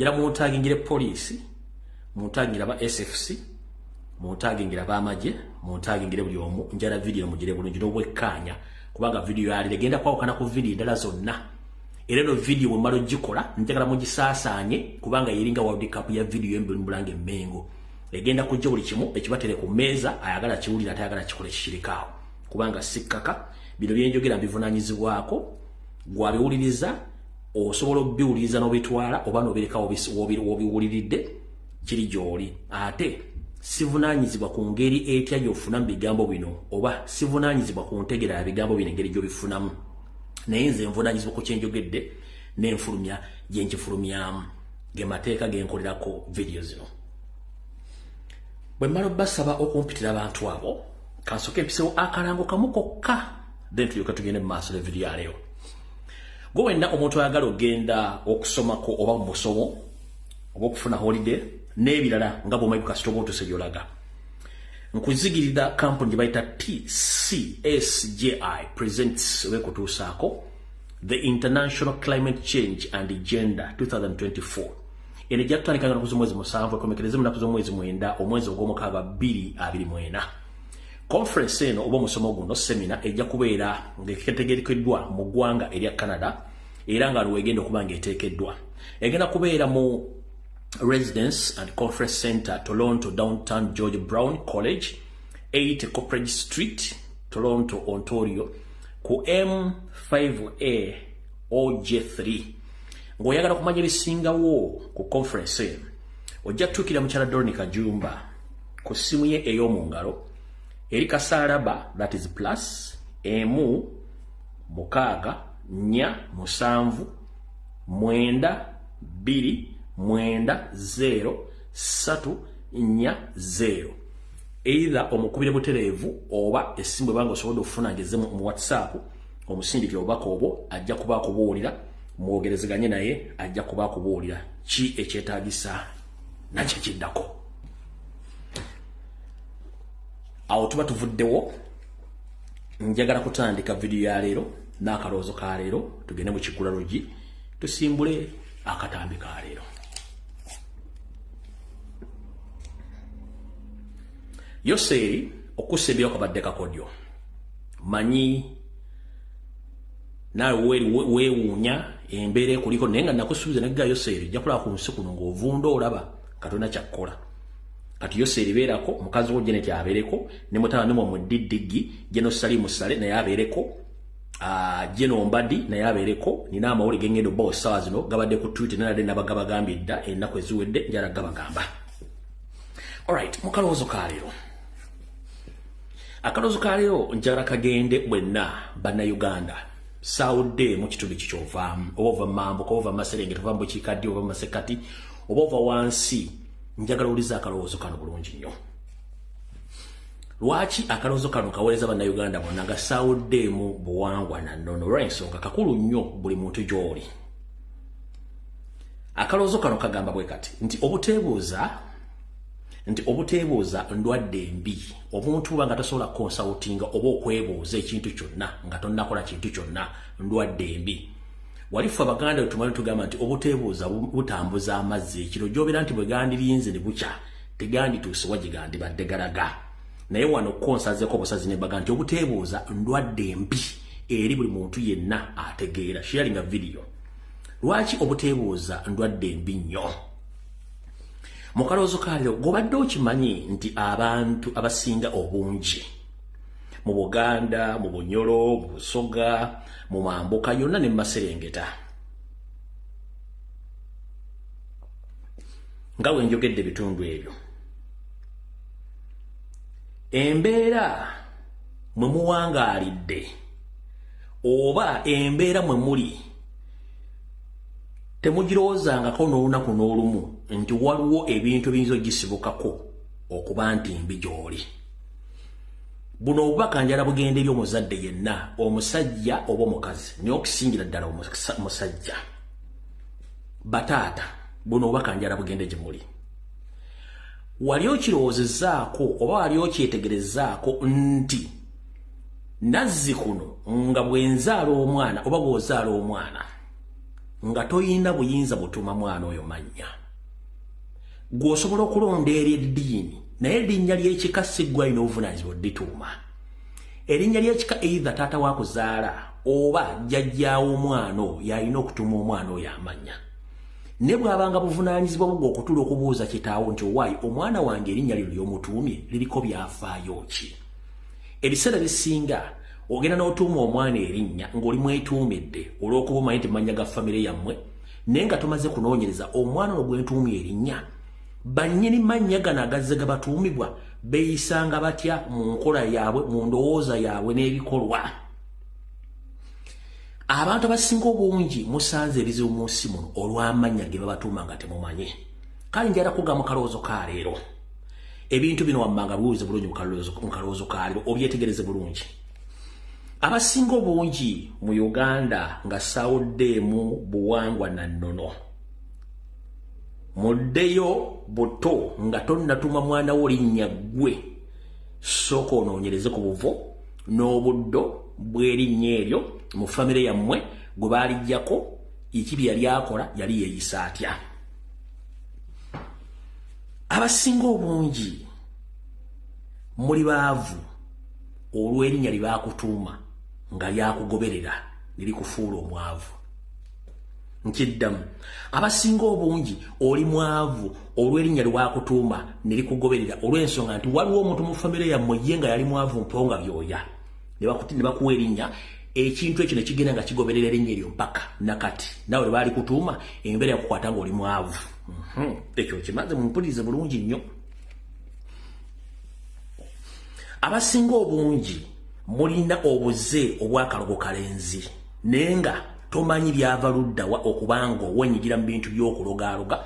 njala muntagingire police, muntagingira ba SFC, muntagingire ba maje, muntagingire buli omu, njala video mugire bulungi n'obwekkanya kubanga video yali legenda kwawukana ku video endala zonna. Era no video wemalo gikola njagala mugisaasaanye kubanga yeringa World Cup ya video embulange Mengo. Egenda kujja buli kimu ekibatere ku meza ayagala kiwulira atayagala kikole kishirikaawo kubanga sikkaka bino byenjogera mbivunanyizibwako gwabiwuliriza osobola obbiwuliriza n'obitwala oba n'obirekawo wobiwuliridde kiri gy'oli ate sivunanyizibwa ku ngeri etya gy'ofuna mu bigambo bino oba sivunanyizibwa ku ntegera ya bigambo bino engeri gy'obifunamu naye nze nvunanyizibwa ku kyenjogedde n'enfulumya gye nkifulumyamu ge mateeka ge nkolerako video zino. Bwe mmala basaba okumpitira abantu abo kansoke mpisewo akalango kamu kokka then tulyoka tugende mu maaso ne video ya leo. Gwe wenna omuntu ayagala ogenda okusomako oba mu busomo oba okufuna holiday n'ebirala nga bw'omanyi kasita oba otuse gy'olaga nkuzigirira kampuni gye bayita TCSJI presents wekutuusaako the International Climate Change and Agenda 2024. Ene jatandikanga na mwezi musanvu ekomekereze mu naku z'omwezi mwenda omwezi ogw'omukaaga 2024. Conference eno oba musomo guno seminar ejja kubeera ng'etegekeddwa mu ggwanga erya Canada era nga lwegenda okuba ng'eteekeddwa. Egenda kubeera mu Residence and Conference Center, Toronto, Downtown George Brown College, 8 Copperage Street, Toronto, Ontario, ku M5A OJ3. Ng'oyagala kumanya ebisingawo ku conference eno, ojja kutuukira mukyala Dorothy Kajumba ku ssimu ye ey'omu ngalo eri kasaalaba that is plus emu 6 4 7 9 2 9 0 3 4 0. Either omukubire butereevu oba essimu banga osobola okufuna ngeze mu WhatsApp omusindikira obubaka obwo ajja kuba kubuulira mwogerezeganye naye ajja kuba kubuulira ki ekyetaagisa nakyo kiddako. Awo tuba tuvuddewo njagala kutandika video ya leero n'akaloozo ka leero tugende mu kigula lugi tusimbule akatambi ka leero. Yoseeri okusembera kabadde kakodyo manyi nawe weewuunya embeera ekuliko naye nga nakusuubiza negga Yoseeri jja kulaba ku nsi kuno ng'ovunda olaba Katonda kyakkola. Kati Yoseeri beerako mukazi wo Janet abeereko ne mutabani mwe Diddigi Jeno Salimu Sale naye abeereko Jeno Mbadi naye abeereko nina amawulire gengendo bo sawa zino gabadde ku Twitter nalade nabagambye dda ennaku eziwedde njala gabagamba. Alright, mukaloozo ka leero. Akaloozo ka leero njagala kagende bwenna banna Uganda. Saude mu kitundu kikyovaamu oba ova mambo ko ova Maserengeta ova Mbukikaddi ova Masekati oba ova wansi njagala uliza akaloozo kano bulungi nnyo. Lwaki akaloozo kano kaweereza banna Uganda bonna nga Saude mu buwangwa na nnono olw'ensonga kakulu nnyo buli muntu gy'oli. Akaloozo kano kagamba bwe kati nti obuteebuuza ndwadde mbi omuntu banga tasobola consultinga oba okwebuuza ekintu kyonna nga tonnakola kintu kyonna ndwadde mbi. Walifu Abaganda tumanyi tugamba nti obuteebuuza butambuza amazzi ekiro gy'obeera nti bwe gandirinze ne bukya tegandituuse wagigandi badde galaga. Naye wano konsazeeko obusazi ne baga nti obuteebuuza ndwadde mbi eri buli muntu yenna ategeera sharinga video. Lwaki obuteebuuza ndwadde mbi nnyo? Mukaloozo ka leero gobadde okimanyi nti abantu abasinga obungi mu Buganda, mu Bunyoro, mu Busoga, mu Mambuka yonna ne Maserengeta nga bwe njogedde bitundu ebyo embeera mwe muwangaalidde oba embeera mwe muli temugirowoozangako n'olunaku n'olumu nti waliwo ebintu ebiyinza ogisibukako okuba nti mbi gy'oli. Buno obubaka njala bugenda eri omuzadde yenna omusajja oba omukazi naye okusingira ddala omusajja bataata buno obubaka njala bugenda gye muli. Wali okirowoozezaako oba wali okyetegerezaako nti nazzi kuno nga bwenzaala omwana oba bw'ozaala omwana nga toyina buyinza butuma mwana oyo mannya. Gwosobola okulonda eri eddiini naye erinnya ly'ekika si ggwe alina obuvunaanyizibwa oddituuma. Erinnya ly'ekika either taata waakuzaala oba jjajjaawo omwana oyo y'alina okutuuma omwana oyo amannya. Ne bw'abanga buvunaanyizibwa bugwa okutuula okubuuza kitaawo nti owaayi omwana wange erinnya lino ly'omutuumye liriko byafaayo ki? Ebiseera bisinga ogenda n'otuuma omwana erinnya ng'oli mwetuumidde olw'okuba omanyi nti mannya ga famire yammwe naye nga tomaze kunoonyereza omwana ono bwe ntuumye erinnya bannyini mannya gano agazze gabatuumibwa beeyisanga batya mu nkola yaabwe mu ndowooza yaabwe n'ebikolwa. Abantu abasinga obungi musanze ebizibu mu nsi muno olw'amannya ge babatuuma nga temumanyi. Kale njala kugamu kalowoozo ka leero. Ebintu bino wammanga biwulize bulungi mu kalowoozo ka leero obyetegereze bulungi. Abasinga obungi mu Uganda nga sawuddeemu buwangwa na nnono. Muddeyo buto nga tonnatuma mwana wo linnya ggwe sooka onoonyereze ku buvo n'obuddo bw'erinnya eryo mu famire yammwe gwe baalijjako ekibi yali akola yali yeeyisa atya. Abasinga obungi muli baavu olw'erinnya lye baakutuuma nga lyakugoberera lirikufuula omwavu. Nkiddamu abasinga obungi oli mwavu olw'erinnya lye waakutuuma ne likugoberera olw'ensonga nti waliwo omuntu mu famire yammwe ye nga yali mwavu mponga byoya ne bakuwa erinnya ekintu ekyo ne kigenda nga kigoberera erinnya eryo mpaka nakati nawe lwe baali kutuuma embeera yakukwata ng'oli mwavu. Ekyo kimaze mumpulirize bulungi nnyo. Abasinga obungi mulina obuze obw'akalogo kalenzi naye nga tomanyi byava luddawa okubanga owenyigira mu bintu by'okulogaloga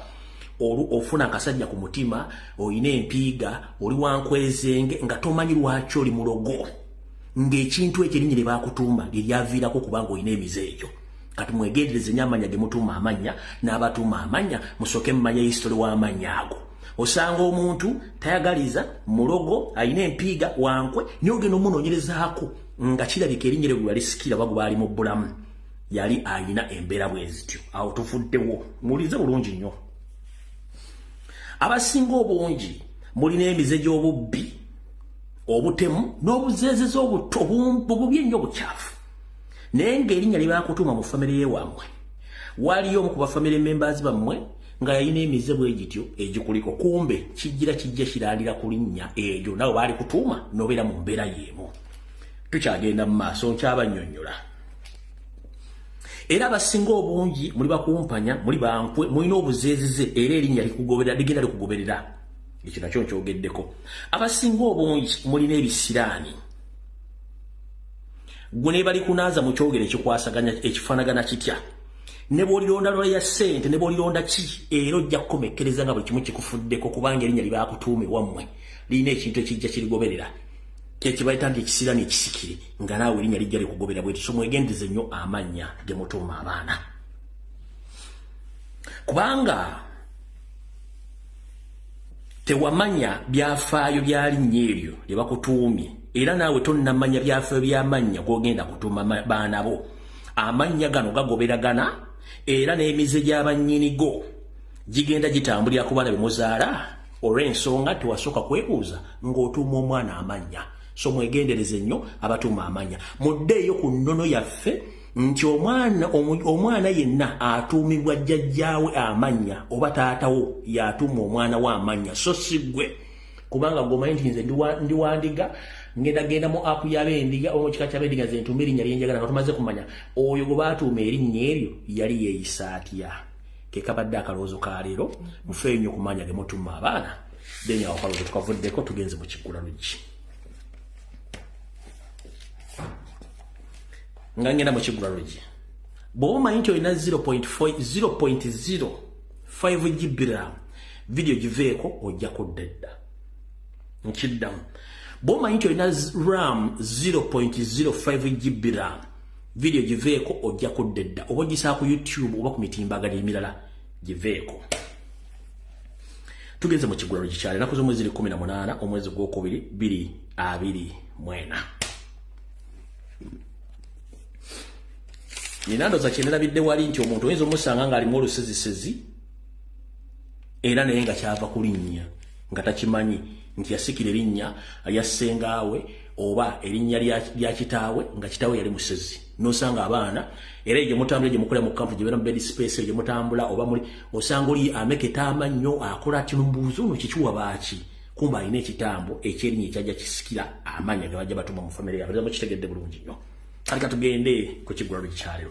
ofuna akasajja ku mutima oyina empiiga oli wankwezenge nga tomanyi lwaki oli mulogo ng'ekintu ekyo erinnya lye baakutuuma liryaviirako kubanga oyina emize egyo. Kati mwegendereze nnyo amannya ge mutuuma amanya n'abatuuma amanya musooke mumanya hisitole w'amannya ago. Osanga omuntu tayagaliza mulogo ayina empiiga wankwe naye ogenda omunoonyerezaako nga kirabika erinnya lye walisikira bago baali mu bulamu yali ayina embeera bwezityo. Awo tufuddewo muwulirize bulungi nnyo. Abasinga obungi mulina emize gy'obubbi obutemu n'obuzeezeza obubi ennyo obukyafu naye ng'erinnya lye baakutuuma mu famire y'ewammwe waliyo omu ku bafamire members bammwe nga yalina emize bwe gityo egikuliko kumbe kijja kirandira ku linnya eryo nawe baali kutuuma n'obeera mu mbeera y'emu. Tukyagenda mu maaso nkyabannyonnyola. Era abasinga obungi muli bakumpanya muli bankwe mulina obuzeezize era erinnya ligenda likugoberera. Ekyo nakyo nkyogeddeko. Abasinga obungi mulina ebisiraani gwe ne bali kunaaza mu kyogero ekikwasaganya ekifaanagana kitya ne bw'olironda lola ya ssente ne bw'olironda ki era ojja kukomekkereza nga buli kimu kikufuddeko kubanga erinnya lye baakutuuma ewammwe lirina ekintu ekijja kirigoberera kyekibayita nti ekisiraani ekisikire nga naawe erinnya lijja likugoberera bwe so mwegendeze nnyo amannya ge mutuuma abaana kubanga tewamanya byafaayo bya linnya eryo lye bakutuumye era naawe tonnamanya byafaayo by'amannya g'ogenda kutuuma baana bo. Amannya gano gagoberagana era n'emize gy'abannyinigo gigenda gitambulira ku baana be muzaala olw'ensonga tewasooka kwebuuza ng'otuuma omwana amannya. So mwegendereze nnyo abatuuma amannya. Muddeeyo ku nnono yaffe nti omwana yenna atuumibwa jjajjaawe amannya oba taatawo y'atuuma omwana we amannya so si ggwe kubanga gwomanyi nti nze ndiwandiga ngenda mu apu y'abendiga oba kika ky'abendiga ze ntuuma erinnya lyenjagala nga tumaze kumanya oyo gwe baatuuma erinnya eryo yali yeeyisa atya. Ke kabadde akalowoozo ka leero mufeeyo nnyo kumanya ge mutuuma abaana then awo kalowoozo tukavuddeko tugenze mu kiggula luggi. Nga ngenda mu kiggula luggi bw'oba omanyi nti olina 0.05 GB video giveeko ojjako ddedda. Nkiddamu bw'oba omanyi nti olina RAM 0.05 GB video giveeko ojjako ddedda oba ogisaa ku YouTube oba ku mitimbagano emirala giveeko. Tugenze mu kiggula luggi kyale ennaku z'omwezi 18 omwezi gw'okubiri 2024. Ninando za chenera bidde wali nti omuntu oyinza omusanga nga alimu olusezi era naye nga kyava kulinnya nga takimanyi nti yasikira erinnya lyassengawe oba erinnya lya kitaawe nga kitaawe yali musezi. Nosanga abaana era gye mutambula gye mukola mu kampu gye bera mu bed space gye mutambula oba muri osanga oli ameketa amannyo akola ati lumbuzo no kikiwa baaki kumba alina ekitambo ekyerinnya ekyajja kisikira amanya ge bajja batuma mu family yaabwe mu kitegedde bulungi nnyo. Alika tugende ku kigulalo kyalero.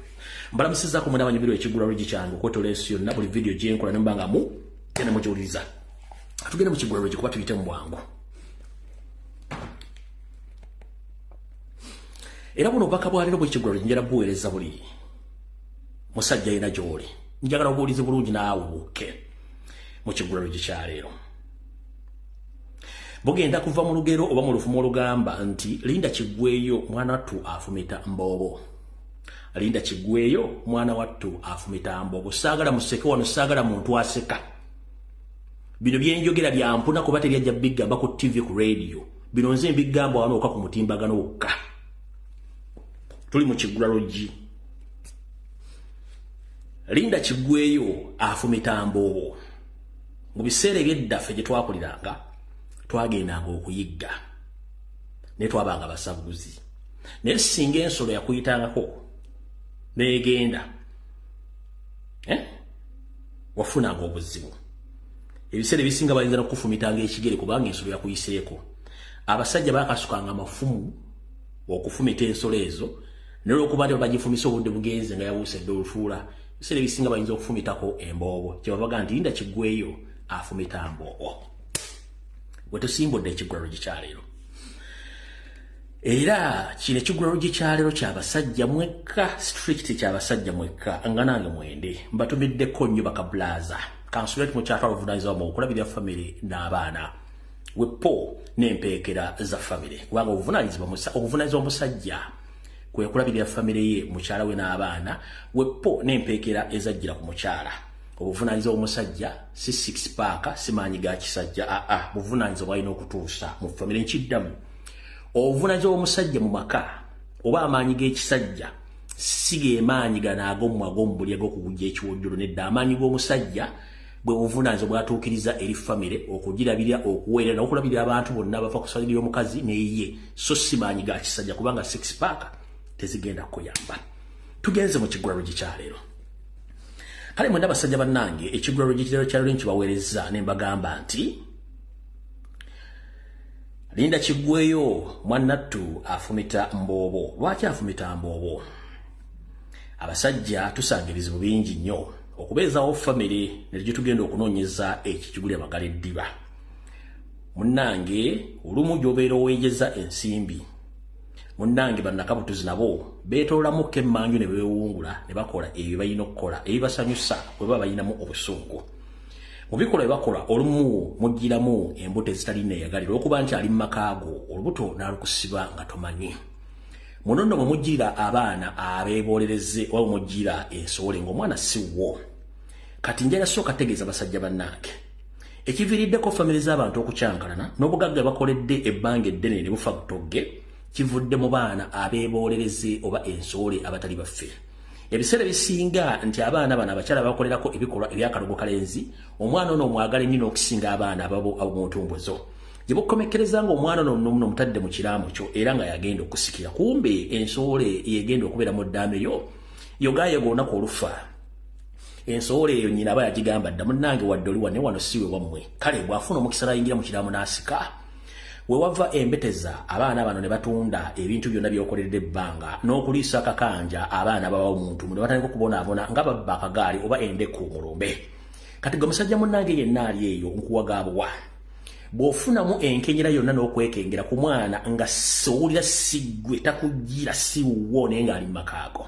Mbalamusiza ko mwana banyibiro ekigulalo gicyangu ko tolesio na buli video gye nkola nembanga mu tena mujuliza. Tugende mu kigulalo gikuba tuyite mu bwangu. Era buno baka bwalero bwe kigulalo njera buweereza buli musajja ina gyoli. Njagala obuulize bulungi naawe buke mu kigulalo gikyalero. Bogenda kuva mu lugero oba mu lufumo olugamba nti linda kigweyo mwana wattu afumita mbobo. Linda kigweyo mwana wattu afumita mbobo. Saagala museke wano saagala muntu aseka. Bino byenjogera bya mpuna kuba teryajja bigamba ku TV ku radio. Bino nze mbigamba wano oka ku mutimbagano wokka. Tuli mu kigulalo gi. Linda kigweyo afumita mbobo. Mu biseera eby'eddafe gye twakuliranga twagendanga okuyigga ne twabanga basabuzi. Naye singa ensolo yakuyitangako neegenda wafunanga obuzibu. Ebiseera ebisinga bayinza n'okufumitanga ekigere kubanga ensolo yakuyiseeko. Abasajja bakasukanga amafumu okufumita ensolo ezo n'olwokuba nti bagifumisa obudde bugenze nga yawuusedde olutuula. Ebiseera ebisinga bayinza okufumitako emboobo kyebabaga nti linda kigweyo afumita mboobo. Wetusimbodde ekigulalo gikyalero. Era kino ekigulalo gikyalero ky'abasajja mwekka strict ky'abasajja mwekka nga nange mwende mbatumiddeko nnyo bakabulaza kansulate mu kyatwala obuvunaanyizibwa mu okulabirira famire n'abaana wepo n'empeekera za famire kubanga obuvunaanyizibwa omusajja kwe kulabirira famire ye mukyala we n'abaana wepo n'empeekera ezajjira ku mukyala. Obuvunaanyizibwa omusajja si 6 paaka simanyi ga kisajja buvunaanyizibwa alina okutuusa mu famire nkiddamu. Obuvunaanyizibwa omusajja mu maka oba amaanyi g'ekisajja si ge maanyi gano ag'omu buli ag'okugujja ekiwojjolo nedda. Amaanyi g'omusajja bwe buvunaanyizibwa bwatuukiriza eri famire okugirabirira okuweerera n'okulabirira abantu bonna abava ku ssabiri y'omukazi n'eye so si maanyi ga kisajja kubanga 6 paaka tezigenda kuyamba. Tugenze mu kigulalo gikyalero. Kale mwenda basajja bannange ekigulalo gikyalero nkibaweereza ne mbagamba nti linda kigweyo mwannattu afumita mboobo. Lwaki afumita mboobo? Abasajja tusanga ebizibu bingi nnyo okubeezaawo famire ne gitugenda okunoonyeza ekikigulya magala eddiba. Munnange olumu gy'obeera oweejeza ensimbi. Munnange bannakabutuzi nabo beetoolamu kemmanju ne beewungula ne bakola ebyo balina okukola ebibasanyusa bwe baba balinamu obusungu. Mu bikolwa bye bakola olumu mugiramu embuto ezitali neeyagalira okuba nti ali mu makaago olubuto n'alukusiba nga tomanyi. Muno nno bwe muggira abaana abeebolereze oba muggira ensowole ng'omwana siwo. Kati njala sooka tegeeza basajja bannange ekiviiriddeko famire z'abantu okukyankalana n'obugagga bakoledde ebbanga eddene ne bufa butogge kivudde mu baana abeebolereze oba ensowole abatali baffe. Ebiseera bisinga nti abaana bano abakyala bakolerako ebikolwa ebyakalogo kalenzi omwana ono omwagala ennyo n'okusinga abaana ababo mu ntumbuzo gye bukomekereza ng'omwana ono nno mutadde mu kiraamo kyo era nga yagenda okusikira kumbe ensowole yegenda okubeera mu ddaame yo gaayoga olunaku olufa. Ensowole eyo nnyina aba yagigamba dda munnange wadde oli wane wano siwe wammwe. Kale bw'afuna omukisa n'ayingira mu kiraamo n'asika. We wava embeteza abaana bano ne batunda ebintu byonna byokoleredde ebbanga n'okuliisa akakanja abaana baba omuntu ne batandika okubonaabona nga babba akagaali oba endeku mulumbe. Kati gwe musajja munnange yenna ali eyo nkuwagaabwa bw'ofunamu enkenyera yonna n'okwekengera ku mwana nga owulira siggwe takuggira siwuwo naye ng'ali mu makaago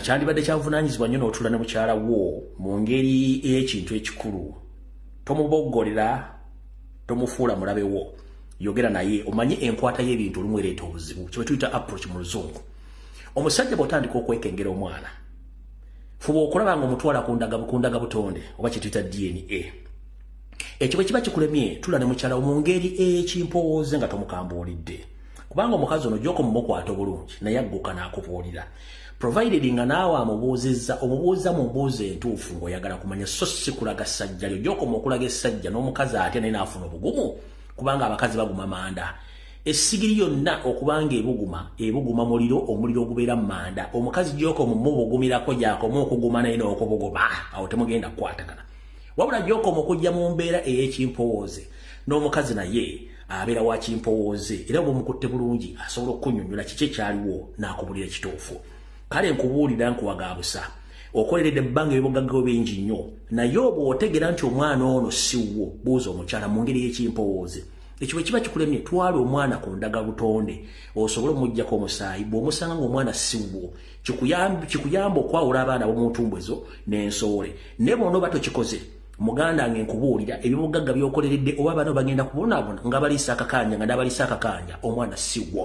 kyandibadde kyavunaanyizibwa nnyo n'otuula ne mukyala wo mu ngeri ey'ekintu ekikulu. Tomuboggolera, tomufuula mulabe wo, yogera naye omanye enkwata y'ebintu olumu ereeta obuzibu kye tuyita approach mu luzungu. Omusajja bw'otandika okwekengera omwana fuba okulaba ng'omutwala kundaga butonde oba kye tuyita DNA. Ekyo bwe kiba kikulemye tula ne mukyala mu ngeri ekimpooze nga tomukambuulidde kubanga omukazi ono gy'oko mumukwata obulungi naye agguka n'akubuulira provided nga naawe omubuuza mu mbuuzi entuufu ng'oyagala kumanya so si kulaga ssajja lyo gy'oko mukulaga essajja n'omukazi ate naye n'afuna obugumu kubanga abakazi baguma manda essigiri yonna okubanga ebuguma muliro omuliro ogubeera mu manda omukazi gy'oko mumubugumirako gy'akoma okuguma naye n'okubuguma awo temugenda kukwatagana wabula gy'oko mukujja mu mbeera ey'ekimpowooze n'omukazi naye abeera wa kimpowooze era bw'omukutte bulungi asobola okukunnyonnyola kiki ekyaliwo n'akubulira ekituufu kale nkubuulira nkuwagaabusa okoleredde ebbanga ebibugaggawo bingi nnyo naye bw'otegera nti omwana ono siwwo buuza omukyala mu ngeri y'ekimpowooze ekyo bwe kiba kikulemye twala omwana ku ndagabutonde osobole omuggyako omusaayi bw'omusanga ng'omwana siwwo kikuyamba okwawula abaana b'omuntumbwe zo n'ensoole ne bw'onooba tokikoze muganda wange nkubuulira ebibugagga by'okoleredde oba abaana bagenda kubonaabona nga baliisa akakanja nga n'abaliisa akakanja omwana siwwo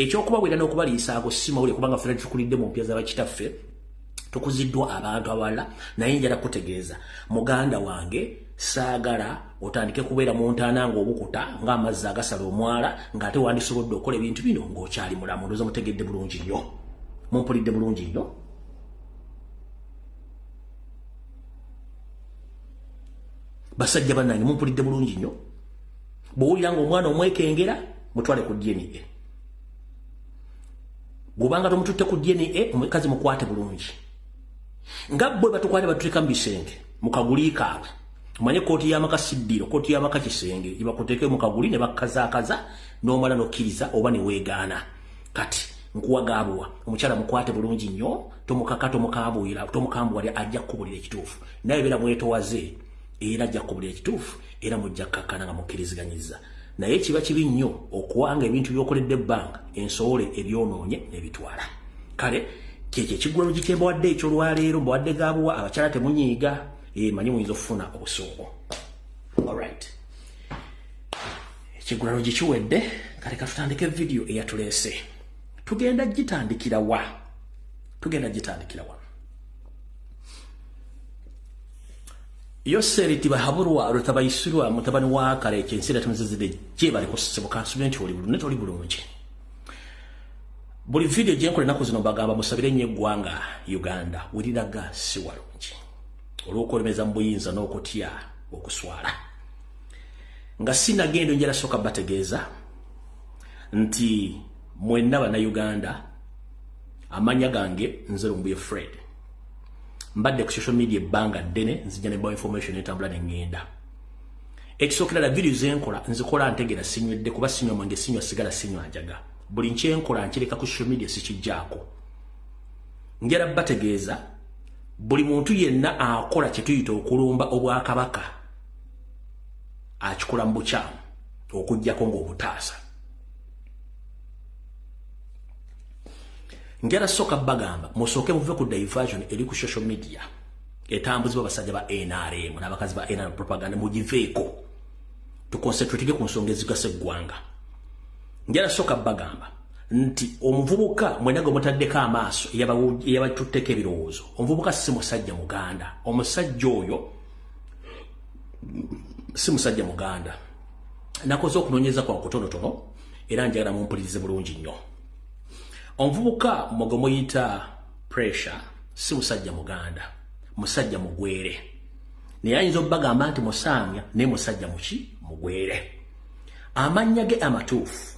ekyokubawera n'okubaliisaako simawule kubanga ffena tukulidde mu mpya z'abakitaffe tukuziddwa abantu abalala naye njala kutegeeza muganda wange saagala otandike kubeera mu ntaana ng'obukuta ng'amazzi agasala omwala ng'ate wandisobodde okukola ebintu bino ng'okyali mulamu ndowooza mutegedde bulungi nnyo mumpulidde bulungi nnyo basajja bannange mumpulidde bulungi nnyo bw'owulira ng'omwana omwekengera mutwale ku DNA bw'obanga tomututte ku DNA omukazi mukwate bulungi nga bwe batukwate batuteeka mu bisenge mu kaguli kaabwe omanye kooti y'amaka siddiro kooti y'amaka kisenge ibakuteeke mu kaguli ne bakazaakaza n'omala n'okkiriza oba ne weegaana kati nkuwagaabuwa omukyala mukwate bulungi nnyo tomukaka tomukambuwalira ajja kukubulira ekituufu naye beera mwetowaze era ajja kukubulira ekituufu era mujja kkakkana nga mukkiriziganyizza naye kiba kibi nnyo okuwanga ebintu by'okoledde ebbanga ensoole ebyonoonye n'ebitwala kale kyekyo ekiggulano gikyemba wadde ekyolwaleero mbawadde gaabuwa abakyala temunyiiga manyi muyinza okufuna obusuubu alright ekiggulano gikiwedde kale katutandike vidiyo eyatuleese tugenda gitandikira wa Yoseri tibahaburwa rutabayisirwa mutabani wa kare kyensira tumuzizide je bali kusibuka nsubenti oli bulungi buli video je nkole nakozino bagamba musabire nye gwanga Uganda wiriraga si walungi olukolemeza mbuyinza n'okutya okuswala nga sina gendo njera soka bategeeza nti mwenna bana Uganda amanya gange nze Lumbuye Fred mbadde ku social media banga dene nzija ne information etambula n'engenda ekisokera la video zenkola nzikola ntegera sinywedde kuba sinywa mwange sinywa sigala sinywa njaga buli nkyenkola nkireka ku social media sikijjaako njera bategeeza buli muntu yenna akola kyetuyita okulumba obwakabaka akikola mu bukyamu okujjako ng'obutaasa ngera soka bagamba musooke muve ku diversion eri ku social media etambuzibwa basajja ba NRM n'abakazi ba NRM propaganda mugiveeko tuconcentrate ku nsonga ezigasa eggwanga ngera soka bagamba nti omuvubuka mwenaga mutaddeko amaaso eyabatutteko ebirowoozo omuvubuka si musajja muganda omusajja oyo si musajja muganda nakoze okunoonyeza kwa kutonotono era njagala mumpulirize bulungi nnyo omuvubuka mugomuyita pressure si musajja muganda musajja mugwere naye ayinza obbagamba nti musaamya naye musajja muki mugwere amannya ge amatuufu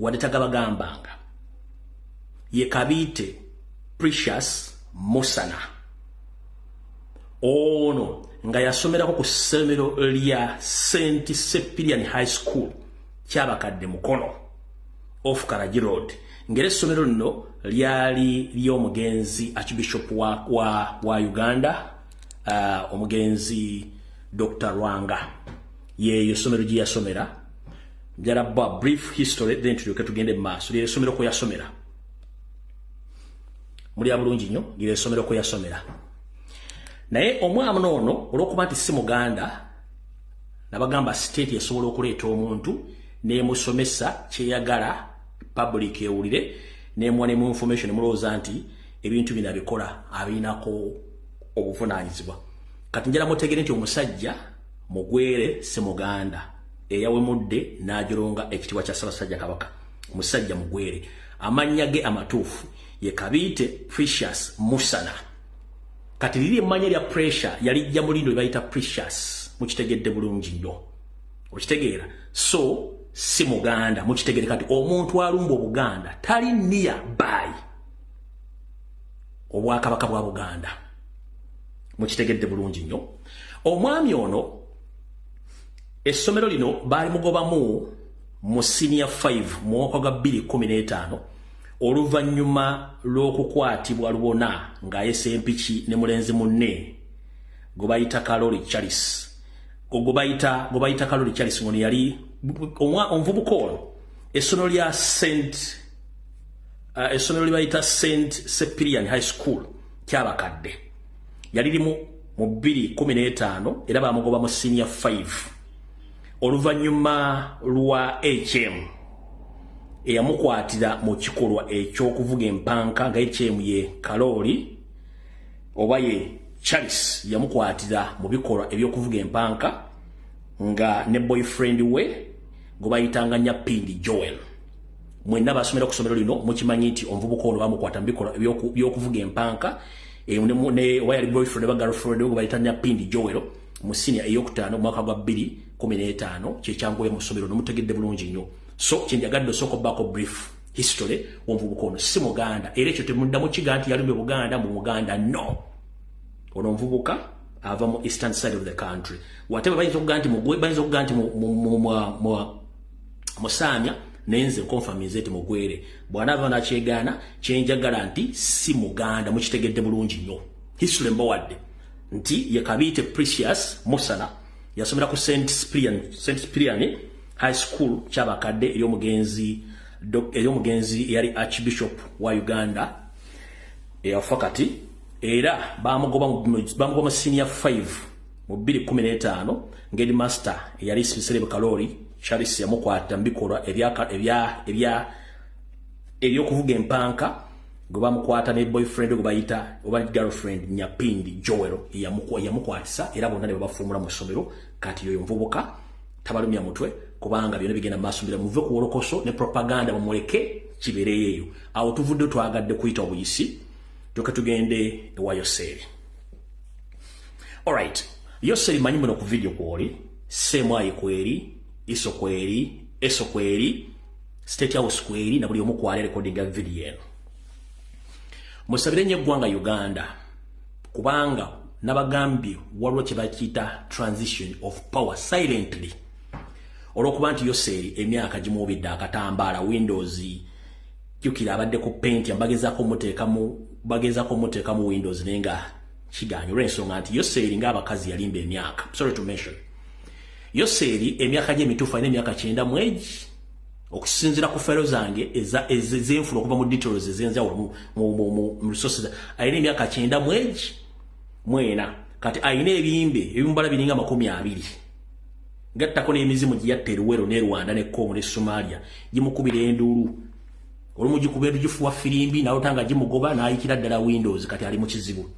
wadde tagabagambanga ye Kabiite Precious Musana ono nga yasomerako ku ssomero lya St. Cyprian High School kyabakadde Mukono off Karaji Road ngere essomero lino lyali ly'omugenzi Archbishop wa Uganda omugenzi Dr. Rwanga yeyo essomero gye yasomera njala brief history then tugende mu maaso lye essomero ko yasomera muli abulungi nnyo lye essomero ko yasomera naye omwana ono olw'okuba nti si muganda nabagamba state esobola okuleeta omuntu n'emusomesa kyeyagala public ewulire n'emuwa mu information mulowooza nti ebintu bino abikola abiinako obuvunaanyizibwa kati njala mutegere nti omusajja mugwere si muganda eyawemudde n'agironga ekitiibwa kya Ssaabasajja Kabaka musajja mugwere amanya ge amatuufu ye Kabiite Precious Musana kati liri emmanya lya pressure yalijja mulindo libayita Precious mukitegedde bulungi nnyo okitegeera so si Muganda mukitegere kati omuntu alumba Obuganda tali nearby Obwakabaka bwa Buganda mukitegedde bulungi nnyo omwami ono essomero lino baali mugobamu mu senior 5 mu mwaka gwa 2015 oluvannyuma lw'okukwatibwa lubona ng'ayese empiki ne mulenzi munne gobayita Kalori Charles gobayita Kalori Charles ngono yali omuvubuka ono essomero lya essomero libayita St. Cyprian High School kyabakadde yali limu mu 2015 era bamugoba mu senior 5 oluvannyuma lwa HM eyamukwatira mu kikolwa ekyokuvuga empanka nga HM ye Kalori oba ye Charles yamukwatira mu bikolwa ebyokuvuga empanka nga ne boyfriend we gobayitanga Nyapindi Joel mwenna basomera ku somero lino mukimanyi nti omuvubuka ono bamukwata mu bikolwa ebyokuvuga empanka ne wayali boyfriend ba girlfriend we gobayita Nyapindi Joel mu senior eyokutaano mu mwaka gwa 2015 kyekyanguye mu somero nomutegedde bulungi nnyo so kyenjagadde soko bako brief history omuvubuka ono si Muganda era ekyo temuddamu kiga nti yalumbye Buganda mu Muganda no ono mvubuka ava mu eastern side of the country whatever bayinza okuga nti mugwe bayinza okuga nti musamya nenze confirmize nti mugwere bwana ava nakyegana kyenjagala nti si Muganda mukitegedde bulungi nnyo history mbawadde nti ye Kabiite Precious Musana yasomera ku St. Cyprian High School kyabakadde ey'omugenzi yali Archbishop wa Uganda eyafa kati era bamugoba mu senior 5 mu 2015 ngedi master yali special Kalori Charles yamukwata mbikolwa ebyokuvuga empanka gwe bamukwata ne boyfriend gwe bayita oba girlfriend Nyapindi Joel yamukwatisa era bonna ne babafumula mu ssomero kati yoyo mvubuka tabalumya mutwe kubanga byonna bigenda masumbira muve ku wolokoso ne propaganda bamuleke kibereyeyo awo tuvudde twagadde kuyita obuyisi toka tugende ewa Yoseri. Alright, Yoseri manyi muno ku video kwoli semwayi kweri iso kweri eso kweri state house kweri na buli omu kwali recordinga video eno musabire nnyo eggwanga Uganda kubanga nabagambye waliwo kye bakiyita transition of power silently olwokuba nti Yoseri emyaka gimuubidde akatambaala Windows jukira abadde ku paint yambagezaako muteekamu Windows nenga kiganyo olw'ensonga nti Yoseri ng'abakazi yalimba emyaka sorry to mention Yoseri emyaka gye emituufu alina emyaka 9 mwegi okusinzira ku fero zange ezenfula okuva mu details ezenjawulo mu resources alina emyaka 9 mwegi mwena kati alina ebimbala biringa 20 gattako n'emizimu gye yatta Eruwero ne Rwanda ne Congo ne Somalia gimukubira enduulu olumugikubeeru gifuwa firimbi nawo tanga gimugoba n'ayikira ddala Windows kati ali mu kizibu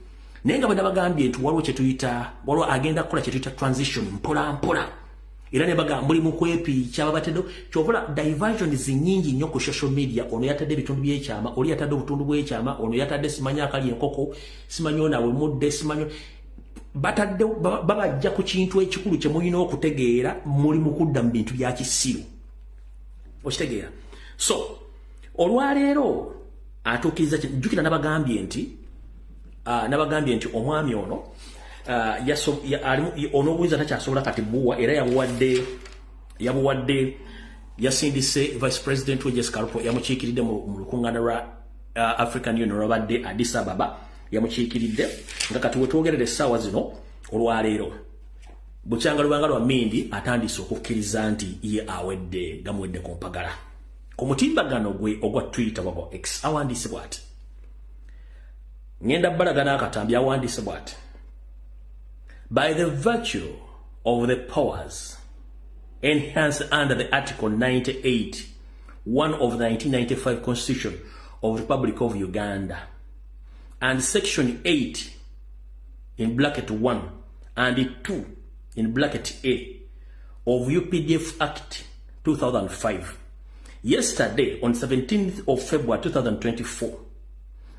naye nga bwe nabagambye nti waliwo agenda kukola kye tuyita transition mpola era ne bagamba muli mu kwepiica babatedde kyovula diversions nnyingi nnyo ku social media ono yatadde ebitundu by'ekyama oli yatadde obutundu bw'ekyama ono yatadde simanyi akali enkoko simanyi onawe mudde simanyi batadde babajja ku kintu ekikulu kye mulina okutegeera muli mu kudda mu bintu bya kisiru okitegeera so olwaleero atuukiriza jjukira nabagambye nti omwami ono ono obuyinza takyasobola kati buwa era yabuwadde yasindise vice president we Jessica Rupo yamukiikiridde mu lukuŋŋaana lwa African Union lwabadde Addis Ababa yamukiikiridde nga kati wetwogerera essaawa zino olwaleero bukyanga lubanga lwa Mindi atandise okukkiriza nti ye awedde gamuwedde ku mpagala ku mutimbagano gwe ogwa Twitter wagwa X awandiise bw'ati ngenda balagana akatambi awandiise bw'ati by the virtue of the powers enhanced under the Article 98 1 of the 1995 Constitution of the Republic of Uganda and Section 8 in bracket 1 and 2 in bracket A of UPDF Act 2005 Yesterday, on 17th of February 2024,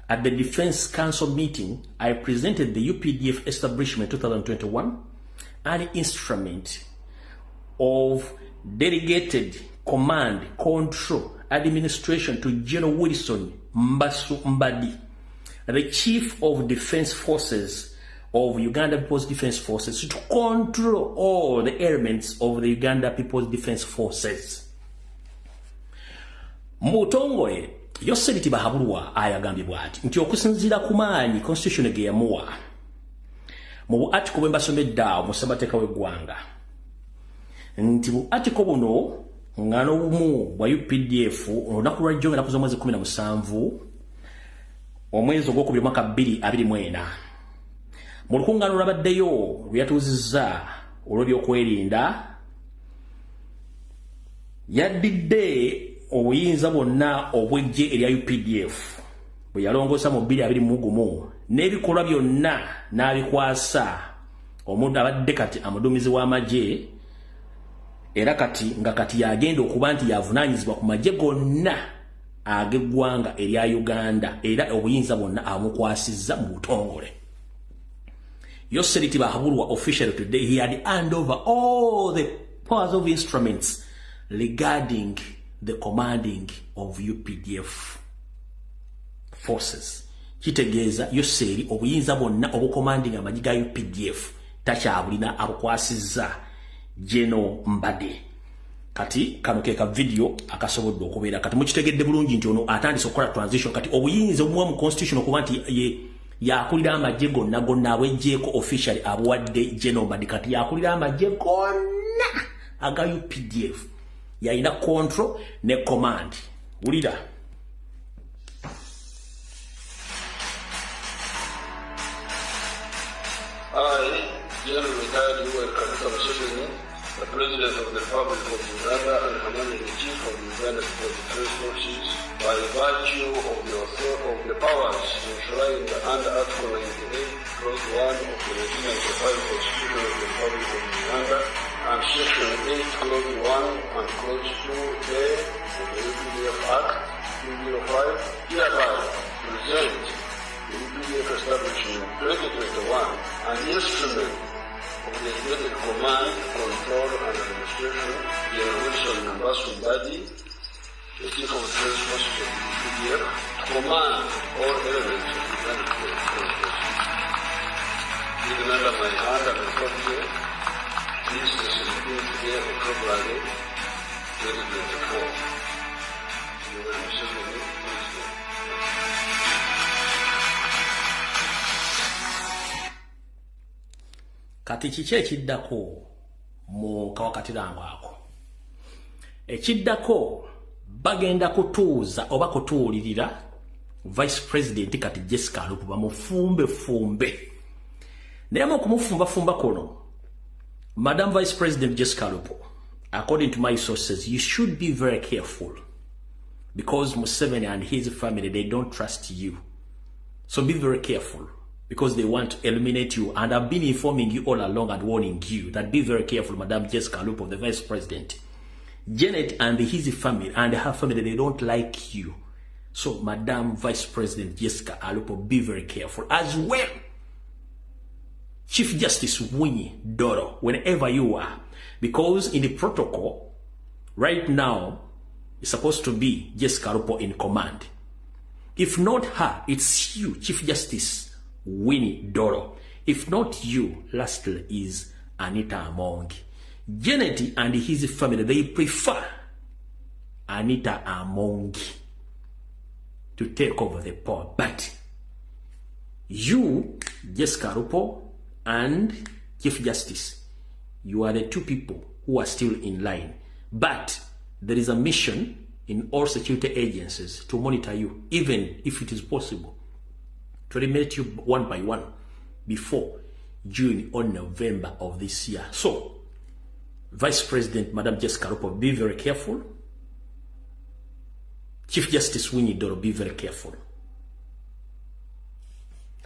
at the Defense Council meeting, I presented the UPDF establishment 2021 an instrument of delegated command, control, administration to General Wilson Mbasu Mbadi, the Chief of Defense Forces of Uganda People's Defense Forces, to control all the elements of the Uganda People's Defense Forces. Mutongole Yosebiti Bahabulwa ayagambye bwati nti okusinzira kumaanyi constitution ge yamuwa mu article bwe mbasomedda mu Ssabateka w'eggwanga nti mu article buno ngano bumu bwa UPDF olunaku lwa jjo nga kuzomwezi 17 omwezi ogwokubiri mwaka 2024 mu lukungano lwabaddeyo luyatuuzizza olw'ebyokwerinda yaddidde obuyinza bwonna obw'eggye erya UPDF bwe yalongoosa mu 2021 n'ebikolwa byonna n'abikwasa omuntu abadde kati amuduumizi w'amagye era kati nga kati yagenda okuba nti yavunaanyizibwa ku magye gonna ag'eggwanga erya Uganda era obuyinza bwonna amukwasizza mu butongole. Yosebiti Bahabulwa officially today he had handed over all the powers of instruments regarding the commanding of UPDF forces. Kitegeeza Yoseri obuyinza bwonna obucommanding amagye ga UPDF takyabulina abukwasizza General Mbadi. Kati kano keka video akasobodde okubeera kati mukitegedde bulungi nti ono atandise okukola transition kati obuyinza obuwa mu constitution okuba nti yakulira amagye gonna abweggyeko officially abuwadde General Mbadi kati yakulira amagye gonna aga UPDF. Yaina control ne command. Ulida. I, General Retired Museveni, the President of the Republic of Uganda and Commander-in-Chief of the Uganda Defense Forces, by virtue of the powers enshrined under Article 98, Clause 1 of the 1995 Constitution of the Republic of Uganda, and Section 8, Clause 1 and Clause 2A of the UPDF Act 205, hereby present the UPDF establishment 2021 an instrument of the delegated command, control, and administration, General Wilson Mbasu Mbadi, the Chief of Defense Forces of the UPDF, to command all elements of the Uganda Defense Forces. Given under my hand and authority, this is the 17th day of February 2024. Kati kiki ekiddako mu kawakatirango ako? Ekiddako bagenda kutuuza oba kutuulirira Vice President kati Jessica Alupo bamufumbe. Naye mu kumufumba kono, Madam Vice President Jessica Alupo, according to my sources, you should be very careful because Museveni and his family, they don't trust you. So be very careful because they want to eliminate you. And I've been informing you all along and warning you that be very careful, Madam Jessica Alupo, the Vice President. Janet and his family and her family, they don't like you. So Madam Vice President Jessica Alupo, be very careful. As well, Chief Justice Winnie Doro, whenever you are, because in the protocol, right now, it's supposed to be Jessica Alupo in command. If not her, it's you, Chief Justice Winnie Doro. If not you, lastly is Anita Amongi. Janet and his family, they prefer Anita Amongi to take over the power. But you, Jessica Alupo, and Chief Justice, you are the two people who are still in line. But there is a mission in all security agencies to monitor you, even if it is possible, to eliminate you one by one before June or November of this year. So, Vice President Madam Jessica Alupo, be very careful. Chief Justice Winnie Doro, be very careful.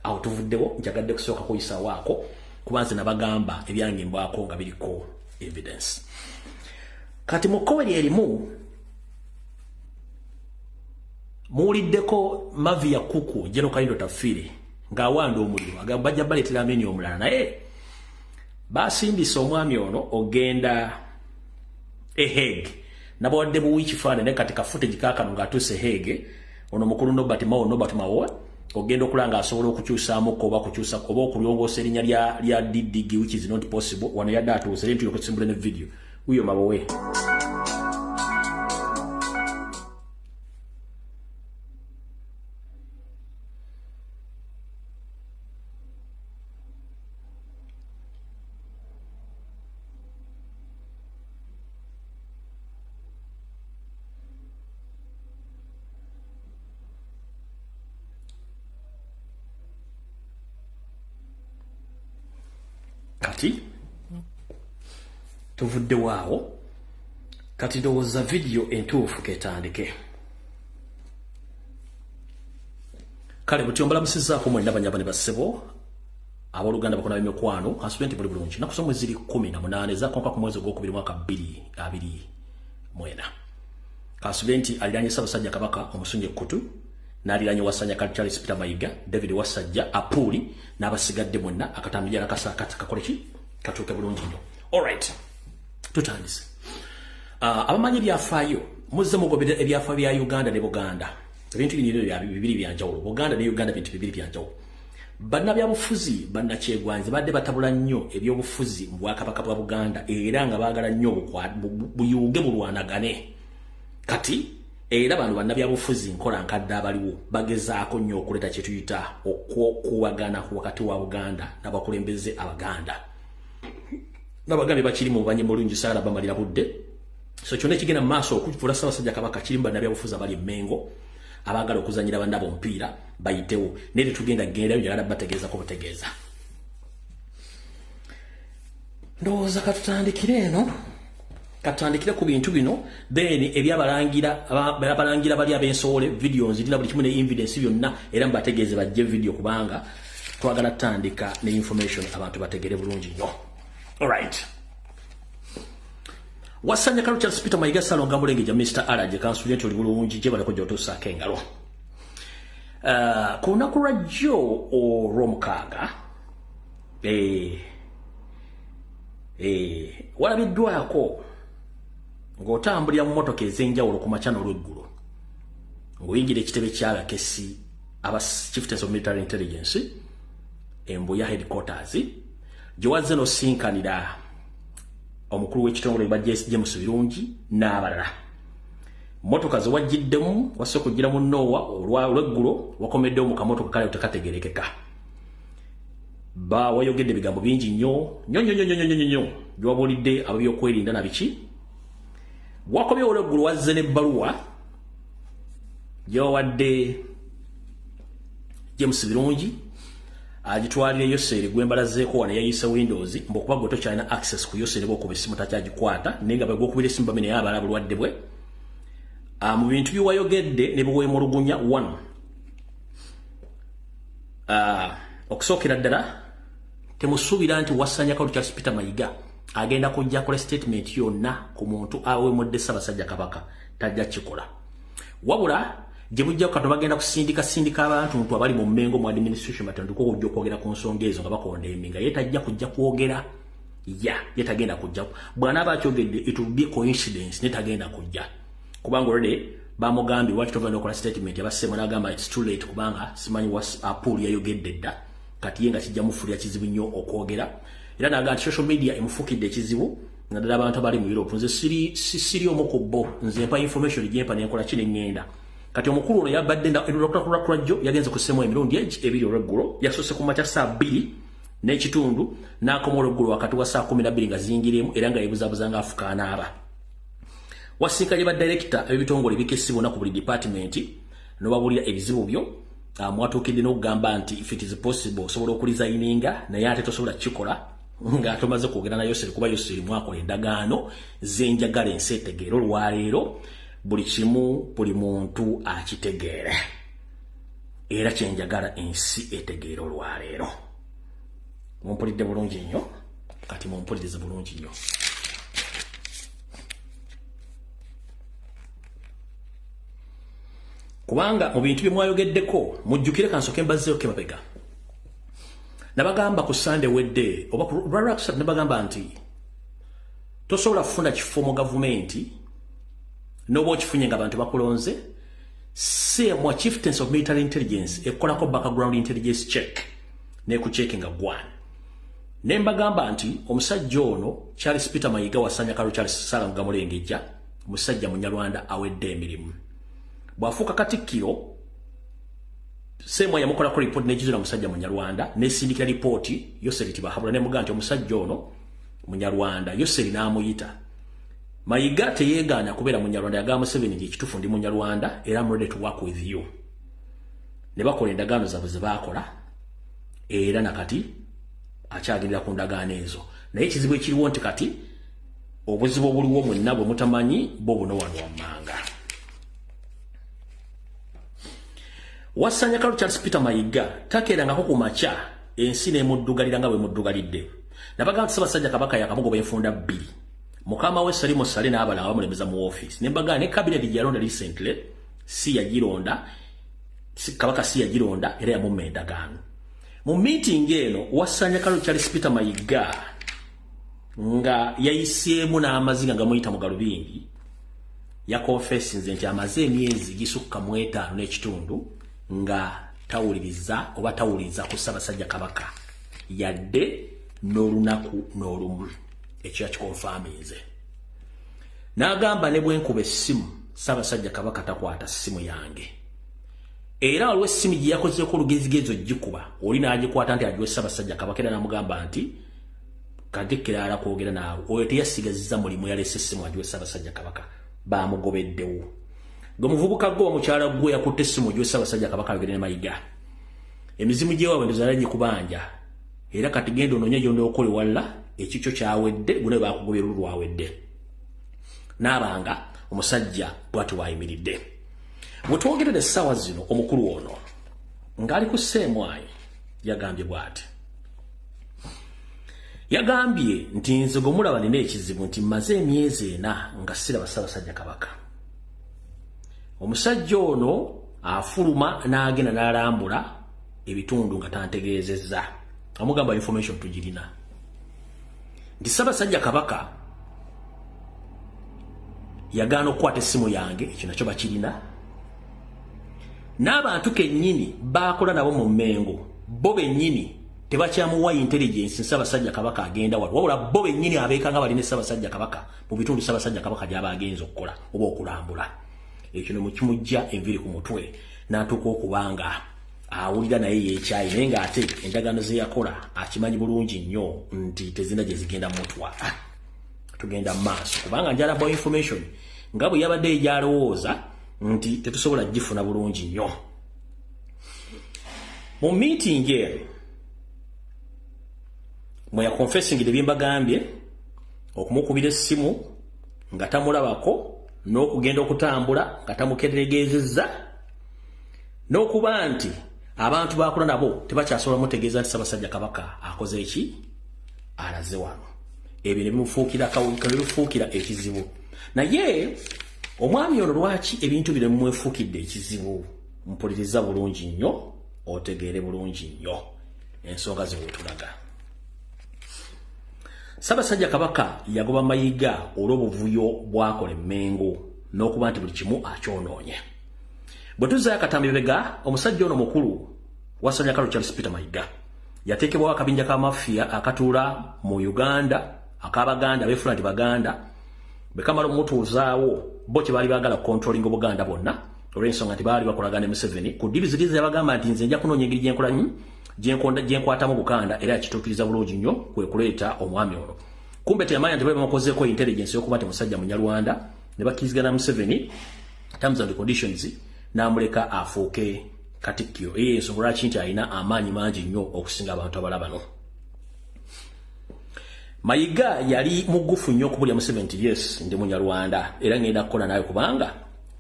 Awo tuvuddewo njagadde kusooka kuyisa waako kubanze nabagamba ebyange mbwako nga biriko evidence. Kati mu koweri erimu muliddeko mavi ya kuku jeno kalindo tafiri nga wanda omuliro agamba bajja baletera ameni omulala naye basimbisa omwami ono ogenda ehege nabawadde buwi kifaanane kati kafootage kakano ng'atuuse hege ono mukulu Nobert Mawo ogenda okulanga asobola okukyusaamu oba kukyusa oba okulyongoosa erinnya lya Didigi which is not possible wano yadde atuuse erintu yokusimbula ne video uyo Mawowe kati tuvudde waawo kati ndowooza video entuufu ketandike kale butyombala musizaako mwenna banyaba ne bassebo abooluganda bakona b'emikwano kasubenti buli bulungi naku somwe ziri 18 zakonka ku mwezi ogwokubiri mwaka 2024 kasubenti aliranye Ssaabasajja Kabaka omusunje kutu n'aliranye Wasanya Charles Peter Mayiga David Wasajja Apuli n'abasigadde mwenna akatambira nakasakati kakoleki katuuke bulungi nnyo. Alright, tutandise. Abamanyi byafaayo muzze mugobera ebyafaayo bya Uganda ne Buganda. Ebintu bibiri byanjawulo. Buganda ne Uganda bintu bibiri byanjawulo. Bannabyabufuzi bannakyegwanyi badde batabula nnyo ebyobufuzi mu Bwakabaka bwa Buganda era nga baagala nnyo buyuuge bulwanagane. Kati era bano bannabyabufuzi nkola nkadde abaliwo bagezaako nnyo okuleeta kye tuyita okuwagana wakati wa Buganda n'abakulembeze Abaganda. N'abagambi bakiri mu banye mulungi saala bamalira budde. So kyonna ekigenda mu maaso okufuula Ssaabasajja Kabaka kiri mu bannabyabufuzi abali Mengo abaagala okuzanyira bannabo omupiira bayitewo naye tugenda gendayo njagala bategeeza ko butegeeza. Ndowooza katutandikire eno. Katandikire ku bintu bino then ebyabalangira bali ab'ensowole videos zirina buli kimu ne evidence byonna era mbategeeze bajje video kubanga twagala tandika ne information abantu bategere bulungi nnyo. Alright. Wasanya Charles Peter Mayiga Salonga Mulengeja Mr. Alaje kansulenti oli bulungi gye baleko gy'otuusaako engalo. Ku lunaku lwa jjo olw'omukaaga walabiddwako ng'otambulira mu mmotoka ez'enjawulo ku makya n'olweggulo ng'oyingira ekitebe ky'abakesi aba Chieftains of Military Intelligence Embuya headquarters gye wazze n'osinkanira omukulu w'ekitongole ba James Birungi n'abalala. Mmotoka ze wajjiddemu wasse okugira mu Nowa olweggulo wakomeddewo mu kamotoka kale tekategerekeka. Wayogedde ebigambo bingi nnyo gy'obuulidde ab'ebyokwerinda na biki. Wakomye olweggulo wazze n'ebbaluwa gy'owadde James Birungi agitwalira Yoseri gwembalazeeko wano yayise Windows mbokuba gwe tokyalina access ku Yoseri bw'okuba essimu takyagikwata naye nga bwe gw'okubira essimu bamene yabala bulwadde bwe. Mu bintu by'ewayogedde ne biweemulugunya 1 okusookera ddala temusuubira nti Wasanya Charles Peter Mayiga agenda kujja kola statement yonna ku muntu awemudde Ssaabasajja Kabaka tajja kikola. Wabula gye bujja kato bagenda kusindika abantu abali mu Mengo mu administration batandika okujja okwogera ku nsonga ezo nga bakonda eminga ye tajja kujja kwogera ye tagenda kujja bw'anaaba akyogedde it will be coincidence ne tagenda kujja kubanga already bamugambye lwaki tovanda okola statement yabassemu n'agamba it's too late kubanga simanyi Apuli yayogedde dda kati ye nga kijja mufulira kizibu nnyo okwogera era n'agamba nti social media emufukidde ekizibu naddala abantu abali mu Europe nze siri omu ku bo nze mpa information gyempa nenkola kino eŋŋenda. Kati omukulu ono yabadde ndakulakulajjo yagenze kusema emirundi ebiri olweggulo yasoose ku makya saa 2 n'ekitundu n'akoma olweggulo wakati wa saa 12 nga ziyingiremu era nga yeebuzaabuza nga afuka anaaba. Wasinkanye ba director ebitongole bikesibwa ku buli department n'obabuulira ebizibu byo mwatuukidde n'okugamba nti if it is possible osobola okulizayininga naye ate tosobola kikola nga tomaze kwogera na Yoseri kuba Yoseri mwakola endagaano z'enjagala ensi etegeera olwaleero buli kimu buli muntu akitegeere era kyenjagala ensi etegeera olwaleero. Mumpulidde bulungi nnyo kati mumpulirize bulungi nnyo. kubanga mu bintu bye mwayogeddeko mujjukire kansoke mbazzeyo ke mabega nabagamba ku Sunday wedde oba ku Raraksa nabagamba nti tosobola kufuna kifo mu gavumenti n'oba okifunye nga abantu bakulonze se mwa chieftains of military intelligence ekolako background intelligence check ne ku checking nga gwana nembagamba nti omusajja ono Charles Peter Mayiga wasanya kalo Charles Sala Mugamulengejja musajja munyarwanda awedde emirimu bwafuuka Katikkiro semwa yamukola ko report nejizira musajja munyarwanda nesindikira report Yoseri Tibahabula ne muganti omusajja ono munyarwanda Yoseri n'amuyita Mayiga teyeganya kubeera munyarwanda yagamba 7 nje kitufu ndi munyarwanda era I'm ready to work with you ne bakola endagaano zaabwe ze baakola era nakati akyagirira ku ndagaano ezo naye ekizibu ekiriwo nti kati obuzibu obuliwo mwenna bwe mutamanyi bo buno wano wammanga wasanya kalo Charles Peter Mayiga takeerangako ku makya ensi n'emuddugalira nga bwe muddugalidde nabaga Ssaabasajja Kabaka yakamugoba enfunda 2 mukama we Salimo Sale n'abala abamulemeza mu office nembaga ne cabinet yalonda recently si yagironda Kabaka si yagironda era yamumma endagaano mu meeting eno wasanya kalo Charles Peter Mayiga nga yayiseemu n'amaziga nga muyita mu galubindi ya confessions nti amaze emyezi gisukka mu 5 n'ekitundu nga tawuliriza oba tawuliriza ku Ssaabasajja Kabaka yadde n'olunaku n'olumu ekyo yakikonfaminze n'agamba ne bwenkuba essimu Ssaabasajja Kabaka takwata ssimu yange era waliwo essimu gye yakozeko olugezigezo gikuba oli n'agikwata nti agiwe Ssaabasajja Kabaka era n'amugamba nti Katikkiro ala kwogera naawe oyo teyasigazizza mulimu yalese essimu agiwe Ssaabasajja Kabaka baamugobeddewo gwe muvubuka gwe omukyala gwe yakutte essimu giwe Ssaabasajja Kabaka ayogere ne Mayiga emizimu gy'ewaabwe ndozaala gikubanja era kati genda onoonye gy'onda okole walla ekikyo kyawedde gune baakugobye lulu lwawedde n'abanga omusajja bw'ati waayimiridde bwe twogerera essaawa zino omukulu ono ng'ali ku Ssemwayi yagambye bw'ati yagambye nti nze gwe mulaba nina ekizibu nti mmaze emyezi 4 nga siraba Ssaabasajja Kabaka omusajja ono afuluma n'agenda n'alambula ebitundu nga tantegeezezza amugamba information tugirina nti Ssaabasajja Kabaka yagaana okukwata essimu yange ekyo nakyo bakirina n'abantu kennyini baakola nabo mu Mmengo bo bennyini tebakyamuwa intelligence Ssaabasajja Kabaka agenda wabula bo bennyini abeekanga balina Ssaabasajja Kabaka mu bitundu Ssaabasajja Kabaka gy'aba agenza okukola oba okulambula ekyo ne mukimujja enviri ku mutwe n'atuuka okubanga awulira naye yeekyayi naye ng'ate endagaano ze yakola akimanyi bulungi nnyo nti tezina gye zigenda mutwa tugenda mu maaso kubanga njalaba information nga bwe yabadde egyalowooza nti tetusobola gifuna bulungi nnyo mu meeting eno mwe ya confessing bye mbagambye okumukubira essimu nga tamulabako n'okugenda okutambula nga tamukeregeezezza n'okuba nti abantu baakula nabo tebakyasobola mutegeeza nti Ssaabasajja Kabaka akoze eki alaze wano ebyo ne bimufuukira ekizibu naye omwami ono lwaki ebintu bino mumwefuukidde ekizibu mpuliriza bulungi nnyo otegeere bulungi nnyo ensonga ze bwetulaga Ssaabasajja Kabaka yagoba Mayiga olw'obuvuyo bwakola Mmengo n'okuba nti buli kimu akyonoonye bwe tuzaayo akatambibega omusajja ono mukulu wasanya kalo Charles Peter Mayiga yateekebwawo akabinja ka mafiya akatuula mu Uganda ak'Abaganda beefula nti Baganda bwe kamala omutuuzaawo bo kye baali baagala controlling Obuganda bonna olw'ensonga nti baali bakolagana ne Museveni ku ddivizi yabagamba nti nze nja kunoonya engeri gyenkwatamu Buganda era yakituukiriza bulungi nnyo kwe kuleeta omwami ono kumbe teyamanya nti bwe bamukozeeko intelligence y'okuba nti musajja munyarwanda ne bakkirizigana Museveni terms and conditions n'amuleka afuuke Katikkiro ensonga lwaki nti alina amaanyi mangi nnyo okusinga abantu abalala bano Mayiga yali mugufu nnyo okubulya Museveni nti yes ndi munyarwanda era ngenda kukola nawe kubanga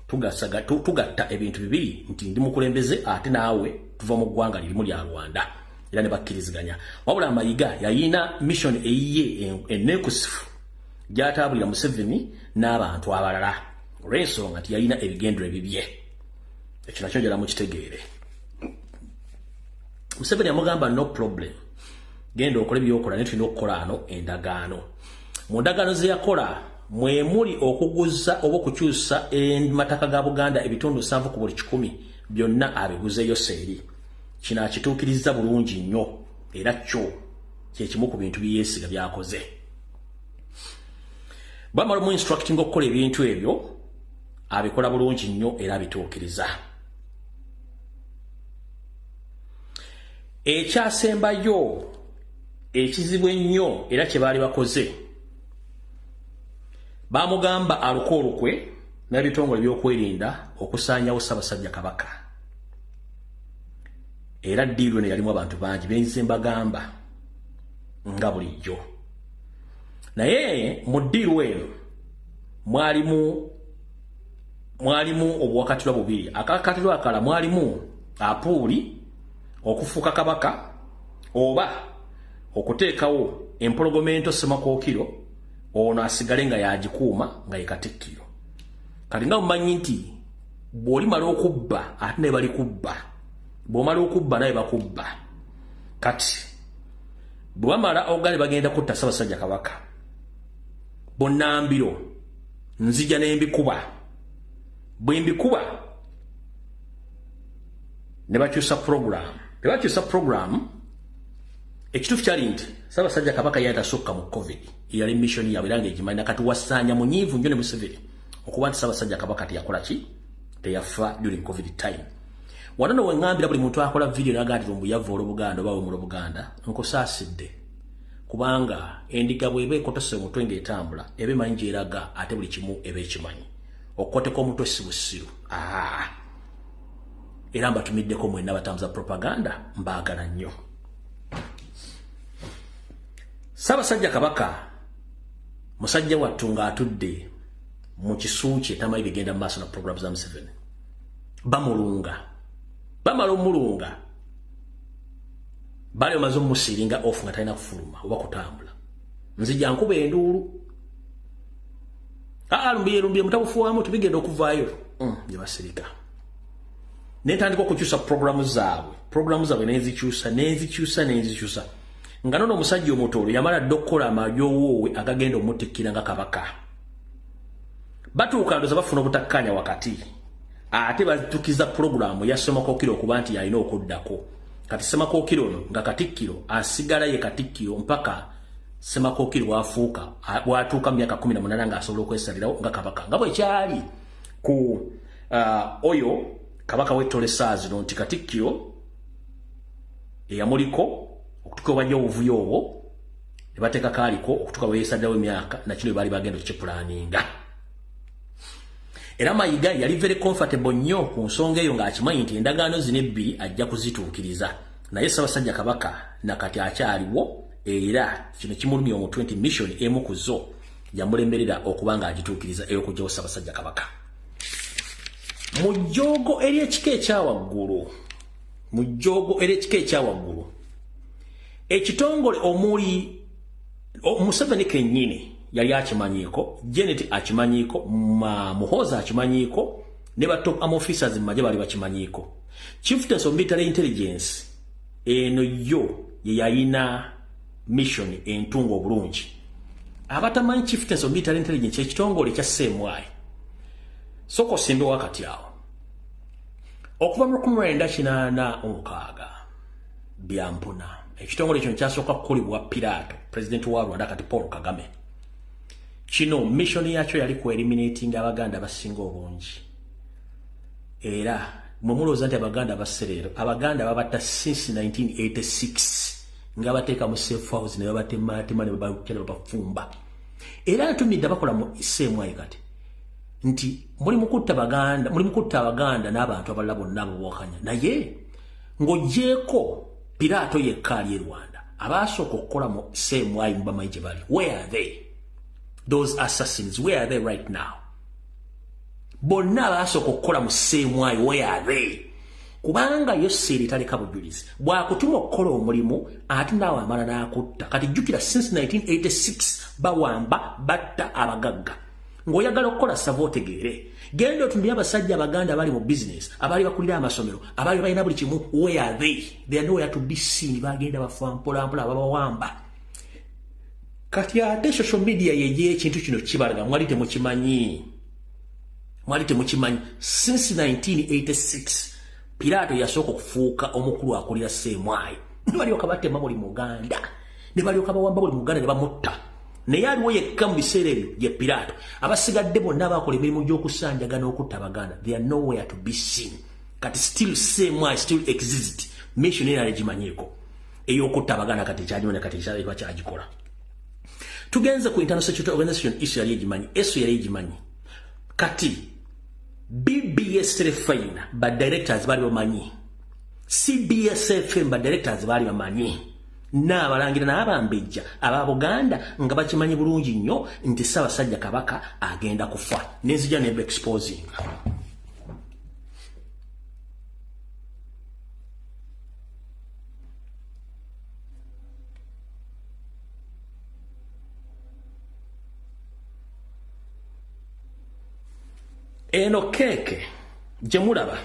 tugatta ebintu bibiri nti ndi mukulembeze ate naawe tuva mu ggwanga lirimu lya Rwanda era ne bakkiriziganya wabula Mayiga yalina mission eyiye enekusifu gy'ataabulira Museveni n'abantu abalala olw'ensonga nti yalina ebigendero ebibye ekyo njala mukitegeere. Museveni amugamba no problem, genda okola ebyokola, netulina okukola ano endagaano. Mu ndagaano ze yakola mwe muli okuguza oba okukyusa mataka ga Buganda ebitundu 7 ku buli 100 byonna abiguzeyo seeri. Kino akituukiriza bulungi nnyo era kyo kyekimu ku bintu byesiga byakoze. Bamala mu instructing okukola ebintu ebyo abikola bulungi nnyo era abituukiriza. Ekyasembayo ekizibu ennyo era kye baali bakoze, bamugamba alukoolukwe n'ebitongole by'okwerinda okusaanyawo Ssaabasajja Kabaka. Era ddiiro ne yalimu abantu bangi benyize mbagamba nga bulijjo. Naye mu ddiiro eno mwalimu obuwakatirwa bubiri. Akakatirwa akala mwalimu apuuli okufuuka kabaka oba okuteekawo empologomento Ssemakookiro ono asigale nga yagikuuma nga ye Katikkiro. Kati nga mumanyi nti bw'olimala okubba ate ne bali kubba, bw'omala okubba naye bakubba. Kati bwe bamala ogale bagenda kutta Ssaabasajja Kabaka, bonnambiro nzija ne mbikuba. Bwe mbikuba ne bakyusa program. Bwe bakyusa program, ekituufu kyali nti Ssaabasajja Kabaka yali tasukka mu COVID, yali mission yaabwe era ng'egimanyi. Kati wasaanya munyiivu nnyo ne Museveni okuba nti Ssaabasajja Kabaka teyakola ki? Teyafa during COVID time. Wano we ngambira buli muntu akola video n'agatira mbu yava Olubuganda oba mu Lubuganda, nkosaasidde. Kubanga endiga bw'eba ekotose omutwe ng'etambula, eba emanyi gy'eraga ate buli kimu eba ekimanyi. Okoteko omutwe si busiru. Era mbatumiddeko mwenna batambuza propaganda, mbaagala nnyo. Ssaabasajja Kabaka musajja wattu ng'atudde mu kisu kye tamanyi bigenda mu maaso na program za Museveni. Bamulunga. Bamala omulunga. Bali omaze omusiringa off nga talina kufuluma oba kutambula. Nzija nkuba enduulu. Lumbuye mutabufuwamu tubigenda okuvaayo. Gye basirika. Netandika okukyusa programu zaabwe. Programu zaabwe nezikyusa. Nga nono omusajja omutoolo yamala dde okukola amajoowowe agagenda omutikkira nga kabaka. Batuuka ndoza bafuna obutakkaanya wakati. Ate bazitukiza programu ya Ssemakookiro okuba nti yalina okuddako. Kati Ssemakookiro ono nga Katikkiro asigala ye Katikkiro mpaka Ssemakookiro bwatuuka mu myaka 18 ng'asobola okwesalirawo nga kabaka. Nga bwe kyali ku oyo kabaka w'ettole saazino nti Katikkiro eyamuliko okutuka wajja obuvuyo obwo ne bateeka kaaliko okutuka weesalirawo emyaka nakino baali bagenda okukipulaninga. Era Mayiga yali very comfortable nnyo ku nsonga eyo ng'akimanyi nti endagaano zino ebbiri ajja kuzituukiriza. Naye Ssaabasajja Kabaka nakati akyaliwo era kino kimulumya omutwe nti mission emu ku zo yamulemberera okuba ng'agituukiriza ey'okugyawo Ssaabasajja Kabaka. Mu jjoogo eri ekika ekyawaggulu, ekitongole omuli Museveni kennyini yali akimanyiiko, Janet akimanyiiko, Muhoozi akimanyiiko, ne ba top officers mu magye bali bakimanyiiko. Chieftains of Military Intelligence eno yo ye yalina mission entungo obulungi. Abatamanyi Chieftains of Military Intelligence ekitongole kya CMY. Soko simbe wakati awo. Okuva mu 1986 byampuna. Ekitongole kino kyasooka kukolebwa Pilato, President wa Rwanda kati Paul Kagame. Kino mission yakyo yali ku eliminating Abaganda abasinga obungi. Era mumulooza nti Abaganda abaserero, Abaganda babatta since 1986 nga bateeka mu safe house ne babatema ne babafumba. Era atumidde bakola mu CMY kati nti muli mukutta Abaganda n'abantu abalala bonna abawakanya. Naye ng'oggyeko Pilato yekka ali e Rwanda, abaasooka okukola mu CMY mubamanyi gye bali. Where are they? Those assassins, where are they right now? Bonna abaasooka okukola mu CMY, where are they? Kubanga yo seeri taleka bujulizi. Bw'akutuma okukola omulimu ate naawe amala n'akutta. Kati jjukira since 1986 bawamba batta abagagga. Ng'oyagala okukola sava otegeere Genda otumbira abasajja abaganda abali mu business, abali bakulira amasomero, abali balina buli kimu, where are they? They are nowhere to be seen. Bagenda bafa mpola mpola babawamba. Kati ate social media yeye ekintu kino kibalaga mwali temukimanyi. Mwali temukimanyi. Since 1986 Pilato yasooka okufuuka omukulu akulira Ssemwai. Ne balyoka batema buli Muganda. Ne balyoka bawamba buli Muganda ne bamutta. Naye aliwo yekka mu biseera ebyo ye Pilato. Abasigadde bonna abakola emirimu gy'okusanjagana okutta Abaganda. They are nowhere to be seen. Kati still Ssemwai still exist. Mission era agimanyeeko. Ey'okutta Abaganda kati kyanyone kati kyaleka kyagikola. Tugenze ku International Security Organization issue yali egimanyi. Eso yali egimanyi. Kati BBS Telefina ba directors bali bamanyi. CBS FM ba directors bali bamanyi. N'abalangira n'abambejja aba Buganda nga bakimanyi bulungi nnyo nti Ssaabasajja Kabaka agenda kufa. Nenzija ne exposing. Eno keke jemulaba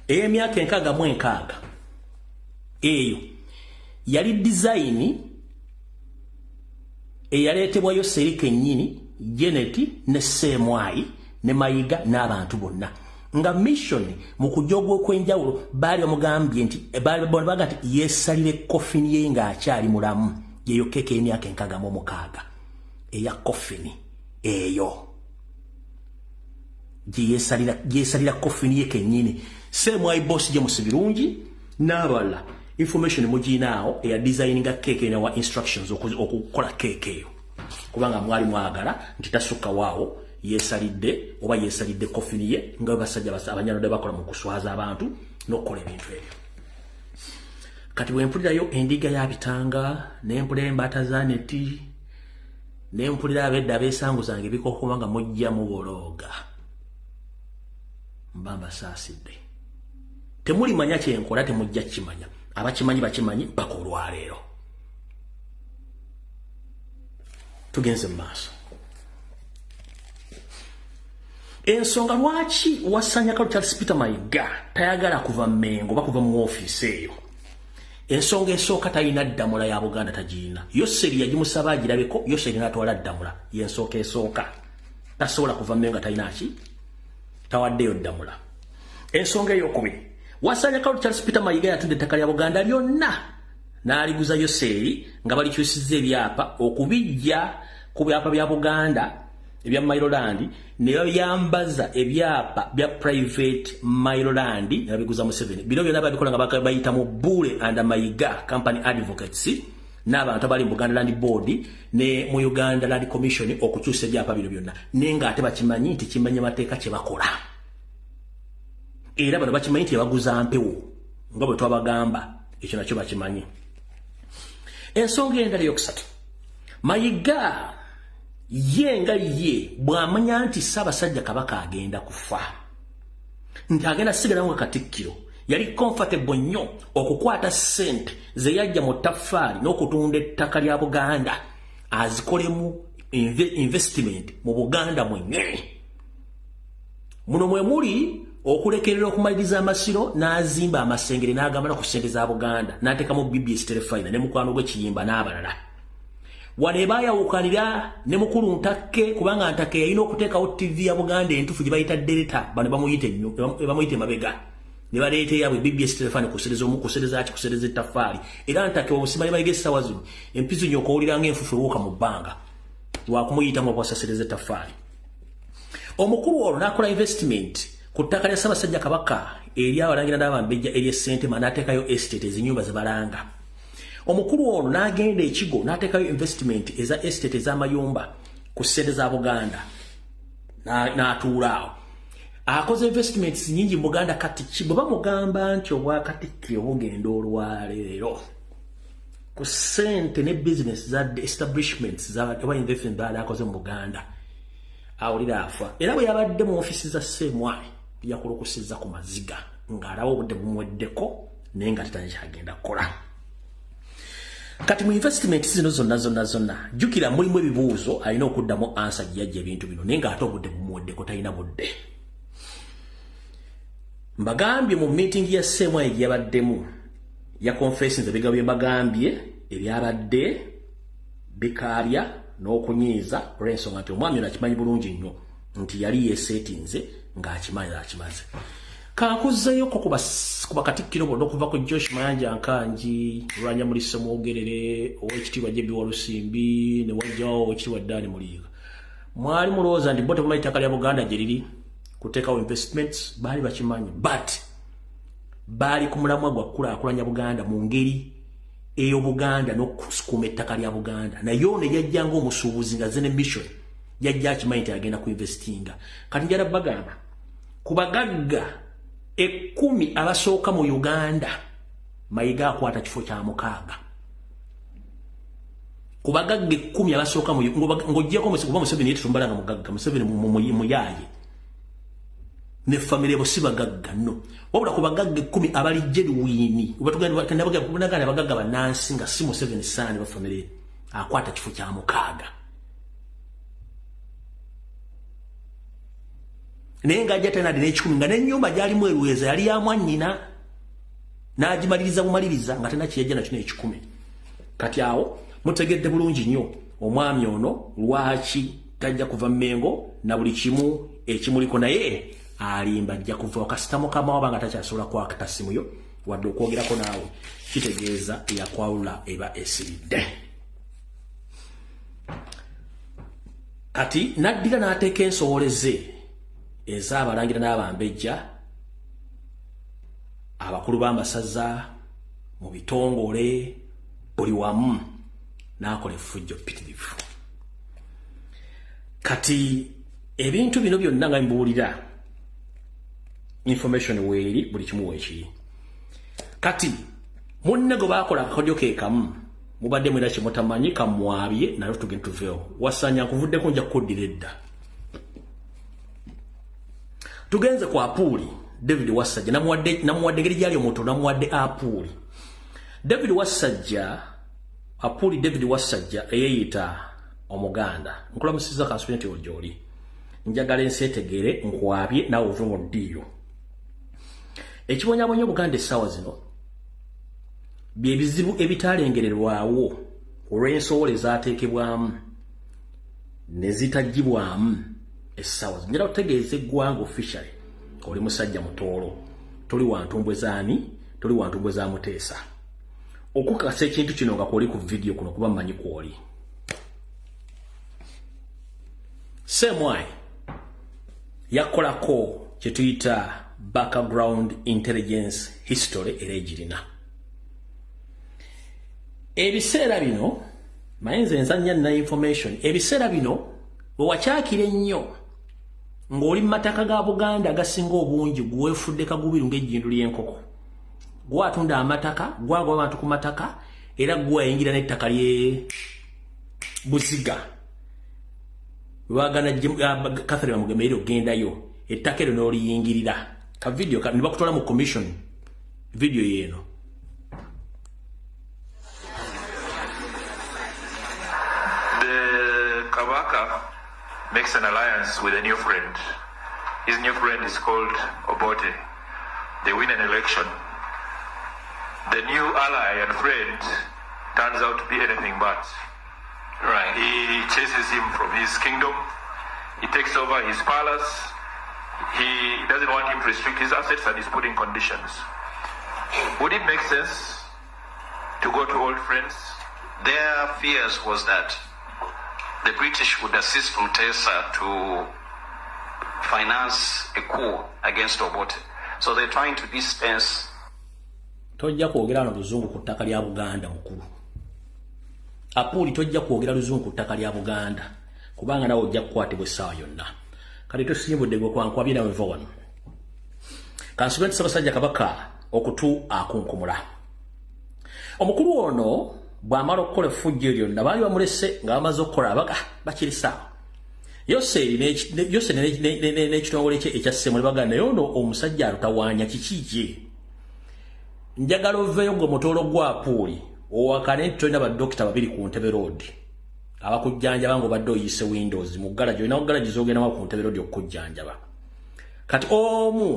emyaka 66 eyo yali design eyaleetebwayo Serike nnyini Janet ne Ssemwai ne Mayiga n'abantu bonna nga mission mu kujogwa okwenjawulo bali bamugambye nti bali baga nti yeesalire coffin ye nga akyali mulamu yeyo keke emyaka 66 eya coffin eyo yesalira coffin ye kennyini Ssemwai boss je musibirungi n'abala information mujinaawo eya designinga keke na wa instructions okukola keke eyo kubanga mwali mwagala nti tasukka waawo yesalidde coffin ye nga basajja abanyalode bakola mu kuswaza abantu n'okukola ebintu ebyo. Kati bwempulirayo endiga ya bitanga n'empulira embata za neti n'empulira abedda abeesanguza ebikoko kubanga mujja mubologa mbamba saasidde temuli manya kyenkola temujja kimanya abakimanyi bakimanyi mpaka olwaleero. Tugenze mu maaso. Ensonga lwaki wasanya Kalu Charles Peter Mayiga tayagala kuva Mengo bakuva mu office eyo. Ensonga esooka talina ddamula ya Buganda tagiina. Yoseri yagimusaba agirabeko, Yoseri n'atwala ddamula. Y'ensooka esooka. Tasobola kuva Mengo talina ki? Tawaddeyo ddamula. Ensonga ey'okubiri. Wasanya Kalu Charles Peter Mayiga yatudde ettaka lya Buganda lyonna. N'aliguza Yoseri nga balikyusizza ebyapa okubijja ku byapa bya Buganda ebya Mailoland ne bayambaza ebyapa bya private Mailoland ne babiguza mu 7. Bino byonna babikola nga bayita mu Bule and Mayiga Company Advocates n'abantu abali mu Buganda Land Board ne mu Uganda Land Commission okukyusa ebyapa bino byonna nenga ate bakimanyi nti kimanye mateeka kye bakola. Era bano bakimanyi nti baguza mpewo nga bwe twabagamba ekyo nakyo bakimanyi. Ensonga endala yokusatu. Mayiga yenga ye bwamanya nti Ssaabasajja Kabaka agenda kufa nti agenda sigala nga Katikkiro yali comfortable nnyo okukwata ssente ze yajja mu ttaffaali n'okutunda ettaka lya Buganda azikolemu investment mu Buganda mwennyini. Muno mwe muli okulekerera okumaliriza amasiro n'azimba amasengere n'agamba ku ssente za Buganda n'ateekamu BBS Telefina ne mukwano gwe Kiyimba n'abalala. Wane bayawukanira ne mukulu Ntakke kubanga Ntakke yalina okuteekawo TV ya Buganda entufu gye bayita Delta bano bamuyite mabega ne baleeta yabwe BBS Telefina kusereza ettaffaali era Ntakke obusimanyi bayiga essaawa zino empiso nnyo okowulira ng'enfufu ewuuka mu bbanga lwakumuyitamu okwasasereza ettaffaali. Omukulu olwo n'akola investment ku ttaka lya Ssaabasajja Kabaka eri abalangira n'abambejja eri essentema n'ateekayo estate ezinyumba ze balanga. Omukulu ono n'agenda ekigo n'ateekayo investment eza estate ez'amayumba ku ssente za Buganda n'atuulaawo. Akoze investments nyingi mu Buganda kati bwe bamugamba nti obwa Katikkiro bugenda olwaleero ku ssente ne business za establishments za investment baali akoze mu Buganda awulira afa. Era bwe yabadde mu ofisi za Ssemwai yakulukusizza ku maziga ng'alaba obudde bumuweddeko naye nga tetanye kyagenda kukola. kati mu investment zino zonna jukira mulimu ebibuuzo alina okuddamu answer gyajja ebintu bino naye nga ate obudde bumuweddeko talina budde. Mbagambye mu meeting ya Semwa egiyabaddemu ya confessions ebigambo bye mbagambye ebyabadde bikaabya n'okunyiiza olw'ensonga nti omwami ono akimanyi bulungi nnyo nti yali yeeseetinze ng'akimanyi akimaze. Kakuzzeeyo ko kuba katikkiro bonna okuva ku Josh Mayanja Nkanji, Lwanya Mulisa Mwogerere, Oweekitiibwa Jebi Walusimbi, ne wajjawo Oweekitiibwa Dani Muliiga. Mwali mulowooza nti bo temumanyi ttaka lya Buganda gye liri kuteekawo investments, baali bakimanyi, but baali ku mulamwa gwa kulaakulanya Buganda mu ngeri ey'Obuganda n'okusukuma ettaka lya Buganda. Naye ono yajja ng'omusuubuzi nga zene mission yajja akimanyi nti agenda ku investinga. Kati njala bagamba ku bagagga 10 abasooka mu Uganda Mayiga akwata kifo kya 6. Ku bagagga 10 abasooka mu ng'oggyeko kuba Museveni yetusumbalanga mugagga, Museveni muyaaye ne family ebo si bagagga no. Wabula ku bagagga 10 abali genuine batuganda bagagga banansi nga si Museveni saani ba family akwata kifo kya 6. Nenga ajja tena dine 10 nga n'ennyumba gyali mweruweza yali ya mwannyina n'agimaliriza bumaliriza nga tena kiyajja na kino 10. Kati awo mutegedde bulungi nnyo omwami ono lwaki tajja kuva Mmengo na buli kimu ekimuliko naye alimba ajja kuva wakasita mukama wabanga takyasobola kwakata simu yo wadde okwogerako naawe kitegeeza yakwawula eba esiridde. Kati naddira n'ateeka ensowoleze ez'abalangira n'abambejja abakulu b'amasaza mu bitongole buli wamu n'akola effujjo ppitirivu. Kati ebintu bino byonna nga mbuulira information weeri buli kimu weekiri. Kati munne gwe baakola akakodyo ke kamu mubadde mwera kimutamanyi kamwabye naye tugende tuveewo wasanya nkuvuddeko nja kukuddira edda. Tugenze kwa Apuli David Wasajja namuwadde ngeri gyali omuntu namuwadde Apuli David Wasajja Apuli David Wasajja eyeyita Omuganda nkulamusiza kansupinati olyoli njagala enseetegere nkwabye nawe ovumu ddiyo. Ekibonyaabonyo Buganda essaawa zino bye bizibu ebitalengererwawo olw'ensowole zaateekebwamu ne zitagibwamu essaawa zino. Njala okutegeeza eggwanga officially oli musajja mutoolo, toli wa ntumbwe zaani, toli wa ntumbwe za Muteesa. Okukakasa ekintu kino nga kwoli ku video kuno kuba mmanyi kwoli. Semwai yakolako kye tuyita background intelligence history era egirina. Ebiseera bino mayinza enzanya na information ebiseera bino wewakyakira ennyo ng'oli mu mataka ga Buganda agasinga obungi gweefudde kagubiru ng'ejjindu ly'enkoko. Gwatunda amataka gwagwa abantu ku mataka era gwayingira n'ettaka lye Buziga. Lwagana Catherine Mugemeire ogendayo ettaka eryo n'oliyingirira. Ka video ne bakutwala mu commission video yeeno. The Kabaka makes an alliance with a new friend. His new friend is called Obote. They win an election. The new ally and friend turns out to be anything but. Right. He chases him from his kingdom. He takes over his palace. He doesn't want him to restrict his assets and he's putting conditions. Would it make sense to go to old friends? Their fears was that the British would assist Muteesa to finance a coup against Obote. So they're trying to distance. Tojja kwogera no luzungu ku ttaka lya Buganda mukulu. Apuli tojja kwogera luzungu ku ttaka lya Buganda kubanga nawe ojja kukwatibwa essaawa yonna. Kati tosimbudde gwe kwankwabye nawe nva wano. Kansubenti Ssaabasajja Kabaka okutu akunkumula. Omukulu ono bw'amala okukola effujjo lyonna baali bamulese nga bamaze okukola abaga bakirisaawo. Yose n'ekitongole kye ekya Ssemu ne bagamba naye ono omusajja alutawaanya kiki kye. Njagala oveeyo gwe mutoolo gwa Apuli owakane tulina badokita babiri ku Ntebe Road abakujjanjaba ngo badde oyise windows mu garaji olina garaji zogenda ku Ntebe Road okujjanjaba kati omu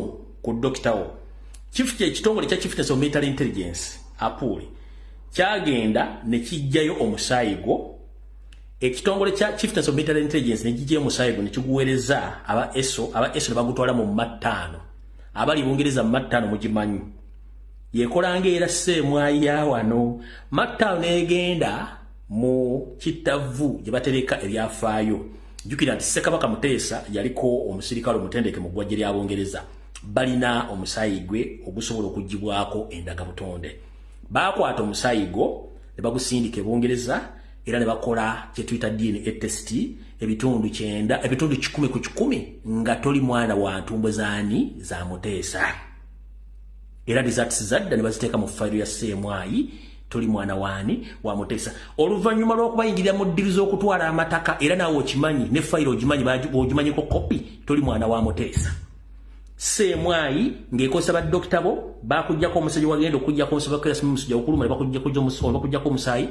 ku dokita wo chief ekitongole kya Chiefness of Military Intelligence apuli kyagenda ne kijjayo omusayigo ekitongole kya Chiefness of Military Intelligence ne kijjayo omusayigo ne kiguweereza aba ESO ne bagutwala mu mattano abali Bungereza mattano mugimanyi yekolanga era Ssemwayi ya wano mattano negenda mu kitavu gye batereka ebyafaayo jukira nti Ssekabaka Muteesa yaliko omusirikale omutendeke mu ggwajje lya Bungereza balina omusayigwe ogusobola okugibwako endaga butonde bakwata omusayigo ne bagusindika Bungereza era ne bakola kye tuyita DNA test ebitundu 10 ku 10 nga toli mwana wa ntumbwe zaani za Muteesa era results zadda ne baziteeka mu file ya Ssemwayi toli mwana wani wa Muteesa oluvannyuma lw'okubayingira mu ddiri z'okutwala amataka era nawe okimanyi ne file ogimanyi ko copy toli mwana wa Muteesa Ssemwayi ng'ekozesa badokita bo bakujjako omusajja wagenda okujjako omusajja musajja okuluma bakujjako omusayi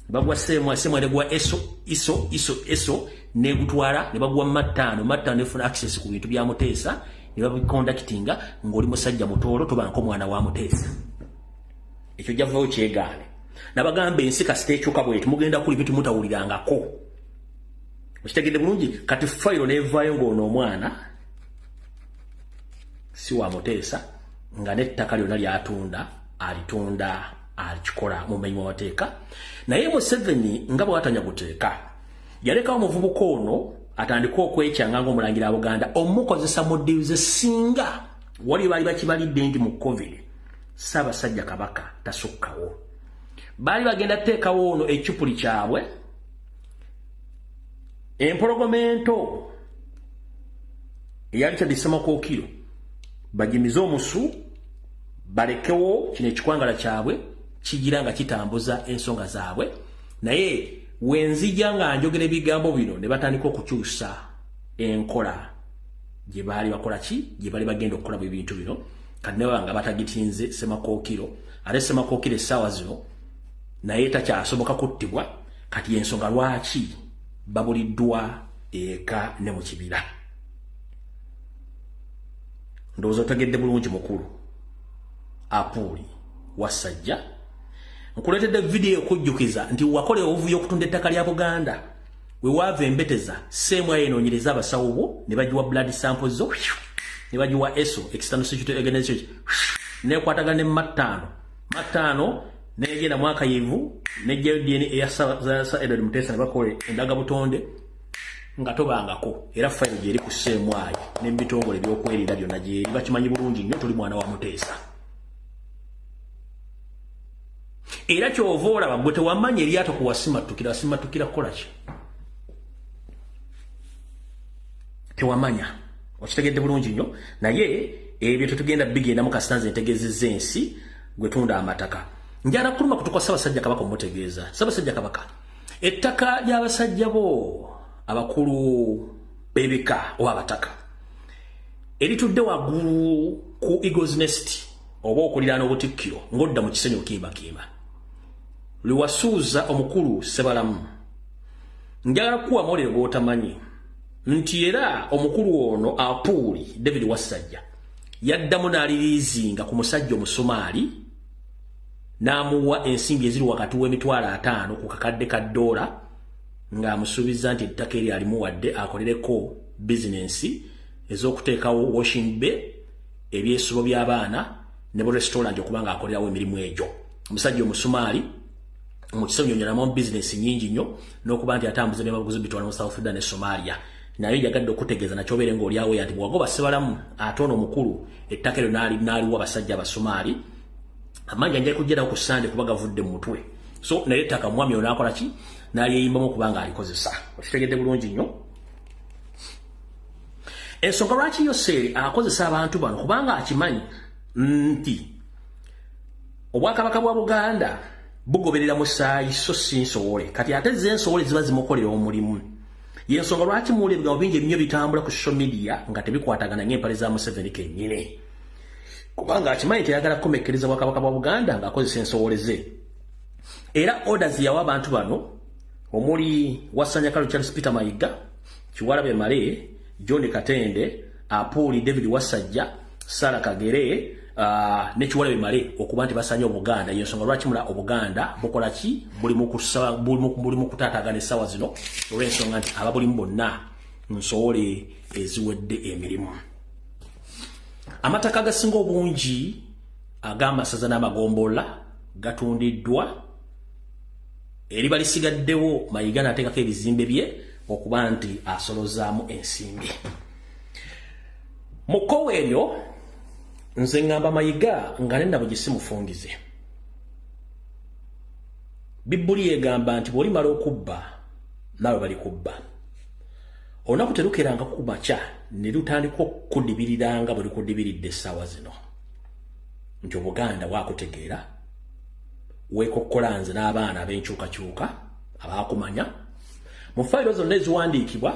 bagwa Ssemwayi negwa eso ne gutwala ne bagwa mattano nefuna access ku bintu bya Muteesa ne babiconductinga ng'oli musajja mutoolo tobanko mwana wa Muteesa ekyo javaawo kyegaane nabagamba ensi kasita ekyuka bweti mugenda kuli bitu mutawulirangako okitegedde bulungi kati fayiro nevaayo ng'ono omwana si wa Muteesa nga n'ettaka lyonna lyatunda alikikola mu mumenyi w'amateeka naye Museveni nga bw'atanya guteeka yalekawo omuvubuka ono atandika okwekyanga ng'omulangira Buganda omukozesa mu ddirize singa wali baali bakibalidde nti mu COVID Ssaabasajja Kabaka tasukkawo baali bagenda teekawo ono ekyupuli kyabwe empologomento eyali kyadisemakookiro bagimize omusu balekewo kino ekikwangala kyabwe kigira nga kitambuza ensonga zaabwe naye wenzija nga njogera ebigambo bino ne batandika okukyusa enkola gye baali bakola gye baali bagenda okukola ebintu bino kati ne baba nga batagitinze Semakookiro ate Semakookiro essaawa zino naye takyasoboka kuttibwa kati ensonga lwaki babuliddwa eka ne mu kibira ndowooza otegedde bulungi mukulu Apuli Wasajja nkuleetedde video okujjukiza nti wakola obuvuyo okutunda ettaka lya Buganda we waava embeteza Ssemwayi enoonyereza abasawo bo ne bagiwa blood samples zo ne bagiwa ESO External Security Organization nekwataga ne mattano negenda mwaka yivu nejja DNA ya Edward Muteesa ne bakola endaga butonde nga tobangako era file gye eri ku Ssemwayi n'ebitongole by'okwerinda byonna gye eri bakimanyi bulungi nnyo tuli mwana wa Muteesa era ky'ova olaba gwe tewamanya eryato kuwasimatukira kukola ki tewamanya okitegedde bulungi nnyo naye ebyo tetugenda bigenda mu kasanze ntegeezezza ensi gwe tunda amataka njala kuluma kutuka Ssaabasajja Kabaka omutegeeza Ssaabasajja Kabaka ettaka ly'abasajja bo abakulu bebika oba abataka eritudde waggulu ku Eagles Nest oba okuliraana obutikkiro ng'odda mu kisenyi okimba liwasuuza omukulu Sebalamu njagala kuwa mwolero gw'otamanyi nti era omukulu ono Apuli David Wasajja yaddamu n'aliriizinga ku musajja Omusomaali n'amuwa ensimbi eziri wakati w'emitwalo 5 ku kakadde ka $, ng'amusuubiza nti ettaka eri alimuwadde akolereko bizinensi ez'okuteekawo washing bay ebyesubo by'abaana ne bu restaurant okubanga akolerawo emirimu egyo omusajja Omusomaali mu kisonyi nyolamu business nyingi nnyo n'okuba nti atambuza n'emaguzi bitwala mu South Sudan ne Somalia naye yagadde okutegeeza nakyobeere ng'olyawo yanti bwagoba Sebalamu ate ono omukulu ettaka eryo n'aliwa abasajja Abasomaali amanja njali kujjerawo ku Sande kuba gavudde mu mutwe so naye ettaka mwami ono akola ki n'alyeyimbamu okuba nga alikozesa okitegedde bulungi nnyo ensonga lwaki Yoseri akozesa abantu bano kubanga akimanyi nti Obwakabaka bwa Buganda bugoberera musaayi so si nsowole kati ate z'ensowole ziba zimukolera omulimu yensonga lwaki muwulira ebigambo bingi ebinyo bitambula ku social media nga tebikwatagana ng'empale za Museveni kennyini kubanga akimanyi teyagala kukomekkereza Bwakabaka bwa Buganda ng'akozesa ensowole ze era orders yawa abantu bano omuli Wasanya Kalo Charles Peter Mayiga, Kiwalabe Male, John Katende, Apoli David Wasajja, Sara Kagere, ne Kiwalabe Male okuba nti basanya Obuganda. Yensonga lwaki mula Obuganda bukola ki buli mu kutaatagana essaawa zino olw'ensonga nti ababulimu bonna nsowole eziwedde emirimu. Amataka agasinga obungi ag'amasaza n'amagombola gatundiddwa eriba lisigaddewo Mayiga n'ateekako ebizimbe bye okuba nti asolozaamu ensimbi. Mu kkowe eryo nze ngamba Mayiga nga nenabo gye simufungize. Bibbuli egamba nti bw'olimala okubba nawe bali kubba. Olunaku terukeranga ku makya ne lutandika okudibiriranga bwe lukudibiridde essaawa zino nti Obuganda bwakutegeera weekokkola nze n'abaana ab'enkyukakyuka abaakumanya. Mu fayiro zonna eziwandiikibwa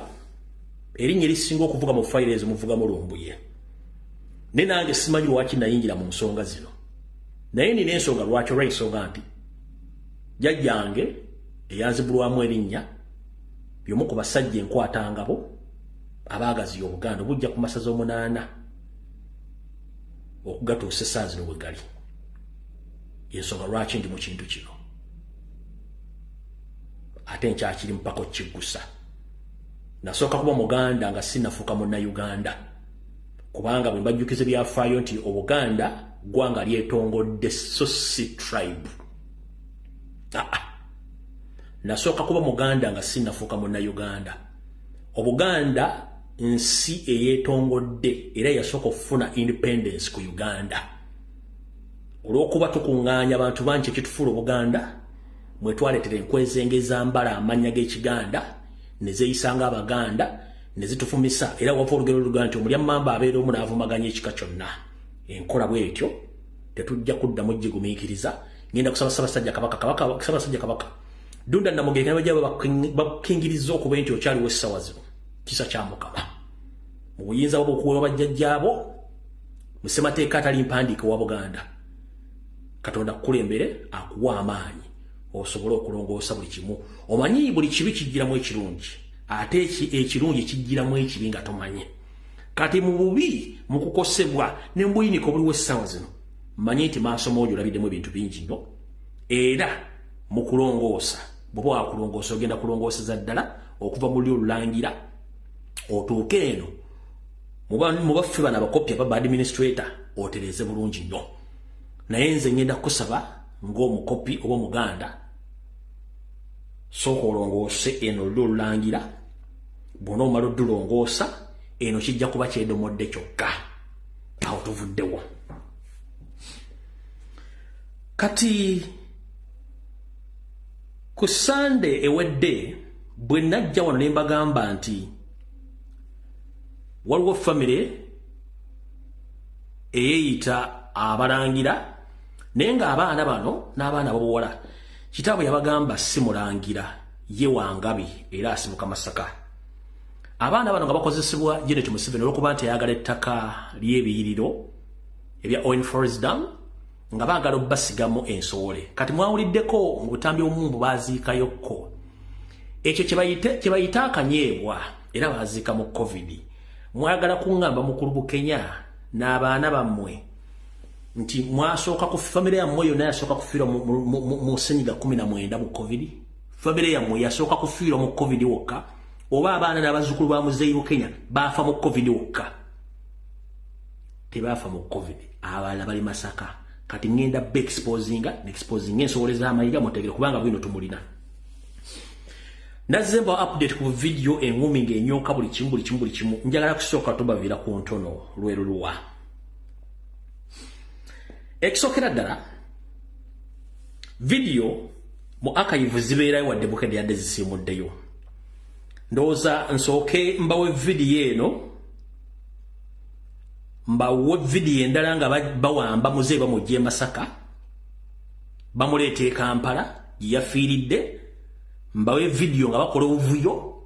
erinnya erisinga okuvuga mu fayiro ezo muvugamu Lumbuye. Ne nange simanyi lwaki nayingira mu nsonga zino, naye nina ensonga lwaki olw'ensonga nti jjajjange eyanzibulwamu erinnya y'omu ku basajja enkwatangabo abaagaziya Obuganda obujja ku masaza 8 okugatuusa essaawa zino bwe gali. Yensonga lwaki ndi mu kintu kino ate nkyakiri mpaka okiggusa. Nasooka kuba Muganda nga sinnafuuka Munnayuganda, kubanga bwe mbajjukiza byafaayo nti Obuganda ggwanga lyetongodde so si tribe. Nasooka kuba Muganda nga sinnafuuka Munnayuganda. Obuganda nsi eyeetongodde era yasooka okufuna independence ku Uganda. Olw'okuba tukuŋŋaanya abantu bangi ekitufuula Obuganda, mwe twaleetera enkwezenge ezambala amannya g'Ekiganda ne zeeyisanga Abaganda ne zitufumisa, era wava olugero luga nti omulya mmamba abeera omu n'avumaganya ekika kyonna. Enkola bw'etyo tetujja kuddamu gigumiikiriza. Ngenda kusaba Ssaabasajja Kabaka Dunda Namugenge bajja bakingiriza okuba nti okyaliwo essaawa zino. Kisa kya Mukama. Mu buyinza bwo okuweebwa bajjajjaabo mu ssemateeka atali mpandiike wa Buganda, Katonda kukulembere akuwa amaanyi osobole okulongoosa buli kimu. Omanyi buli kibi kijjiramu ekirungi, ate ekirungi kijjiramu ekibi nga tomanye. Kati mu bubi mu kukosebwa ne mbuyiniko buliwo essaawa zino, mmanyi nti maaso mojo olabiddemu ebintu bingi nnyo, era mu kulongoosa bw'oba wakulongoosa ogenda kulongooseza ddala okuva mu lyo Lulangira otuuke eno mu baffe bano abakopya ba administrator otereze bulungi nnyo. Naye nze ngenda kusaba ng'omukopi oba Omuganda, sooka olongoose eno lyo Lulangira. Bw'onoomala oddulongoosa eno kijja kuba kyedomodde kyokka. Awo tuvuddewo. Kati ku Sunday ewedde bwe najja wano ne mbagamba nti waliwo famire eyeeyita Abalangira, naye ng'abaana bano n'abaana ab'obuwala kitaabwe yabagamba si mulangira, ye Wangabi era asibuka Masaka. Abaana bano nga bakozesebwa Janet Museveni olw'okuba nti ayagala ettaka ly'ebiyiriro ebya Owen Forest Dam nga baagala obbasigamu ensowole. Kati mwawuliddeko mu butambi omumbu baaziikayokko ekyo kye bayita akanyeebwa era baaziika mu COVID. Mwagala kuŋŋamba mukulu Bukenya n'abaana bammwe nti mwasooka ku famire yammwe yonna yasooka kufiirwa mu Ssenyiga 19 mu COVID. Famire yammwe yasooka kufiirwa mu COVID wokka, oba abaana n'abazzukulu ba Muzeeyi Bukenya baafa mu COVID wokka? Tebaafa mu COVID, abalala bali Masaka. Kati ngenda exposing ensowole z'Amayiga mutegere kubanga bwino tumulina. Nazemba update ku video engumi ng'enyooka buli kimu. Njagala kusooka tubaviira ku ntono lweruluwa. Ekisookera ddala video mu archive zibeerayo wadde bukedde yadde zisiimuddeyo. Ndowooza nsooke mbawe video eno, mbawe video endala nga bawamba Muzeeyi bamugye Masaka bamuleeta e Kampala gye yafiiridde. Mbawe video nga bakola obuvuyo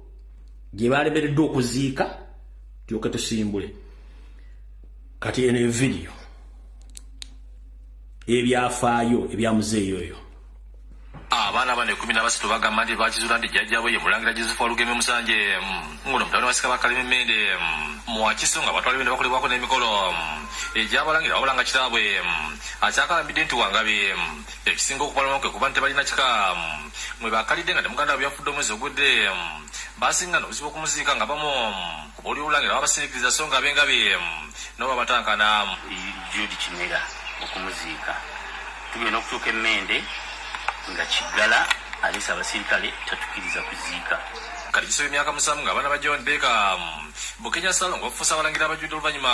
gye balemereddwa okuziika tulyoke tusimbule. Kati eno video ebyafaayo ebya Muzeeyi oyo. abaana bane 13 bagamba nti bakizula ndi jjajjabwe ye Mulangira Joseph Walugeme Musanje ngono mutano wasika bakalime mende mwakisonga batwali bende bakolebwako n'emikolo ejabalangira abalanga kitabwe akyakala nti wangabe ekisinga okubalama kwe kuba nti balina kika mwe bakalidde nga temuganda byafudde omwezi ogudde basinga n'obuzibu okumuziika nga bamu kubuli obulangira babasinzikiriza so nga bengabe noba batankana Judy Kimera okumuziika tugenda okutuuka emmende nga Kigala alisa abasirikale tatukiriza kuziika kati kisobe emyaka 7 nga abaana ba John Baker Bukenya Salongo ofuusa abalangira abajjudde oluvannyuma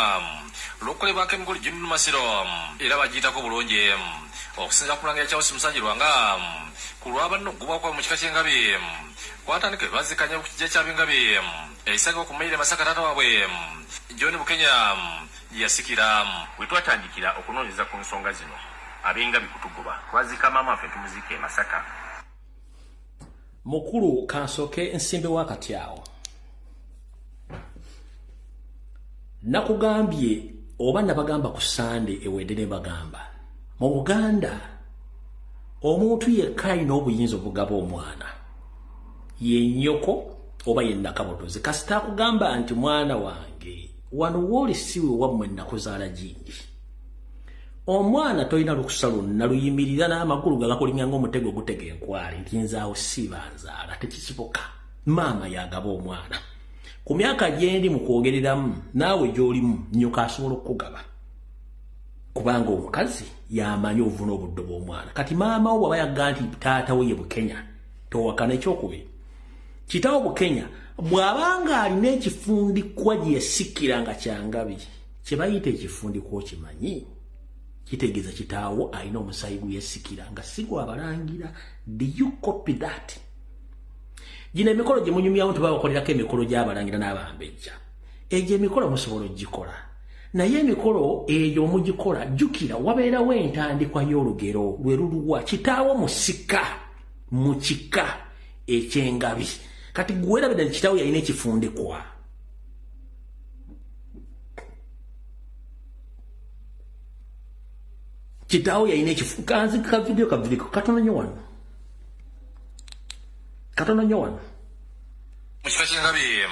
lw'okukolebwako emikolo gy'ennu Masiro era bagiyitako bulungi okusinza ku Mulangira Charles Musanjirwa nga ku lw'abanno okugubwako mu kika ky'Engabi kwatandika bazikanya ku kijja ky'Abengabi eisanga okumayire Masaka taata waabwe John Bukenya yasikira we twatandikira okunoonyeza ku nsonga zino Abengabi kutugoba twazika maama ffe tumuziike Masaka mukulu kansoke ensimbe wakati awo nakugambye oba nabagamba ku Sande ewedde ne bagamba mu Buganda omuntu yekka alina obuyinza obugaba omwana ye nnyoko oba ye nakabotozi kasita akugamba nti mwana wange wano wooli siwe wammwe nakuzaala jingi omwana toyina lukusa lwonna luyimirira n'amagulu gagakulimya ng'omutego gutega enkwale nti nzaawo sibanzaala tekisiboka maama yagaba omwana ku myaka gyendi mu kwogereramu naawe gy'olimu nnyoko asobola okukugaba kubanga omukazi yamanyi obuvuna obudde bw'omwana kati maama wo bw'aba yagga nti taata we ye Bukenya towakana ekyokubiri kitaawo Bukenya bw'abanga alina ekifundikwa gye yasikira nga kyangabi kye bayita ekifundikwa okimanyi kitegeeza kitaawo alina omusaayi gwe yasikira nga si gwabalangira. Do you copy that? Gino emikolo gye munyumyawo nti babakolerako emikolo gy'abalangira n'abambejja egyo emikolo musobola ogikola naye emikolo eyo omugikola jjukira wabeerawo entandikwa y'olugero lwe luluwa kitaawo musika mu kika eky'Engabi kati gwerabedde kitaawo yalina ekifundikwa kitaawo yalina ekifunkanzi ka video katono nnyo wano Mukika ky'Engabi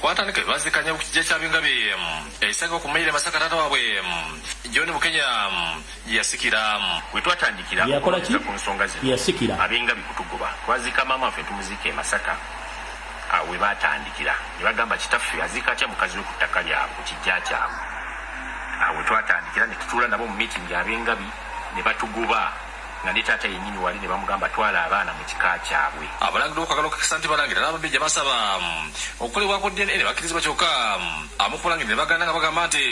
kwatandika bazikanya ku kijja ky'Abengabi eisanga okumayire Masaka taata waabwe John Bukenya yasikira we twatandikira ku nsonga zino yasikira Abengabi kutugoba twazika maama ffe tumuziike Masaka we batandikira ne bagamba kitaffe azika atya mukazi we ku ttaka lyabwe ku kijja kyabwe we twatandikira ne tutuula nabo mu meeting Abengabi ne batugoba nga ne taata yennyini wali ne bamugamba twala abaana mu kika kyabwe abalangira okwagala okukisa nti balangira n'abambejja basaba okukolebwako DNA ne bakkirizibwa kyokka amukulangira ne baganda nga bagamba nti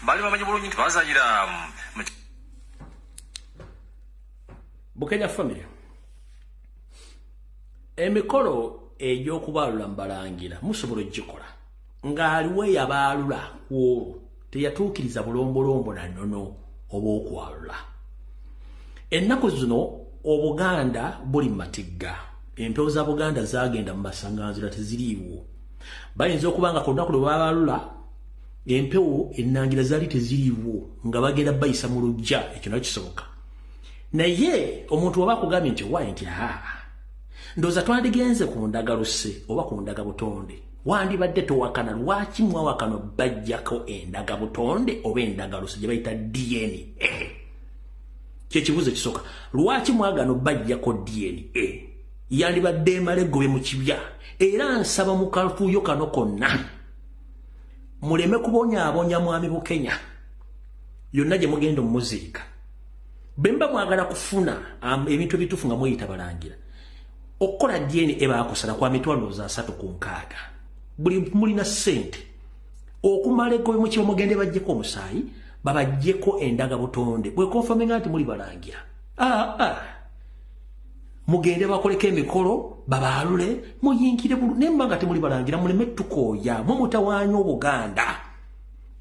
bali bamanyi bulungi nti bazaayira Bukenya family emikolo egy'okubaalula mbalangira musobola ogikola ng'aliwo eyabaalula kwolwo teyatuukiriza bulombolombo na nnono oba okwalula. Ennaku zino Obuganda buli matigga empewo za Buganda zagenda mu masanganzira teziriiwo bayinza okubanga ku lunaku lwe babaalula empewo ennangira zaali teziriiwo nga bagenda bayisa mu lujja ekyo nakyo kisoboka naye omuntu oba akugambye nti owaye nti ndowooza twandigenze ku ndagalusse oba ku ndagabutonde wandibadde towakana lwaki mwawakana bajjako endagabutonde oba endagalusse gye bayita DNA kyekibuuzo ekisooka lwaki mwagano bajjako DNA yandibadde emalegobe mu kibya era nsaba mu kafuuyo kano konna muleme kubonyaabonya mwami Bukenya yonna gye mugenda omuziika bemba mwagala kufuna ebintu ebituufu nga mweyita balangira okukola DNA ebaakusala kwa mitwalo za 3.6 buli mulina ssente okumala egobe mu kiba mugende bajjeko omusaayi babajjeko endagabutonde bwe konfaminga nti muli balangira mugende bakoleko emikolo babaalule muyinkire nemba nga temuli balangira muleme tukooya mumutawaanya Obuganda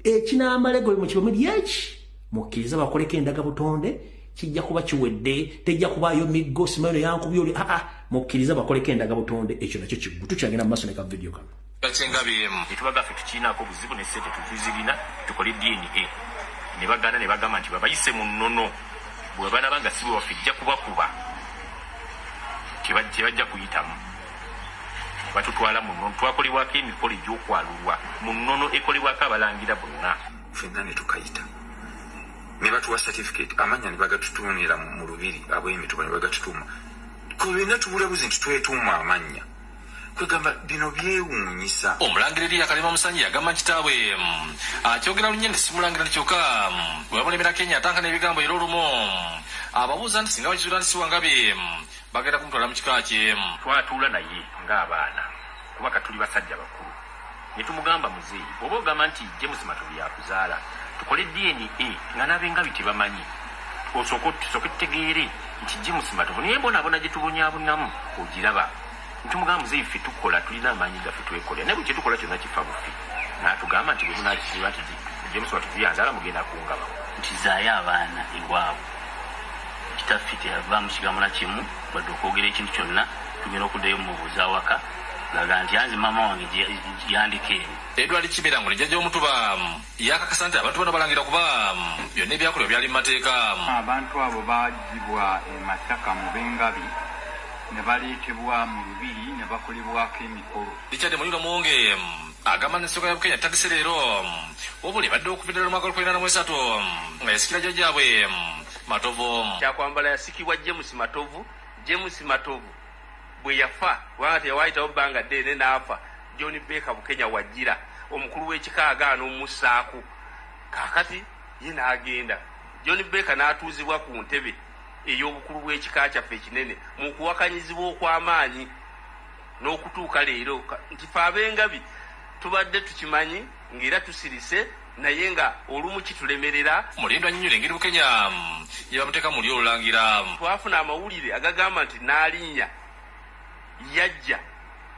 ekinamala egobe mu kiba muli eki mukkiriza bakoleko endagabutonde kijja kuba kiwedde tejja kubaayo miggo simayo yankubi oli mukkiriza bakoleko endagabutonde ekyo nakyo kiggu tukyagenda mu maaso ne ka video kano Ky'Engabi etubaga ffe tukiinaako obuzibu ne ssente tutuzirina tukole DNA ne baganda ne bagamba nti babayise mu nnono bwe banaba nga si bwe waffe ejja kubakuba kibajja kuyitamu batutwala mu nnono twakolebwako emikolo egy'okwalulwa mu nnono ekolebwako abalangira bonna ffenna ne tukayita ne batuwa certificate amanya ne bagatutuunira mu lubiri ab'emituba ne bagatutuuma kulina tubulabuzi nti twetuuma amanya kwegamba bino byewuunyisa. Omulangiriri Kalima Musanyi yagamba kitaabwe akyogera lunye nti simulangira kyokka bwe bamulemera Kenya atanga n'ebigambo era olumu ababuuza nti singa bakizuula nti siwangabe bagenda kumutwala mu kika kye. Twatuula naye ng'abaana kubanga tuli basajja bakulu ne tumugamba muzeeyi oba ogamba nti James Matovu yakuzaala tukole DNA nga n'abengabi tebamanyi osooka tutegeere nti James Matovu naye mbonabona gye tubonyaabonamu ogiraba tumugamba muzeeyi ffe tukola tulina amaanyi gaffe twekolera naye bwe kye tukola kyonna kifa buffe n'atugamba nti bwe munakiziba nti James Matovu yanzaala mugenda kungaba nti zaayo abaana ewaabwe kitaffe teyavaamu kigambo na kimu wadde okwogera ekintu kyonna tugenda okuddayo mubuuza awaka gaga nti anzi maama wange yandika eno. Edward Kibera ngo nejjajja omutuba yakakasa nti abantu bano balangira kuba byonna ebyakolebwa byali mu mateeka. Abantu abo baagibwa e Masaka mu Bengabi ne baleetebwa mu Lubiri ne bakolebwako emikolo. Richard Muliro Muwonge agamba n'ensonga ya Bukenya tandise leero obuli badde okuviira mu mwaka 2023 nga yasikira jjajjaabwe Matovu. Kyakwambala yasikibwa James Matovu. James Matovu bwe yafa kubanga teyawaayitawo bbanga ddene n'afa John Baker Bukenya wajjira omukulu w'ekika agaana omussaako kaakati ye n'agenda John Baker n'atuuzibwa ku ntebe ey'obukulu bw'ekika kyaffe ekinene mu kuwakanyizibwa okw'amaanyi n'okutuuka leero nti fe ab'engabi tubadde tukimanyi ng'era tusirise naye nga olumu kitulemerera. Mulindwa Nnyinnyonyi engeri Bukenya yebamuteeka mu lyo olulangira. Twafuna amawulire agagamba nti n'alinnya yajja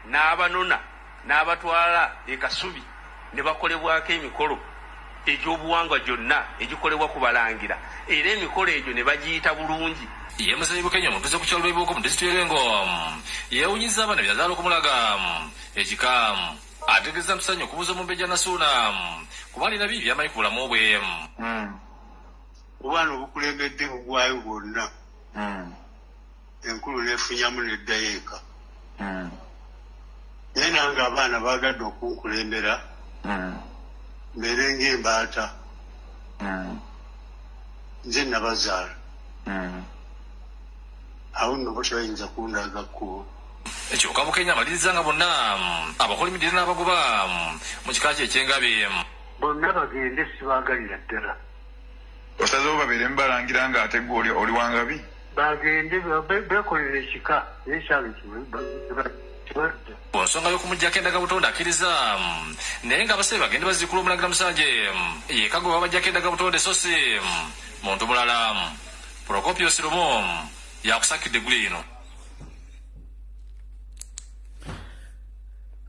n'abanona n'abatwala e Kasubi ne bakolebwako emikolo egy'obuwangwa gyonna egikolebwa ku balangira era emikolo egyo ne bagiyita bulungi. Ye Musayi Bukenya omutuuze ku kyalo Lwebuuko mu disitulikiti y'Erengo yeewunyizza abaana byazaala okumunaga ekika ategeeza Musanyi okubuuza Mumbejja Nasuuna kuba alina bibi by'amanyi ku bulamu bwe. Obwana obukulembedde bugwayo bwonna enkulu neefunyamu neddayo eka naye nange abaana baagadde okunkulembera mbeere ng'embaata nze nabazaala awo nno bo tebayinza kundaga kkubo. Kyokka Bukenya amaliriza nga bonna abakolimidire n'abagoba mu kika kye ekyengabi bonna bagende sibaagalira ddala. Osazeewo babeere mubalangira ng'ate gwe oli wangabi bagende beekolera ekika ekyalo ku nsonga y'okumuggyako endagabutonde akkiriza naye ng'abasebe bagende baziikula omulangira Musanje yeka gwe babaggyako endagabutonde so si muntu mulala. Prokopio Siromo yakusakidde eggulu eno.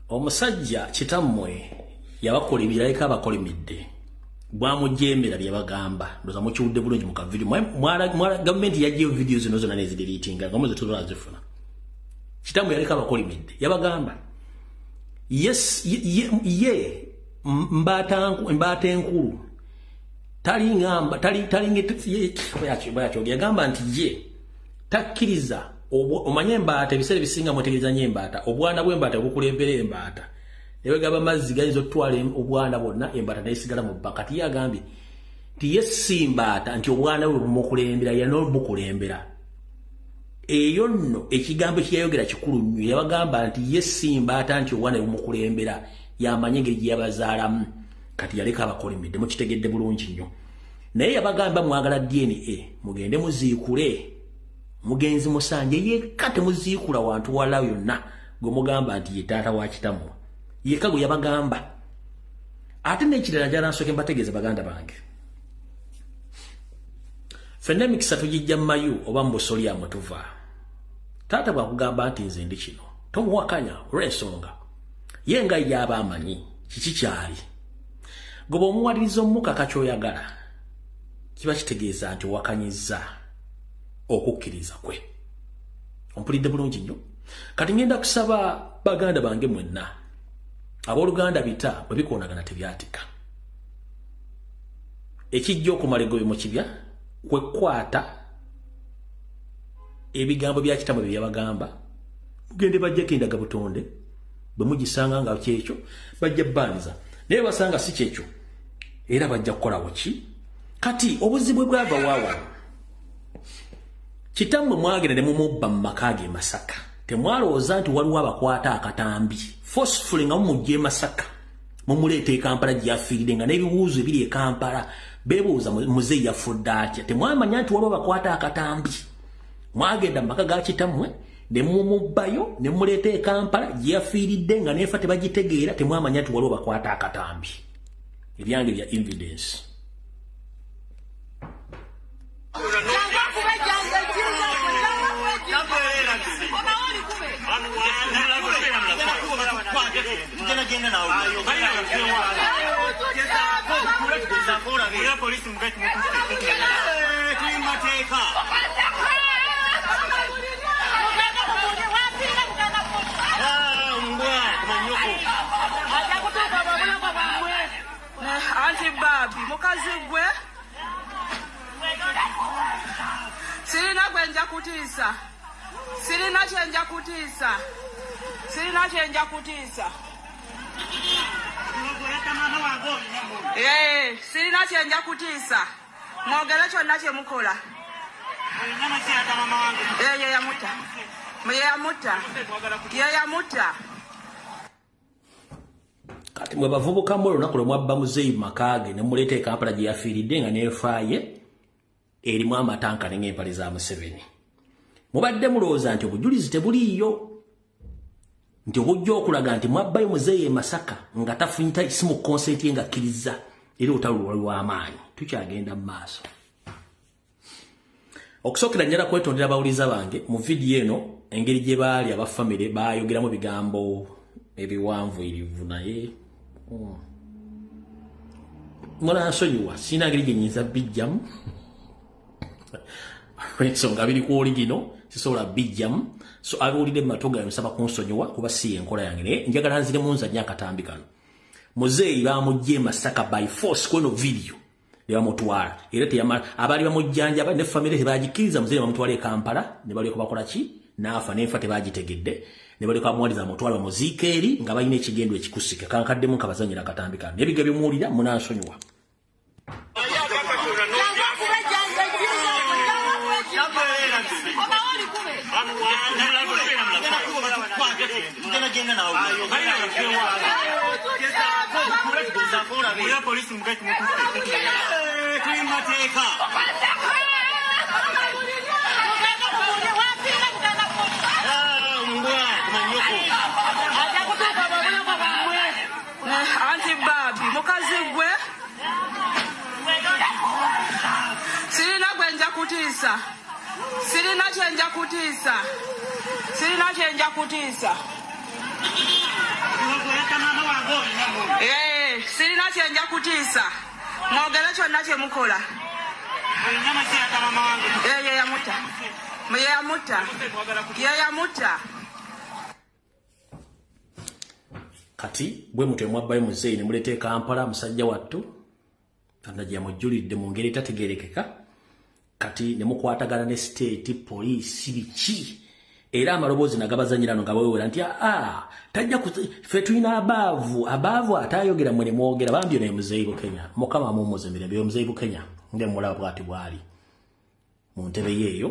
Omusajja kitammwe yabakola ebirayika abakolimidde bwamujjembera bye bagamba ndoza mukiwudde bulungi mu kavidiyo gavumenti yajjayo vidiyo zino zonna nezidiriitinga nga muze tuzifuna. Kitammwe yaleka abakolimidde yabagamba ye mbaata enkulu talingamba yagamba nti ye takkiriza omanye embaata ebiseera ebisinga mwetegereza nnyo embaata obwana bw'embaata bukulembera embaata ne bagamba amazzi gayinza okutwala obwana bwonna embaata nayesigala mu bbanga. Kati ye agambye nti ye si mbaata nti obwana bwe bumukulembera yena obukulembera. Eyo nno ekigambo kyeyayogera kikulu nnyo yabagamba nti ye si mbaata nti obwana bwe bumukulembera yamanye engeri gye yabazaalamu. Kati yaleka abakolimidde mukitegedde bulungi nnyo naye yabagamba mwagala DNA mugende muziikule mugenzi Musanje yekka temuziikula wantu wala yonna gwe mugamba nti ye taata wa kitammwe yekka gwe yabagamba. Ate n'ekirala njala nsooke mbategeeza baganda bange ffenna emikisa tugijja mu mayu oba mu busolya mwe tuva. Taata bwakugamba nti nze ndi kino tomuwakanya olw'ensonga ye nga y'aba amanyi kiki kyali. Gwe bw'omuwaliriza omukaka ky'oyagala kiba kitegeeza nti owakanyizza okukkiriza kwe. Ompulidde bulungi nnyo. Kati ngenda kusaba baganda bange mwenna abooluganda bita bwe bikoonagana tebyatika. Ekijja okumala egobe mu kibya kwe kwata ebigambo bya kitammwe bye yabagamba Gende bajja kendaga butonde bwe mugisanga nga kyekyo bajja banza naye basanga si kyekyo era bajja kukola waki kati obuzibu bwava wawa kitamwe mwagenda ne mumubba mu makage Masaka temwalowooza nti waliwo abakwata akatambi forcefully nga mumujje Masaka mumuleeta Kampala gy'afiiride nga n'ebibuuzo ebiri Kampala beebuuza muzeeyi yafudde atya temwamanya nti waliwo abakwata akatambi mwagenda mu maka ga kitamwe ne mumubbayo ne mumuleeta Kampala gy'afiiridde nga neefa tebagitegeera temwamanya nti waliwo bakwata akatambi ebyange bya evidence Anti Babi, mukazi gwe sirina gwenja kutiisa sirina kyenja kutiisa sirina kyenja kutiisa sirina kyenja kutiisa mwogere kyonna kye mukola yeyamutta kati mwe bavubuka mu lunaku lwe mwabba muzeeyi makage ne muleeta Kampala gye yafiiridde nga neefaaye erimu amatanka n'empale za Museveni mubadde mulowooza nti obujulizi tebuliiyo nti obujja okulaga nti mwabbayo muzeeyi Masaka nga tafunyita isimu konsenti ye nga akkiriza era olutalo lw'amaanyi tukyagenda mu maaso okusookera njala kwetondera abawuliza bange mu vidiyo eno engeri gye baali abafamire baayogeramu bigambo ebiwanvuyirivu naye munansonyiwa sina ngeri gye nyinza bijjamu ensonga biri ku oligino sisobola bijjamu so abiwulidde mu matoga yamusaba kunsonyiwa kuba si enkola yange naye njagala nziremu nzanye akatambi kano muzeeyi bamugye Masaka by force kweno video ne bamutwala era teyamala abaali bamujjanjaba ne famire tebagikkiriza muzeeyi bamutwala Kampala ne balyoka bakola ki naafa n'enfa tebagitegedde ne balyoka bamuwaliza mutwala bamuziika eri nga balina ekigendo ekikusike kankaddemu nkabazanyira akatambi kano n'ebiga byemuwulira munansonyiwa Anti Babi, mukazi gwe sirina gwenja kutiisa sirina kyenja kutiisa sirina kyenja kutiisa sirina kyenja kutiisa mwogere kyonna kye mukola yeyamutta kati bwe mutwe mwabbayo muzeeyi ne muleeta Kampala musajja wattu kanaji yamujjulidde mu ngeri etategerekeka kati ne mukwatagana ne state police biki era amaloboozi nagabazanyirano nga bwewera nti tajja ffe tulina abaavu atayogera mwe ne mwogera bambyo naye muzeeyi Bukenya mukama amumuze emirembe yo muzeeyi Bukenya nge mulaba bwati bwali mu ntebe yeeyo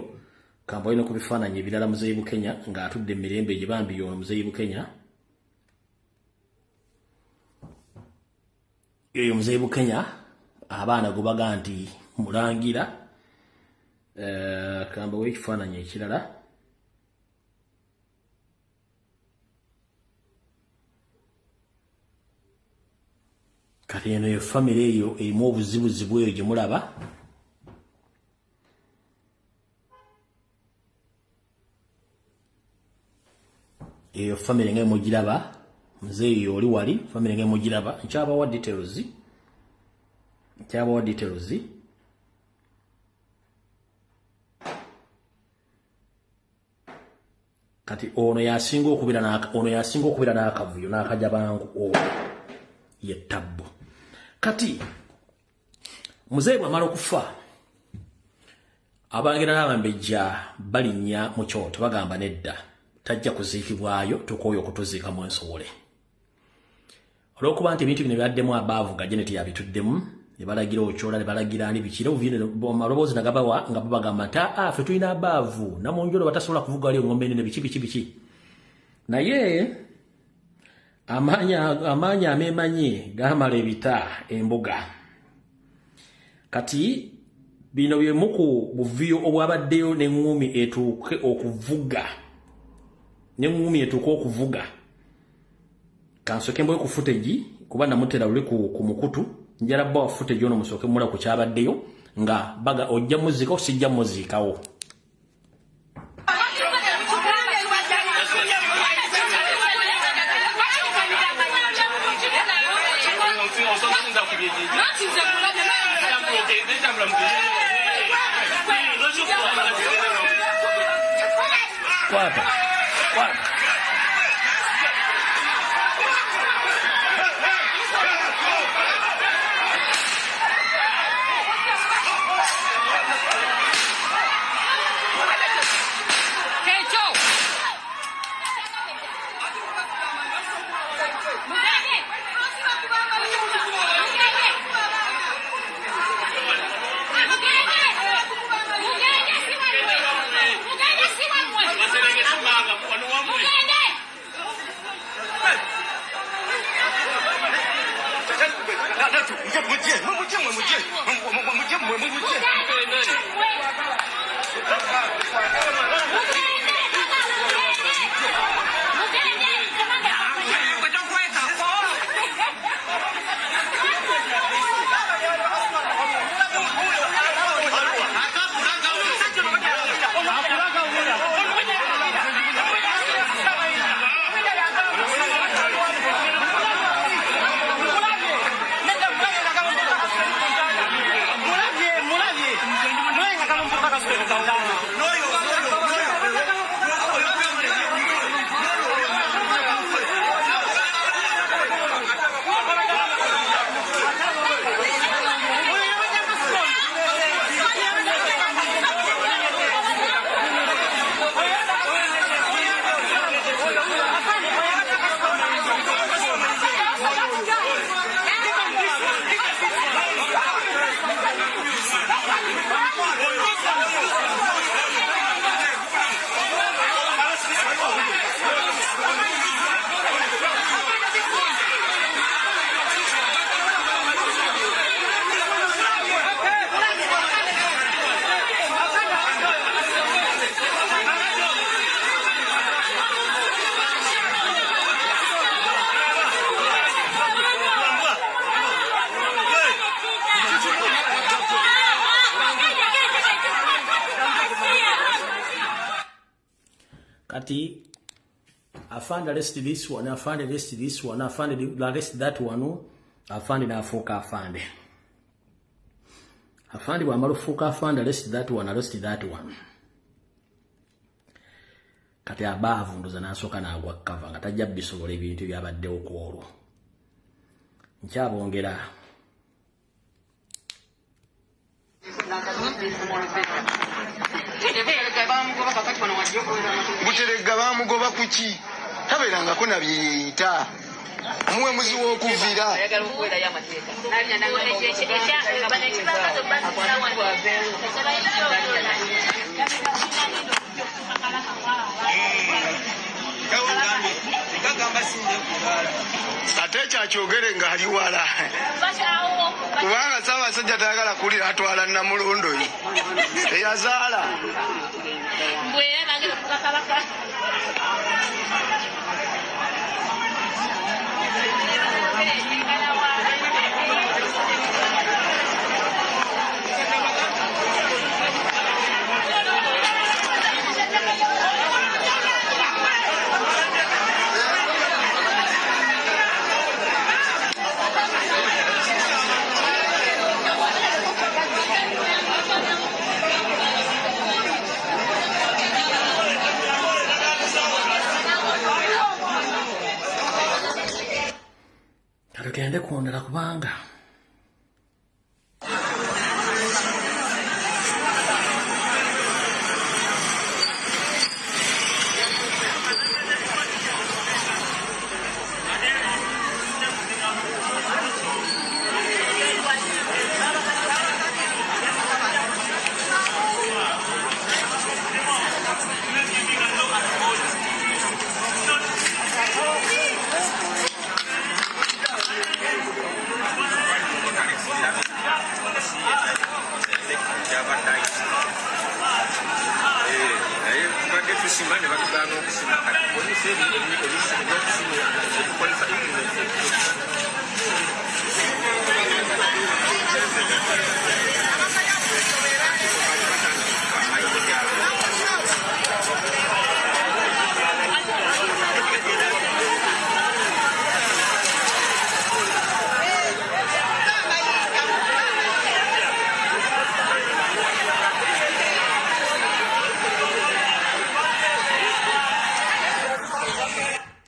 kambayo no ku bifaananyi ebirala muzeeyi Bukenya ng'atudde emirembe gye bambi ono muzeeyi Bukenya eyo muzeeyi Bukenya abaana gubaga nti mulangira kambawo ekifaananyi ekirala kati eno eyo famire eyo erimu obuzibuzibu eyo gye mulaba eyo famire nga mugiraba muzeeyi oli wali famire nga mugiraba nkyabawa details kati ono yasinga okubira n'akavuyo n'akajabangu ye tabbo kati muzeeyi bw'amala okufa abangerana abambejja balinnya mu kyoto bagamba nedda tajja kuziikibwayo tukoyo okutuziika mu ensowole. Olw'okuba nti ebintu bino byaddemu abaavu nga Janet yabituddemu ne balagira okyola ne balagira ani bikira obuvire amaloboozi nagabawa nga babagamba nti ffe tulina abaavu namunjolo batasobola kuvuga wali engombe ennene biki. Naye amaanyi ameemanyi gaamala ebita embuga. Kati bino byemu ku buviyo obwabaddeyo n'eŋŋumi etuuke okuvuga. Kansoke mbwe ku footage kuba namutera luli ku mukutu njala bba footage ono musoke mula ku kyabaddeyo nga baga ojja muzika osijja muzikawo. Kwata. Kati I found arrest this one, I found arrest this one, I found arrest that one, I found nafuuka afande. Afande bwamala ofuuka afande arrest that one, arrest that one. Kati abaavu ndoza nasooka n'agwa kava nga tajja bisobola ebintu byabaddewo ku olwo. Nkyabongera Buterega bamugoba kuki tabeerangako na byeyita muwe muzi w'okuvira ate kyakyogere ng'ali wala kubanga Ssaabasajja tayagala kulira atwala Namulondo ye eyazaala tugende kwondera kubanga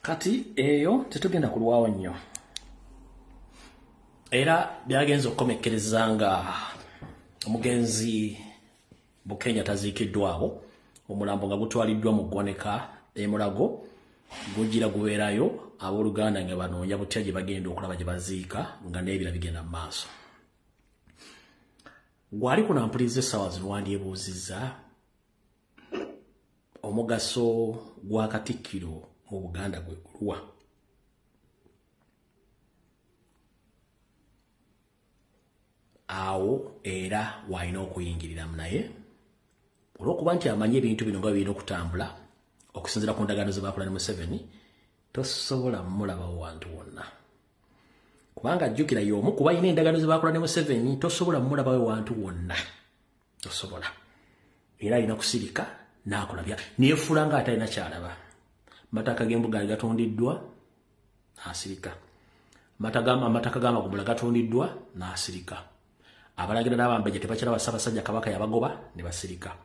Kati eyo tetugenda kulwawo nnyo. Era byagenza okukomekereza nga omugenzi Bukenya taziikiddwawo, omulambo nga gutwaliddwa mu ggwanika Mulago, gujira gubeerayo abooluganda nga banoonya butya gye bagenda okulaba gye baziika nga n'ebira bigenda mu maaso. Gwali kunampuliriza essaawa zino wandyebuuzizza omugaso gwa Katikkiro mu Buganda gwe guluwa. Awo era walina okuyingiriramu naye olw'okuba nti amanyi ebintu bino nga birina okutambula okusinziira ku ndagaano ze baakola ne Museveni, tosobola mulabawo wantu wonna. Kubanga jjukira y'omu kuba alina endagaano ze baakola ne Museveni, tosobola mulabawo wantu wonna. Tosobola. Era alina kusirika n'akola bya neefuula nga atalina kyalaba. Mataka g'embuga gatondiddwa n'asirika. Amataka g'amagumula gatondiddwa n'asirika. Abalagira n'abambejja tebakyalaba Ssaabasajja Kabaka yabagoba ne basirika.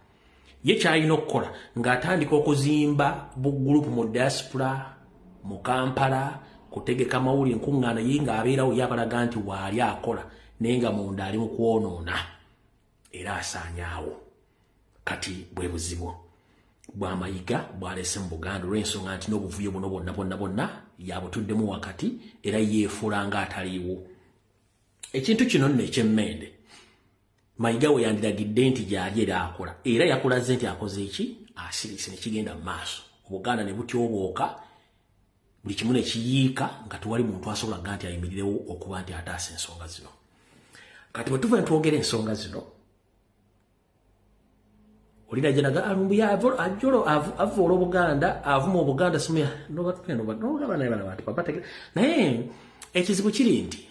Ye kyalina okukola ng'atandika okuzimba bugurupu mu diaspora, mu Kampala, kutegeka mawulire enkuŋŋaana ye ng'abeerawo yabalaga nti waali akola naye nga munda ali mu kwonoona era asaanyaawo. Kati bwe buzibu bw'amayiga bw'aleese mu Buganda olw'ensonga nti n'obuvuyo buno bonna yabutuddemu wakati era yeefuula ng'ataliiwo. Ekintu kino nno eky'emmende Mayiga we yandiragidde nti gyali era akola era yakulaze nti akoze eki asiriise ne kigenda mu maaso. Obuganda ne butyobooka buli kimu ne kiyiika nga tewali muntu asobola nti ayimirirewo okuba nti ataasa ensonga zino. Kati bwe tuva twogera ensonga zino olina janaga Lumbuye ajolo avoola Obuganda avuma Obuganda simya naye ekizibu kiri nti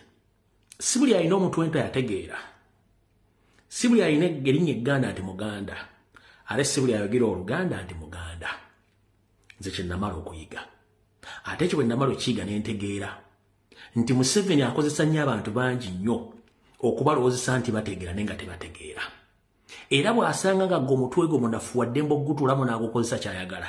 si buli alina omuntu ento yategeera, si buli alina erinnya egganda nti Muganda, ate si buli ayogera Oluganda nti Muganda. Nze kye namala okuyiga ate ekyo bwe namala okukiyiga ne ntegeera nti Museveni akozesa nnyo abantu bangi nnyo okubalowoozesa nti bategeera naye nga tebategeera. Era bw'asanga nga omutwe gwo munafuwadde mbogutuulamu n'agukozesa kyayagala.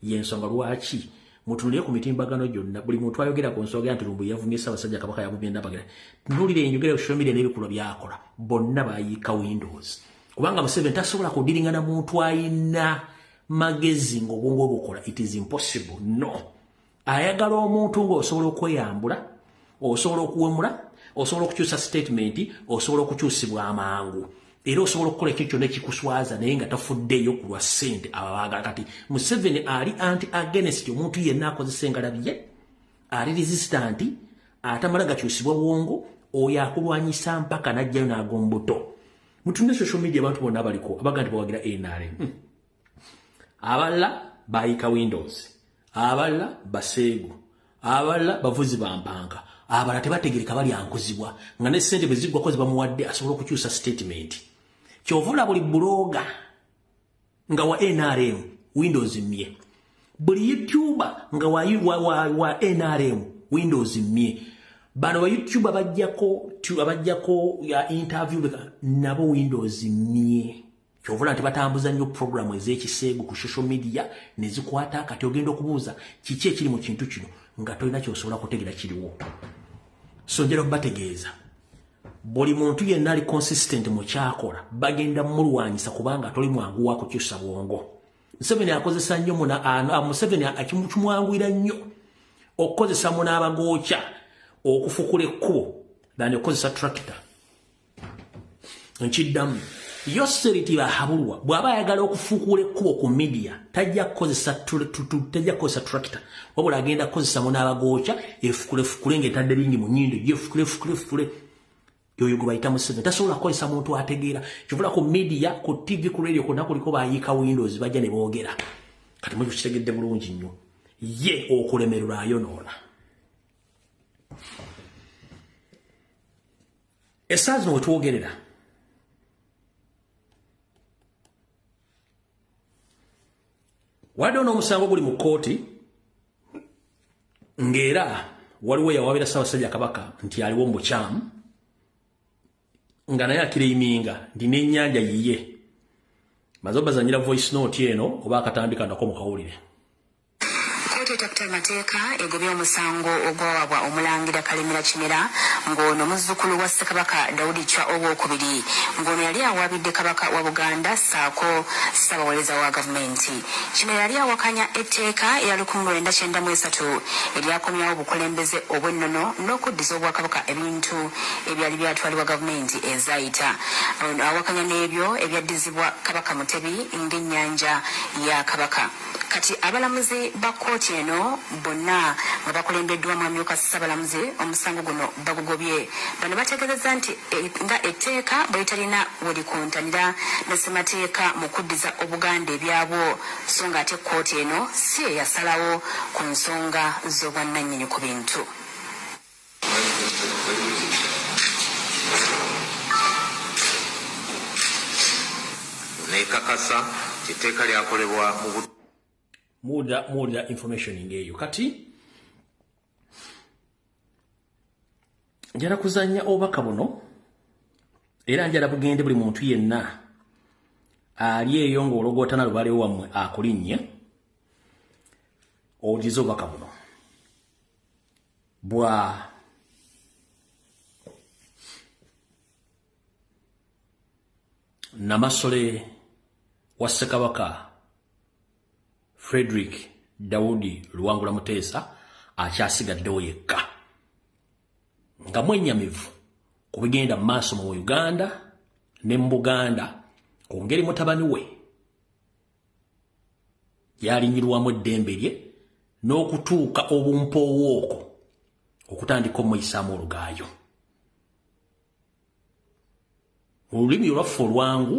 Y'ensonga lwaki mutunulire ku mitimbagano gyonna buli muntu ayogera ku nsonga nti Lumbuye yavumye Ssaabasajja Kabaka yavumye Ndabagala. Tunuulire enjogera ku social media n'ebikolwa byakola bonna bayiika Windows. Kubanga Museveni tasobola kudiringana muntu ayina magezi ng'obwongo bukola. It is impossible. No. Ayagala omuntu ng'osobola okweyambula, osobola okuwemula, osobola okukyusa statement, osobola okukyusibwa amangu. Era osobola okukola ekintu kyonna ekikuswaza naye nga tafuddeyo ku lwa ssente ababaagala. Kati Museveni ali anti-against omuntu yenna akozesa engalabi ye, ali resistant, atamala gakyusibwa bwongo, oyo akulwanyisa mpaka n'ajjayo n'agombuto. Mutunde social media abantu bonna abaliko abaga nti bawagira NRM. Abalala bayiika Windows, abalala baseegu, abalala bavuzi bampanka, abalala tebategereka bali ankuzibwa nga ne ssente bwe ziggwako zibamuwadde asobola okukyusa statement. Kyovula buli buloga nga wa NRM Windows mye, buli YouTuber nga wa NRM Windows mye. Bano wa YouTuber abajjako ya interview nabo Windows mye. Kyovula nti batambuza nnyo programu ez'ekiseegu ku social media ne zikwata kati ogenda okubuuza kiki ekiri mu kintu kino nga tolina ky'osobola kutegeera kiriwo. So njera okubategeeza buli muntu yenna ali consistent mu kyakola bagenda mulwanyisa kubanga toli mwangu wa kukyusa bwongo. Museveni akozesa nnyo Museveni akimwanguira nnyo okukozesa munaabagookya okufukula ekkubo dani okukozesa tractor. Nkiddamu Yoseriti bahabulwa bw'aba ayagala okufukula ekkubo ku media tajja kukozesa tractor wabula agenda kukozesa munaabagookya efukule ng'etadde bingi mu nnyindo yefukule yoyo gwe bayita Museveni. Tasobola kukozesa muntu ategeera. Kyovula ku media, ku TV, ku radio konna kuliko bayiika Windows bajja ne boogera. Kati mwe kitegedde bulungi nnyo. ye okulemererwa ayonoona. Essaawa zino we twogerera wadde n'omusango guli mu kkooti ng'era waliwo yawaabira Ssaabasajja Kabaka nti aliwo mu bukyamu nga naye akireiminga ndi n'ennyanja yiye maze bazanyira voice note eno oba akatambika nako mu kawulire. Kkooti amateeka egobye omusango ogwawabwa Omulangira Kalemera Kimera ng'ono muzzukulu wa Ssekabaka Daudi Chwa owookubiri ng'ono yali awaabidde Kabaka wa Buganda ssaako Ssaabawolereza wa gavumenti. Kimera yali awakanya etteeka erya 1993 eryakomyawo obukulembeze obw'ennono n'okuddiza Obwakabaka ebintu ebyali byatwalibwa gavumenti ezayita. Ono awakanya n'ebyo ebyaddizibwa Kabaka Mutebi ng'ennyanja ya Kabaka. Kati abalamuzi ba kkooti eno bonna nga bakulembeddwa mwamyuka Ssaabalamuzi omusango guno bagugobye. Bano bategeezezza nti nga etteeka bwe litalina we likontanira ne ssemateeka mu kuddiza Obuganda ebyabwo so nga ate kkooti eno si eyasalawo ku nsonga z'obwannannyini ku bintu. Nekakasa etteeka lyakolebwa mu muda information ngeyo kati njala kuzanya obaka buno era njala bugende buli muntu yenna ali eyo ng'ologotana lubalewo wammwe akulinnye ogize obaka buno bwa Namasole wa Ssekabaka Frederick Daudi Luwangula Muteesa akyasigaddewo yekka nga mwennyamivu ku bigenda mu maaso mu Uganda ne mu Buganda ku ngeri mutabani we yalinyirwamu eddembe lye n'okutuuka obumpoowooko okutandika omuyisaamu olugaayo. Mu lulimi olwaffe olwangu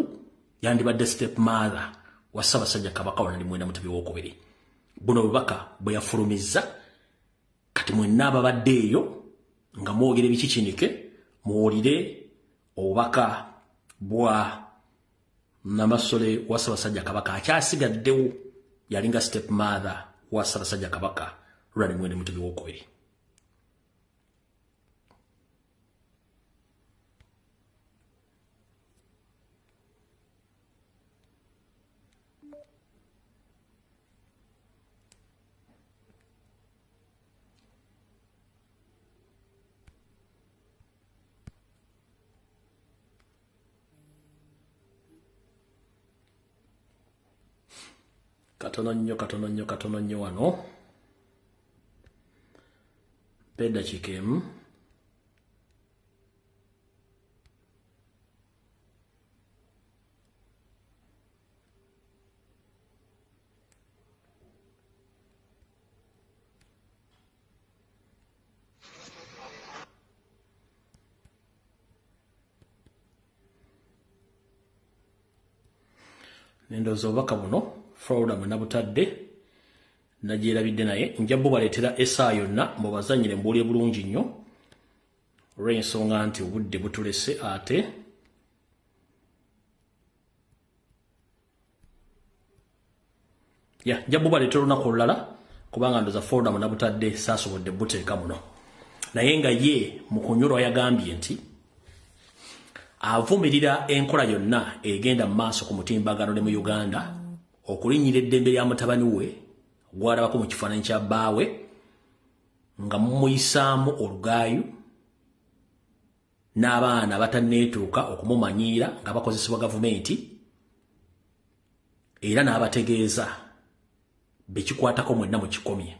yandibadde step mother wa Ssaabasajja Kabaka Wanali Mwenda Mutebi wookubiri. Buno bubaka bwe yafulumizza kati mwenna ababadde eyo nga mwogera ebikikinike muwulire obubaka bwa Namasole wa Ssaabasajja Kabaka akyasigaddewo yalinga step mother wa Ssaabasajja Kabaka Wanali Mwenda Mutebi wookubiri. Katono nnyo wano. Peda chikemu. Nendoza obubaka buno Florida mwe nabutadde nagyerabidde naye nja bubaleetera essaawa yonna mubazanyire mbuulye bulungi nnyo olw'ensonga nti obudde butulese ate nja bubaleetera olunaku olulala kubanga ndoza Florida mwe nabutadde saasobodde buteeka muno naye nga ye mu kunyolwa yagambye nti avumirira enkola yonna egenda mu maaso ku mutimbagano ne mu Uganda okulinnyira eddembe lya mutabani we gwalabako mu kifaananyi kya bbaawe nga mumuyisaamu olugaayu n'abaana batanneetuuka okumumanyiira nga bakozesebwa gavumenti era n'abategeeza bekikwatako mwenna mu kikomye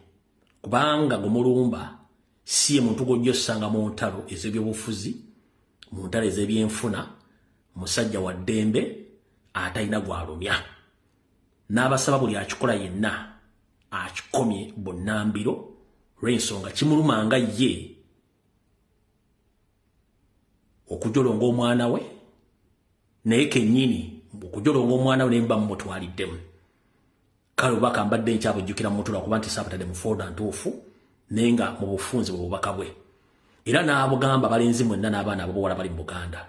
kubanga gumulumba si ye muntu gojja osanga mu ntalo ez'ebyobufuzi mu ntalo ez'ebyenfuna musajja wa ddembe atalina gwalumya n'abasaba buli akikola yenna akikomye bonnambiro lw'ensonga kimulumanga ye okujolonga omwana we naye kennyini okujolonga omwana we nemba mumutwaliddemu kale obubaka mbadde nkyabujjukira mutula kuba nti sabatadde mu folda ntuufu nenga mu bufunze bw'obubaka bwe era n'abugamba balenzi mwenna n'abaana ab'obuwala bali mu Buganda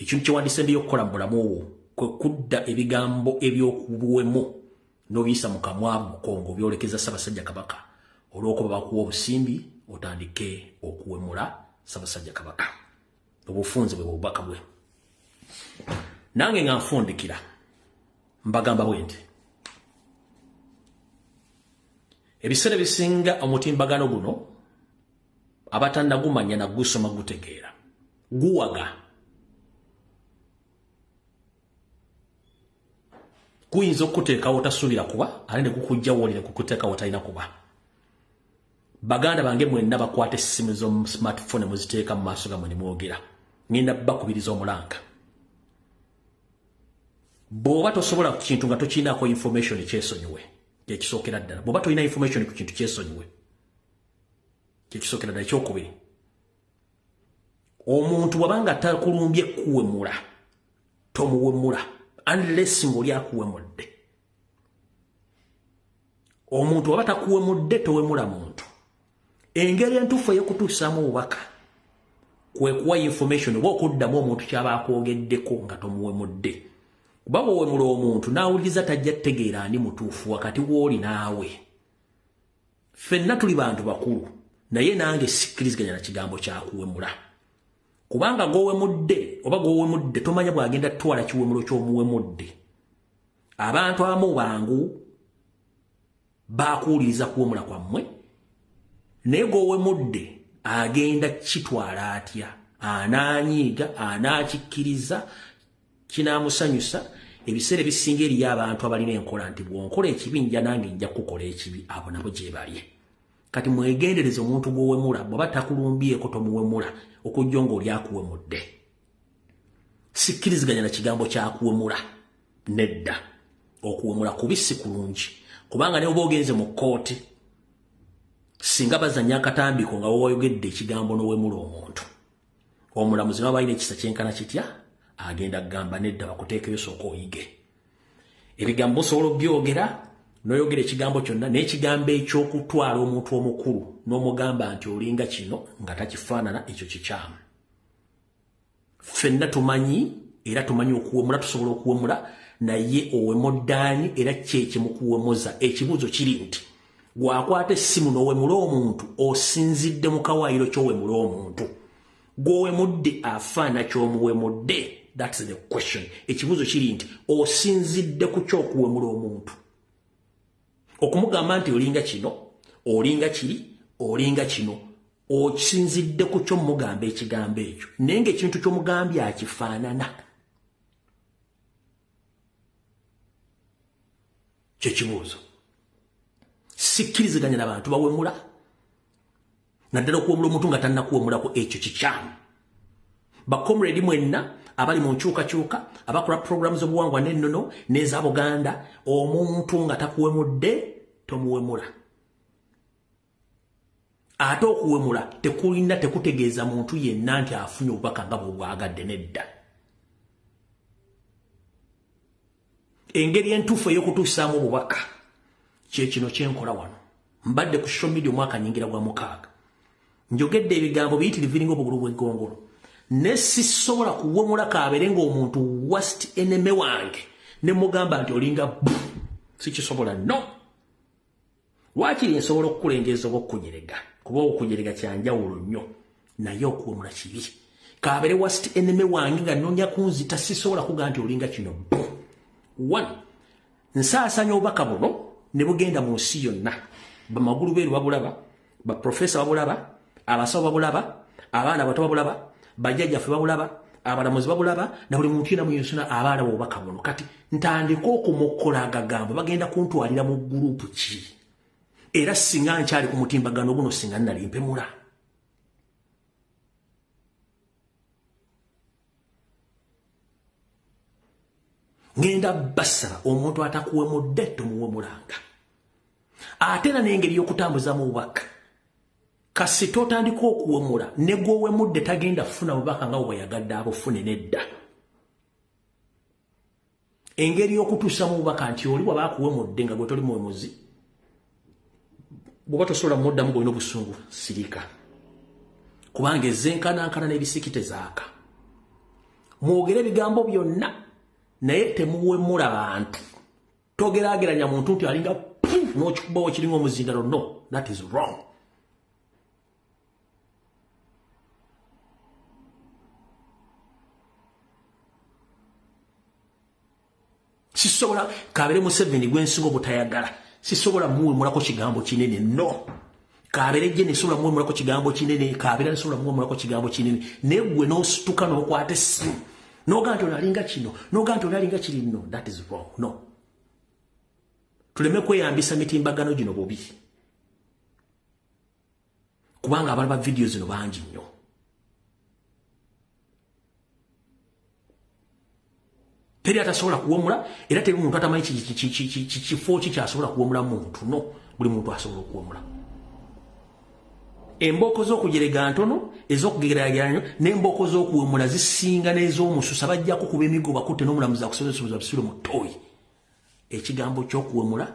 ekintu kye wandise ndiyo okukola mu bulamu obwo kwe kudda ebigambo eby'okubuwemu n'obiyisa mu kamwa bukongo byolekeza Ssaabasajja Kabaka olw'okuba bakuwa obusimbi otandike okuwemula Ssaabasajja Kabaka obufunze bwe bw'obubaka bwe nange nga nfundikira mbagamba bwe nti ebiseera bisinga omutimbagano guno abatannagumanya na gusoma gutegeera guwaga kuyinza okuteekawo tasuubira kuba ate ne kukujjawo ne kukuteekawo talina kuba baganda bange mwenna bakwata essimu z'omu smartphone muziteeka mu maaso gammwe ne mwogera ngenda bakubiriza omulanga bw'oba tosobola ku kintu nga tokiinaako information kyesonyiwe kyekisookera ddala bw'oba tolina information ku kintu kyesonyiwe kyekisookera ddala ekyokubiri omuntu bw'abanga takulumbye kuwemula tomuwemula unless ng'oli akuwemudde omuntu bw'aba takuwemudde towemula muntu engeri entuufu ey'okutuusaamu obubaka kwe kuwa information oba okuddamu omuntu kyaba akwogeddeko nga tomuwemudde kuba bw'owemula omuntu n'awuliriza tajja tegeera ani mutuufu wakati w'oli naawe ffenna tuli bantu bakulu naye nange sikkiriziganya na kigambo kyakuwemula kubanga gw'owemudde oba gw'owemudde tomanya bw'agenda tutwala kiwemulo ky'omuwemudde abantu abamu bangu baakuwuliriza kuwemula kwammwe naye gw'owemudde agenda kitwala atya anaanyiiga anaakikkiriza kinaamusanyusa ebiseera ebisinga eriyo abantu abalina enkola nti bw'onkola ekibi nja nange nja kukola ekibi abo nabo gye balye kati mwegendereze omuntu gw'owemula bw'aba takulumbyeko tomuwemula okujja ng'oli akuwemudde sikkiriziganya na kigambo kyakuwemula nedda okuwemula kubi si kulungi kubanga ne oba ogenze mu kkooti singa bazanya akatambiko nga woyogedde ekigambo n'owemula omuntu omulamuzi naba balina ekisa kyenkana kitya agenda kugamba nedda bakuteekeyo sooka oyige ebigambo osobola obyogera n'oyogera ekigambo kyonna n'ekigambo eky'okutwala omuntu omukulu n'omugamba nti olinga kino nga takifaanana ekyo kikyamu ffenna tumanyi era tumanyi okuwemula tusobola okuwemula naye owemuddaani era kyekimu kuwemuza ekibuuzo kiri nti gwakwata essimu n'owemula omuntu osinzidde mu kawaayiro ky'owemula omuntu gw'owemudde afaana ky'omuwemudde that's the question ekibuuzo kiri nti osinzidde ku ky'okuwemula omuntu okumugamba nti olinga kino olinga kiri olinga kino okisinzidde ku kyo mugamba ekigambo ekyo naye ng'ekintu ky'omugambye akifaanana kye kibuuzo sikkiriziganya n'abantu bawemula naddala okuwemula omuntu nga tannakuwemulako ekyo kikyamu bakomredi mwenna abali mu nkyukakyuka abakola programu z'obuwangwa n'ennono n'eza Buganda omuntu nga takuwemudde tomuwemula ate okuwemula tekulina tekutegeeza muntu yenna nti afunye obubaka nga bw'obwagadde nedda engeri entuufu ey'okutuusaamu obubaka kyekino kyenkola wano mbadde ku social media omwaka nyingira gwa 6 njogedde ebigambo biyitirivu nga obugulu bw'eggongolo ne sisobola kuwemula kaabere ng'omuntu worst enemy wange ne mugamba nti olinga sikisobola no waakiri nsobola okukulengeza oba okukunyerega kuba okukunyerega kyanjawulo nnyo naye okuwemula kibi kaabere worst enemy wange nga noonya kunzita sisobola kugaa nti olinga kino one nsaasanya obubaka buno ne bugenda mu nsi yonna bamagulu beeru babulaba baprofesa babulaba abasawo babulaba abaana bato babulaba bajjajjaffe babulaba abalamuzi babulaba na buli muntu yena muyonsona abaalaba obubaka buno kati ntandika okumukola agagambo bagenda kuntwalira mu gurupu ki era singa nkyali ku mutimbagano guno singa nnali mpemula ngenda basaba omuntu atakuwemudde tomuwemulanga ate era n'engeri y'okutambuzamu obubaka kasi totandika okuwemula ne gw'owemudde tagenda funa bubaka nga bwe yagadde abufune nedda engeri y'okutuusa mu bubaka nti oli bw'aba akuwemudde nga gwe toli muwemuzi bw'oba tosobola muddamu gw'olina obusungu sirika kubanga ezenkanankana n'ebisikite zaaka mwogere ebigambo byonna naye temuwemula bantu togeraageranya muntu nti alinga n'okikubawo kiringa omuzindalo no that is wrong. Sisobola Kabere Museveni gwensinga obutayagala sisobola muwemulako kigambo kinene no. Kabere je nesobola muwemulako kigambo kinene Kabere nesobola muwemulako kigambo kinene negwe n'osituka n'okwata essimu n'ogamba nti olinga kino n'ogamba nti olinga kiri no that is wrong no. Tuleme kweyambisa mitimbagano gino bobi kubanga abantu ba video zino bangi nnyo. Teri atasobola kuwemula era teri muntu atamanyi kifo kikyasobola kuwemula muntu no buli muntu asobola okuwemula. Emboko z'okujerega ntono ez'okugeraageranya n'emboko z'okuwemula zisinga n'ez'omususa bajjako kuba emigo bakutte n'omulamuzi akusobozesa bisule mu ttooyi. Ekigambo ky'okuwemula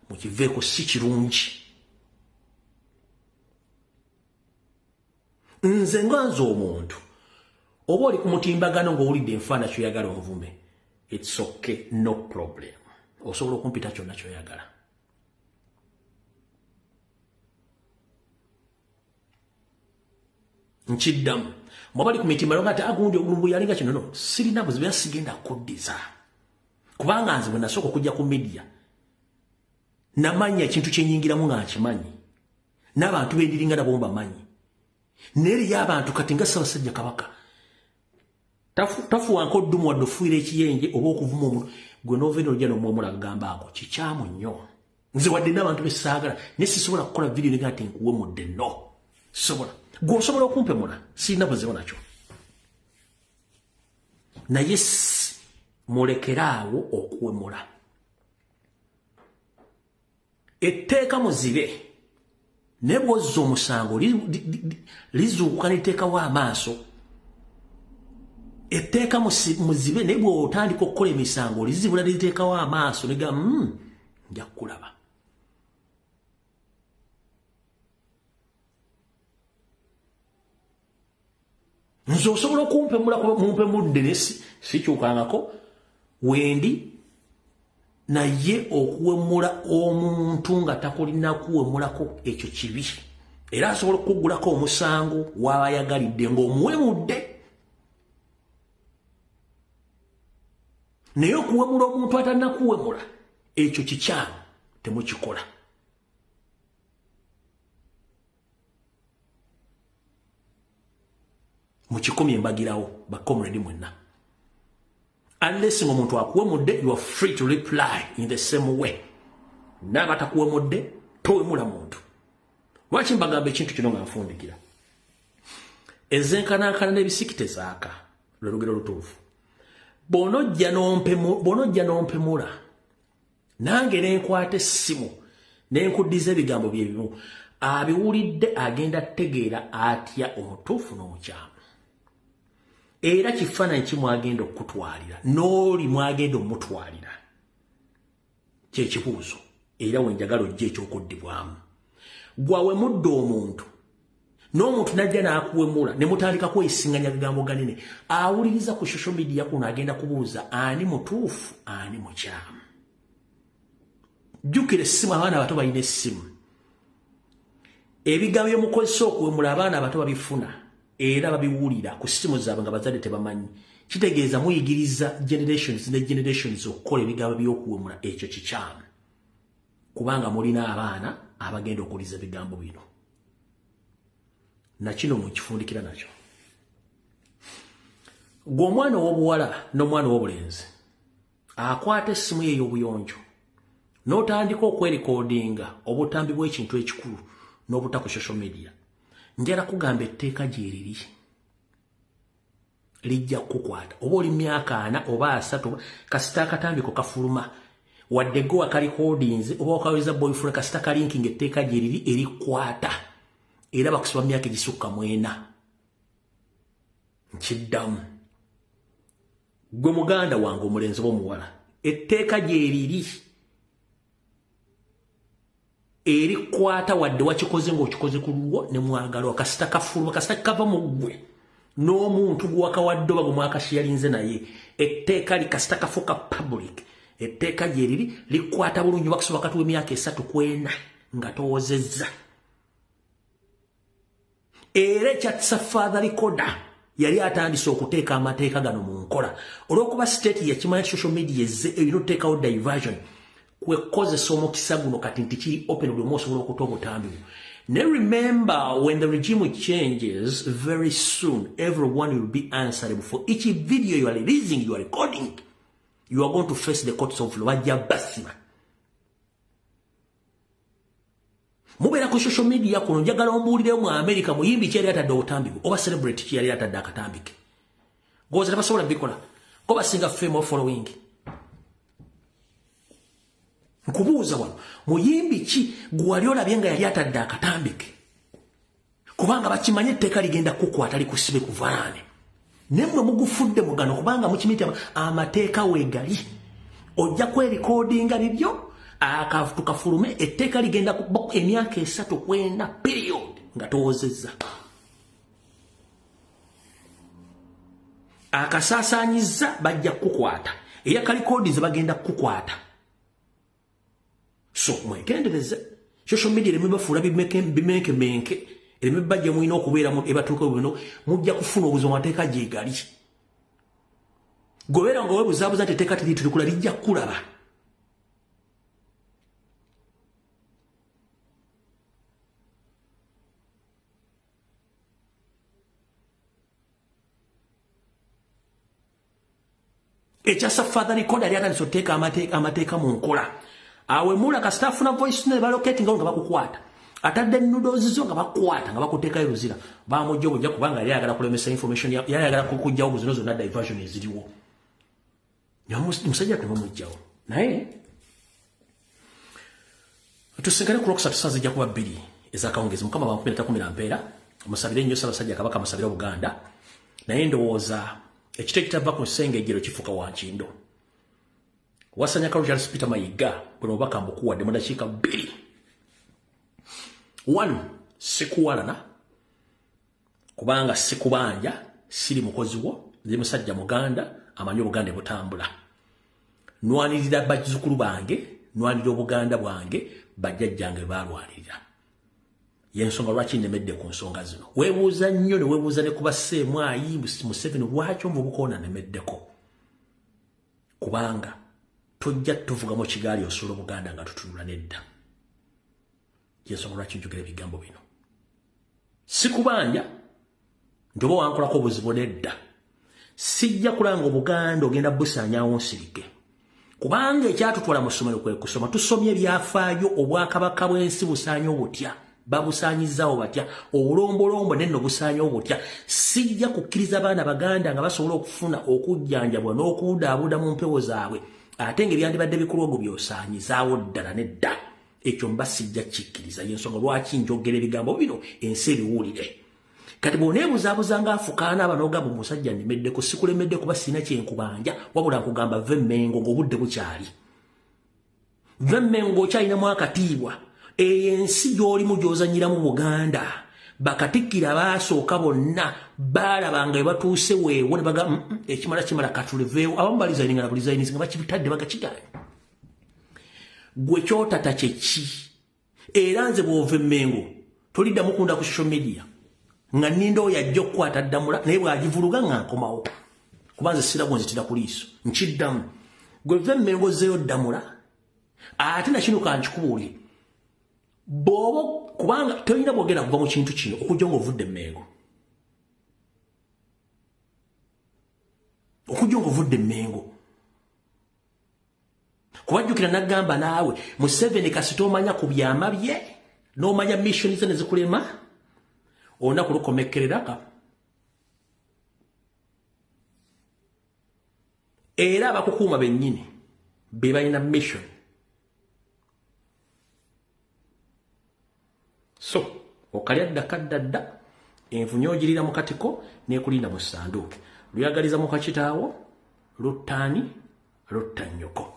mukiveeko si kirungi. Nze nganze omuntu oba oli ku mutimbagano ng'owulidde enfaana kyoyagala onvume it's okay no problem osobola okumpita kyonna kyoyagala. Nkiddamu mwabali ku mitima nga ati agundi Lumbuye alinga kino no sirina buzibu era sigenda kuddiza kubanga nze bwe nasooka okujja ku media namanya ekintu kyenyingiramu nga nkimanyi n'abantu bendiringa nabo mbamanyi neri y'abantu kati nga Ssaabasajja Kabaka tafuwanko ddumu wadde ofuuyira ekiyenje oba okuvuma omuntu gwe n'ovaeno ojja n'omwomula agamba ako kikyamu nnyo nze wadde n'abantu bessaagala naye sisobola kukola vidiyo nega nti nkuwemudde no sisobola gwe osobola okumpemula sirina buzibu nakyo naye mulekeraawo okuwemula etteeka muzibe ne bw'ozza omusango lizuukuka n'etteekawo amaaso etteeka muzibe naye bw'otandika okukola emisango lizibula liteekawo amaaso nega nja kulaba. Nze osobola okumpemula mumpemudde ne sikyukangako wendi naye okuwemula omuntu nga takulina kuwemulako ekyo kibi era asobola okuggulako omusango w'abayagalidde ng'omuwemudde. Naye okuwemula omuntu atalina kuwemula ekyo kikyamu temukikola. Mukikomye embagirawo bakomredi mwenna. Unless ng'omuntu akuwemudde you are free to reply in the same way. N'abatakuwemudde towemula muntu. Lwaki mbagamba ekintu kino nga nfundikira? Ezenkanankana n'ebisikite zaaka lwe lugero lutuufu. Bw'onojja n'ompemula nange nenkwata essimu nenkuddiza ebigambo bye bimu abiwulidde agenda tegeera atya omutuufu n'omukyamu. Era kifaananyi kimwagenda okutwalira n'oli mwagenda omutwalira kyekibuuzo era wenjagala ojja ekyokuddibwamu. Gwawemudde omuntu n'omuntu najja n'akuwemula ne mutandika kwesinganya bigambo ganene awuliriza ku social media kuno agenda kubuuza ani mutuufu ani mukyamu. Jjukira essimu abaana abato balina essimu. Ebigambo byemukozesa okuwemula abaana abato babifuna era babiwulira ku ssimu zaabwe nga bazadde tebamanyi. Kitegeeza muyigiriza generations ne generations okukola ebigambo by'okuwemula ekyo kikyamu kubanga mulina abaana abagenda okuwuliza ebigambo bino. Nakino mukifundikira nakyo. Gwe omwana ow'obuwala n'omwana ow'obulenzi akwata essimu ye ey'obuyonjo n'otandika okwerekodinga obutambi bw'ekintu ekikulu n'obuta ku social media, njala kugamba etteeka gye liri lijja kukwata oba oli myaka 4 oba 3 kasita akatambiko kafuluma wadde go akarecordings oba okaweza boyfriend kasita kalinking etteeka gye liri erikwata era bakusiba myaka egisukka 4. Nkiddamu gwe muganda wange omulenzi oba omuwala etteeka gyeriri erikwata wadde wakikoze ng'okikoze ku lulwo ne mwagalwa kasita kafuluma kasita kava mu ggwe n'omuntu gwakawaddoba gwe mwakashiyalinze naye etteeka likasita kafuuka public etteeka gyeriri likwata bulungi bakusoba wakati w'emyaka 3 ku 4 nga towozezza era ekyatisa father recorder yali atandise okuteeka amateeka gano mu nkola olw'okuba state yakimanya social media ezze erina okuteekawo diversion kwekozesa omukisa guno kati nti kiri open buli omu osobola okuta obutambi bwo. Now remember, when the regime changes very soon, everyone will be answerable for each video you are releasing, you are recording. You are going to face the courts of law. Mubera ku social media kuno njagala ombuulire mu America muyimbi kyali atadde obutambi bwo oba celebrity kyali atadde akatambi ke. Goza tabasobola bikola. Ko basinga fame following. Nkubuuza wano muyimbi ki gwali olabye nga yali atadde akatambi ke kubanga bakimanye etteeka ligenda kukwata likusibe kuvaane nemmwe mugufudde mugano kubanga mukimita amateeka weegali ojja kwerikodinga bibyo tukafulume etteeka ligenda emyaka 3 kwenda period nga towozezza akasaasaanyiza bajja kukwata era kalikodi ze bagenda kukwata. So mwekendereze social media lemebafula bimenke lemebajja mwina okubeera mu ebatuuka bino mujja kufuna obuzo mateeka gyegali gobeera nga webuzabuza nti etteeka tuli lijja kulaba ekyasa father record ali atandise okuteeka amateeka mu nkola awe mula ka staff na voice ne balocating nga bakukwata atadde noodles zo nga bakwata nga bakuteeka eruzira bamujjo bujja kubanga yali ayagala kulemesa information yali ayagala kujja obuzino zonna diversion eziriwo musajja temumujjawo naye tusigale ku Lwokusatu saa zijja kuba 2 ez'akawungezi mukama wa 2010 mpeera musabire nnyo Ssaabasajja Kabaka musabire Buganda naye ndowooza ekiteeki kitava ku nsengejjero kifuka wa Nkindo wasanya Karol Charles Peter Mayiga buno obubaka mbukuwadde mu dakiika 2. 1 sikuwalana kubanga sikubanja siri mukozi wo ndi musajja Muganda amanyi Obuganda butambula nwanirira bazzukulu bange nwanirira Obuganda bwange bajjajjange balwanirira yensonga lwaki nemedde ku nsonga zino weebuuza nnyo ne weebuuza ne kuba Ssemwayi Museveni lwaki omubukoona nemeddeko kubanga tojja tuvuga mu kigaali osula Buganda nga tutunula nedda yensonga lwaki njogera ebigambo bino sikubanja njoba wankolako obuzibu nedda sijja kulanga Obuganda ogenda busaanyaawo nsirike kubanga ekyatutwala mu ssomero kwe kusoma tusomye ebyafaayo Obwakabaka bw'ensi busaanya obutya babusaanyizaawo batya obulombolombo nenno busaanya obutya sijja kukkiriza baana Baganda nga basobola okufuna okujjanjabwa n'okudaabuda mu mpewo zaabwe ate ng'ebyandibadde bikulu ogwo byosaanyizaawo ddala nedda ekyo mba sijja kikkiriza yensonga lwaki njogera ebigambo bino ensi ebiwulire kati bw'oneebuzaabuza ng'afukaana abanogamba omusajja nnemeddeko sikulemedde kuba sina kyenkubanja wabula nkugamba Vemmengo ng'obudde bukyali Vemmengo okyalinamu akatiibwa ensi gy'olimu gy'ozanyiramu Buganda bakatikkira baasooka bonna baalabanga batuuse weewo ne baga ekimala katuleveewo abamu balizayininga na bulizayininzi nga bakibitadde bagakigaanye gwe kyotata kyeki era nze bw'ova Vemmengo tolidda mukunda ku social media nga nninda oyo ajja okukwata ddamula naye bw'agivuluga nga nkomawo kubanze sirabwo nzitira ku liiso nkiddamu gwe Vemmengo zeeyo ddamula ate nakino kankikubuulire bw'oba kubanga tolina bwogera kuva mu kintu kino okujja ng'ovudde Mmengo okujja ng'ovudde Mmengo kubajjukira n'agamba naawe Museveni kasita omanya ku byama bye n'omanya mission ze ne zikulema olunaku lukomekkereraka era abakukuuma bennyini be balina mission. So okalya ddakadda envunyo ogirira mu katiko n'ekulinda mu ssanduuke luyagaliza mu kakitaawo luttaani lotta nnyoko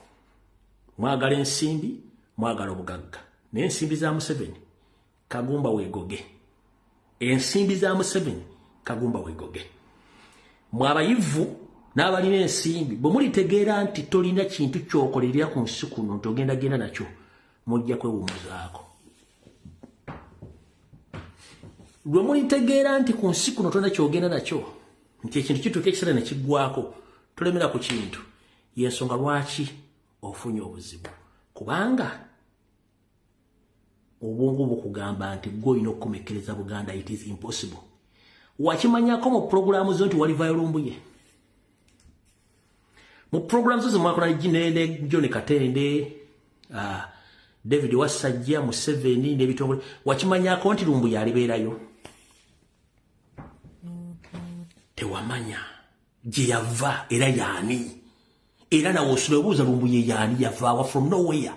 mwagala ensimbi mwagala obugagga n'ensimbi za Museveni kagumba weegoge ensimbi za Museveni kagumba weegoge mwabayivu n'abalina ensimbi bwe mulitegeera nti tolina kintu ky'okolerera ku nsi kuno ntogenda genda nakyo mujja kwewummuzaako lwe mulitegeera nti ku nsi kuno tolina ky'ogenda nakyo nti ekintu kituuka ekiseera ne kiggwako tolemera ku kintu y'ensonga lwaki ofunye obuzibu kubanga obwongo bukugamba nti gwe olina okukomekereza Buganda it is impossible wakimanyako mu programu zo nti walivayo Lumbuye mu programu zo zimwakola ne John Katende David Wasajja Museveni n'ebitongole wakimanyako nti Lumbuye alibeerayo tewamanya gye yava era yaani era nawe osulebuuza Lumbuye yaani yavaawa from nowhere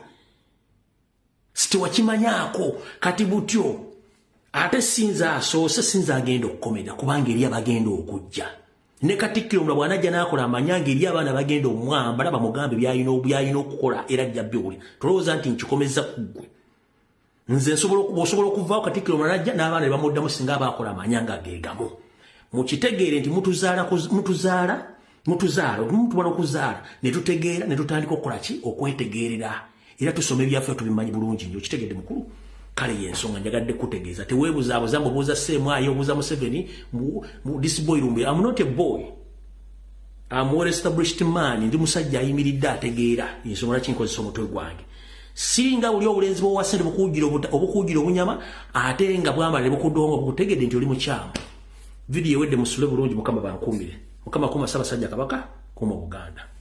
siti wakimanyako kati butyo ate sinza asoose sinza agenda okukomera kubanga eri abagenda okujja ne Katikkiro mula bwanajja n'akola amanyanga eri abaana bagenda omwamba laba mugambe byayina okukola era ajja byoli tolowooza nti nkikomeza kuggwe nze osobola okuvaawo Katikkiro mula najja n'abaana ne bamuddamu singa abaakola amanyanga ageegamu mukitegeere nti tumutubala okuzaala ne tutegeera ne tutandika okukola ki okwetegeerera era tusome byaffe tubimanyi bulungi nnyo kitegedde mukulu kale yensonga njagadde kutegeeza teweebuzaabuza mbubuuza Ssemwayo obuuza Museveni mu this boy Lumbuye I'm not a boy I'm well established man ndi musajja ayimiridde ategeera yensonga laki nkozesa omutwe gwange singa buli obulenzi bw'owasente obukuugira obunyama ate nga bwamala ne bukudonga bukutegedde nti oli mukyamu video ewedde musule bulungi Mukama bankuumire Mukama kuuma Ssaabasajja Kabaka kuuma Buganda